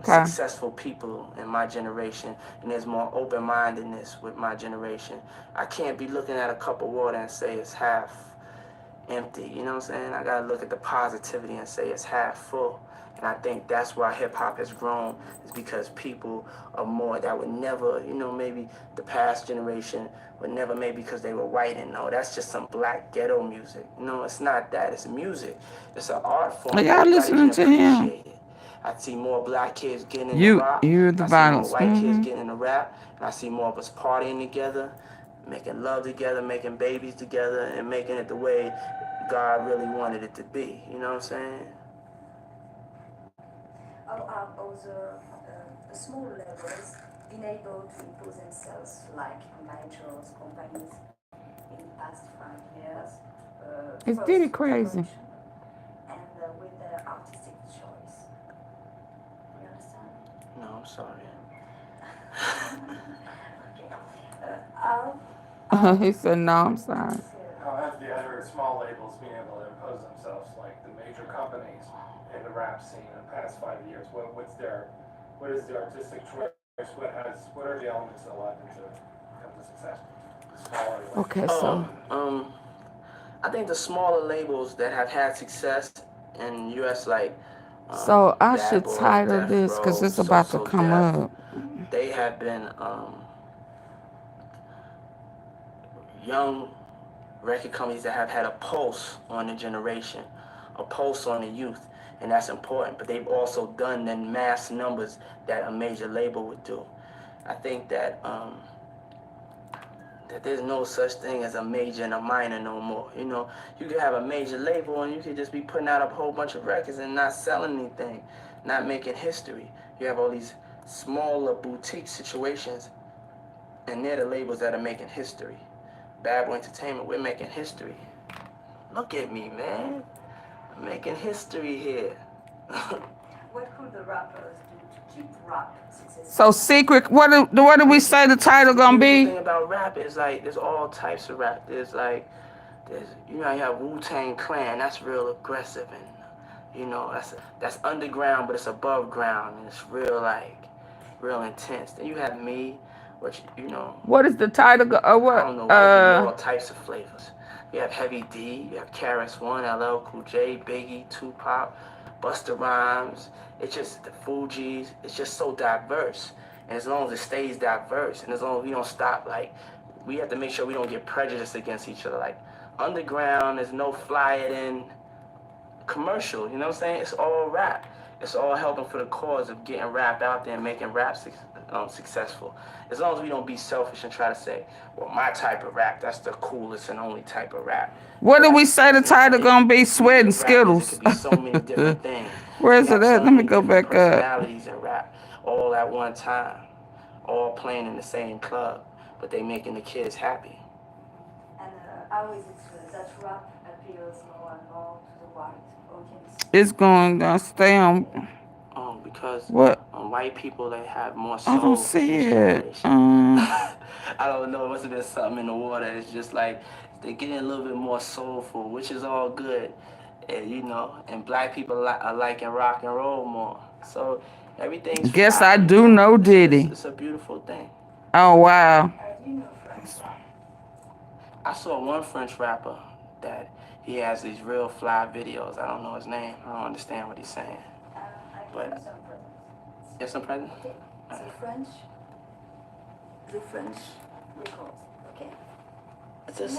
successful people in my generation, and there's more open-mindedness with my generation. I can't be looking at a cup of water and say it's half empty. You know what I'm saying? I gotta look at the positivity and say it's half full. And I think that's why hip-hop has grown, is because people are more that would never, you know, maybe the past generation would never, maybe because they were white and no, that's just some black ghetto music. No, it's not that. It's music. It's an art form. Are y'all listening to him? I see more black kids getting into rock. You're the violence. I see more white kids getting into rap. And I see more of us partying together, making love together, making babies together, and making it the way God really wanted it to be. You know what I'm saying? Also, the small levels been able to impose themselves like majors companies in the past 5 years. It's Diddy crazy. And with their artistic choice. You understand? No, I'm sorry. He said, no, I'm sorry. How have the other small labels been able to impose themselves, like the major companies in the rap scene in the past 5 years? What is the artistic choice? What are the elements that allowed them to come to success? Okay, so I think the smaller labels that have had success in U.S. like so I should title this because it's about to come up. They have been young record companies that have had a pulse on the generation, a pulse on the youth, and that's important. But they've also done the mass numbers that a major label would do. I think that that there's no such thing as a major and a minor no more. You know, you could have a major label and you could just be putting out a whole bunch of records and not selling anything, not making history. You have all these smaller boutique situations, and they're the labels that are making history. Bad Boy Entertainment, we're making history. Look at me, man. I'm making history here. What could the rappers do to keep rap successful? So secret, what do we say the title gonna be? The thing about rap is like there's all types of rap. There's you know, you have Wu-Tang Clan, that's real aggressive, and you know, that's underground, but it's above ground, and it's real intense. Then you have me, which, you know. What is the title? What? I don't know, all types of flavors. You have Heavy D, you have KRS-One, LL Cool J, Biggie, Tupac, Busta Rhymes. It's just the Fugees. It's just so diverse. And as long as it stays diverse, and as long as we don't stop, like, we have to make sure we don't get prejudiced against each other. Like, underground is no fly-it-in commercial, you know what I'm saying? It's all rap. It's all helping for the cause of getting rap out there and making rap successful. As long as we don't be selfish and try to say, well, my type of rap, that's the coolest and only type of rap. What did we say the title gonna be? Sweat and Skittles. It could be so many different things. Where is it at? Let me go back up. Personalities in rap, all at one time, all playing in the same club, but they making the kids happy. And how is it that rap appeals more and more to the white audience? It's going to stay on. Because what? White people, they have more soul. I don't see it. I don't know. It must have been something in the water. It's just like they're getting a little bit more soulful, which is all good. And, you know, and black people are liking rock and roll more. So everything's Guess fine. I do know Diddy. It's a beautiful thing. Oh, wow. I saw one French rapper that he has these real fly videos. I don't know his name. I don't understand what he's saying. But there's some presents? The French records, okay. Is this,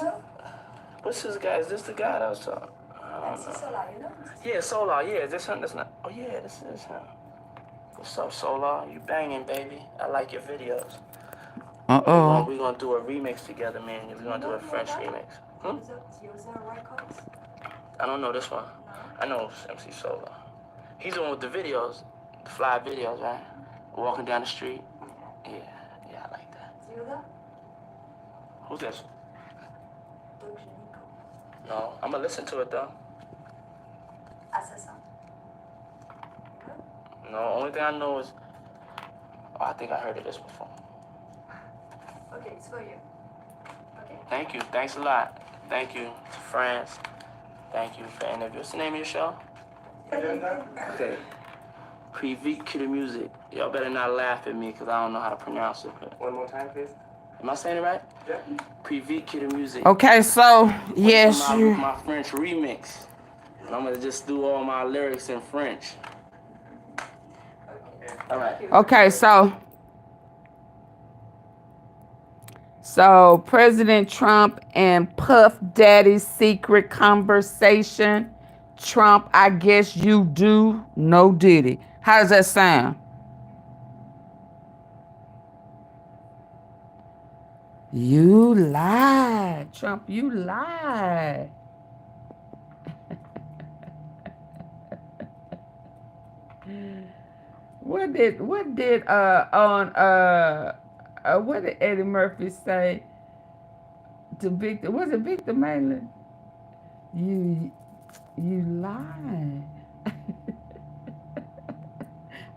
what's this guy? Is this the guy that was talking? Solar, you know? Yeah, Solar, yeah. Is this him? That's not. Oh, yeah, this is him. What's up, Solar? You banging, baby. I like your videos. Uh-oh. We're going to do a remix together, man. We're going to do a French remix. I don't know this one. I know MC Solar. He's the one with the videos, the fly videos, right? Walking down the street. Yeah, I like that. Who's this? No, I'm gonna listen to it though. l'assassin. No, only thing I know is, oh, I think I heard of this before. Okay, it's for you. Okay. Thank you. Thanks a lot. Thank you to France. Thank you for the interview. What's the name of your show? Okay. Preview to the music. Y'all better not laugh at me because I don't know how to pronounce it. But... One more time, please. Am I saying it right? Yeah. Preview to the music. Okay, so yes, my French remix. And I'm gonna just do all my lyrics in French. All right. Okay, so President Trump and Puff Daddy's secret conversation. Trump, I guess you do know Diddy. How does that sound? You lied, Trump, you lied. What did Eddie Murphy say to Victor? Was it Victor Malin? You lied.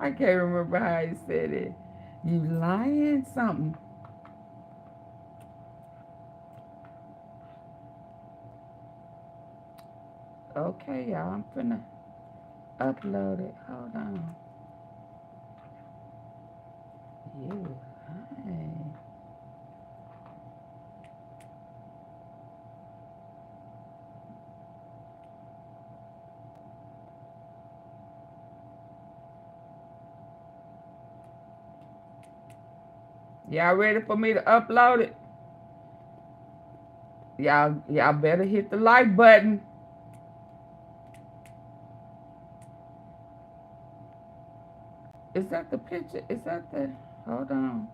I can't remember how he said it. You lying something. Okay, y'all, I'm finna upload it. Hold on. You lying. Y'all ready for me to upload it? Y'all better hit the like button. Is that the picture? Is that the... Hold on.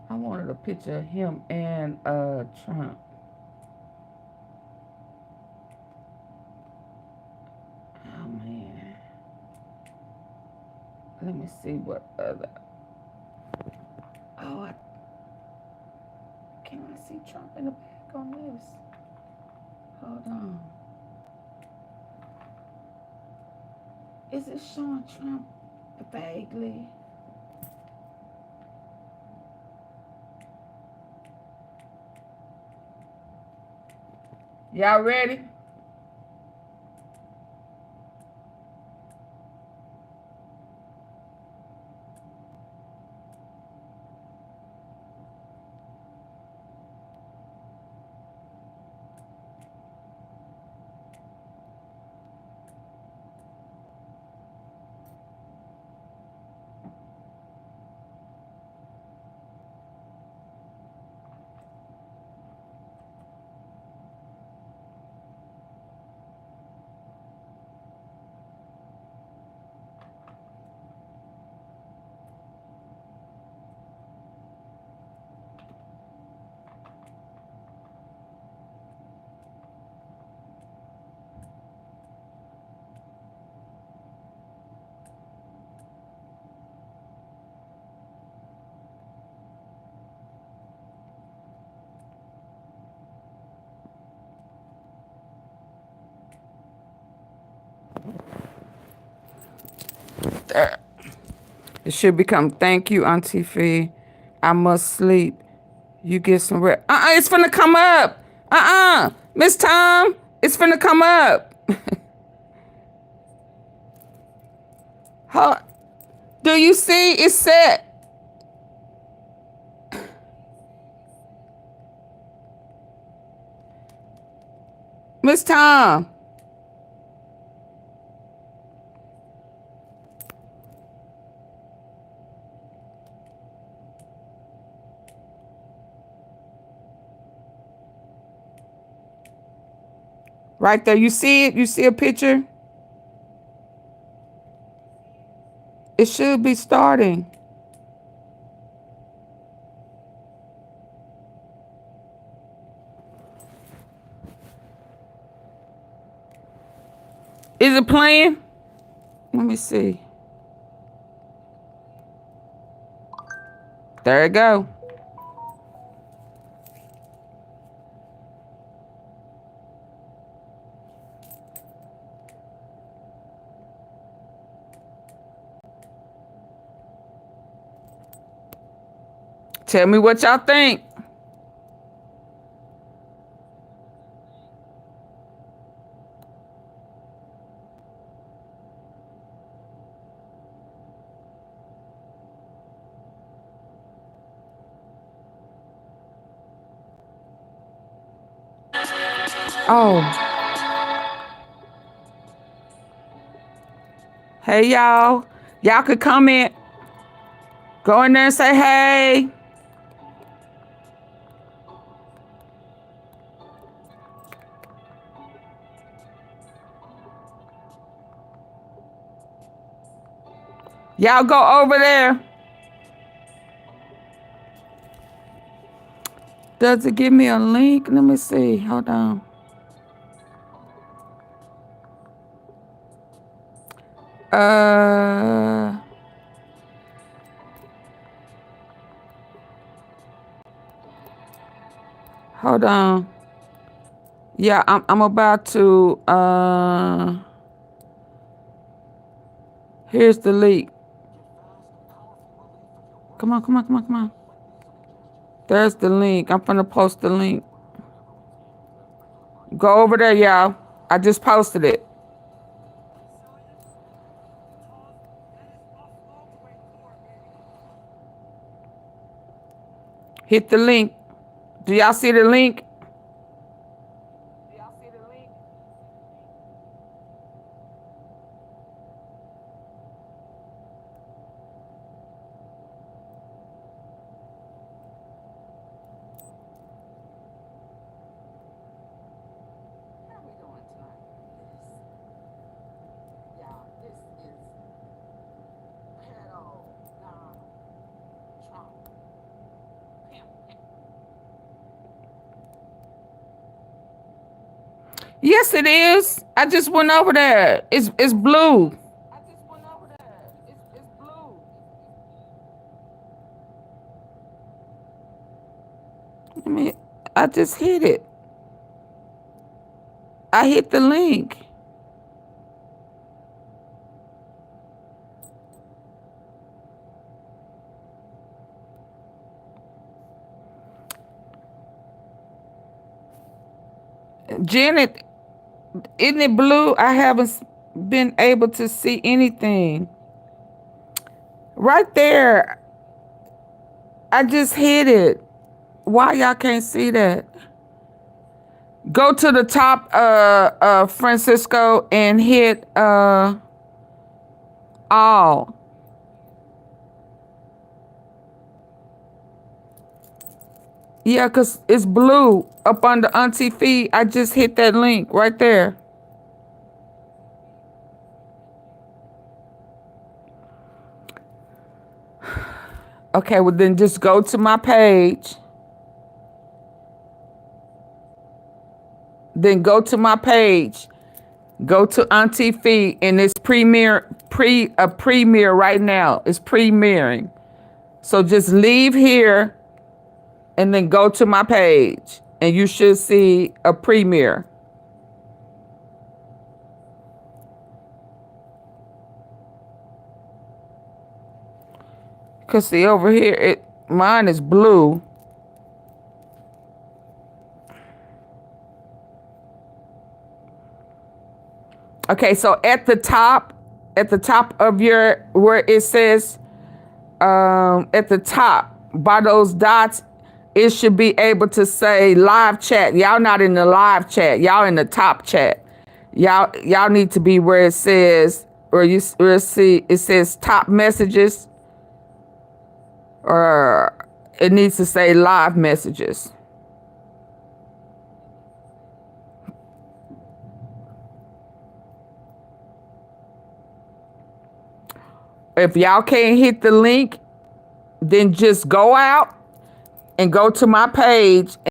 I wanted a picture of him and Trump. Oh man. Let me see what other... Oh, can I see Trump in the back on this? Hold on. Is it showing Trump vaguely? Y'all ready? There. It should become, thank you, AunTeaFee. I must sleep. You get some rest. It's finna come up. Miss Tom, it's finna come up. Do you see it's set? Miss Tom. Right there, you see it? You see a picture? It should be starting. Is it playing? Let me see. There you go. Tell me what y'all think. Oh. Hey, y'all. Y'all could comment. Go in there and say hey. Y'all go over there. Does it give me a link? Let me see. Hold on. Hold on. Yeah, I'm about to here's the link. Come on, come on, come on, come on. There's the link. I'm gonna post the link. Go over there, y'all. I just posted it. Hit the link. Do y'all see the link? Yes, it is. I just went over there. It's blue. I mean, I just hit it. I hit the link. Janet, isn't it blue? I haven't been able to see anything. Right there. I just hit it. Why y'all can't see that? Go to the top, Francisco, and hit all. Yeah, because it's blue up under AunTeaFee. I just hit that link right there. Okay, well then just go to my page. Then go to my page. Go to AunTeaFee, and it's premiere right now. It's premiering. So just leave here and then go to my page, and you should see a premiere. Cause see over here, mine is blue. Okay, so at the top of your, where it says, at the top by those dots, it should be able to say live chat. Y'all not in the live chat. Y'all in the top chat. Y'all need to be where it says, where see it says top messages, or it needs to say live messages. If y'all can't hit the link, then just go out and go to my page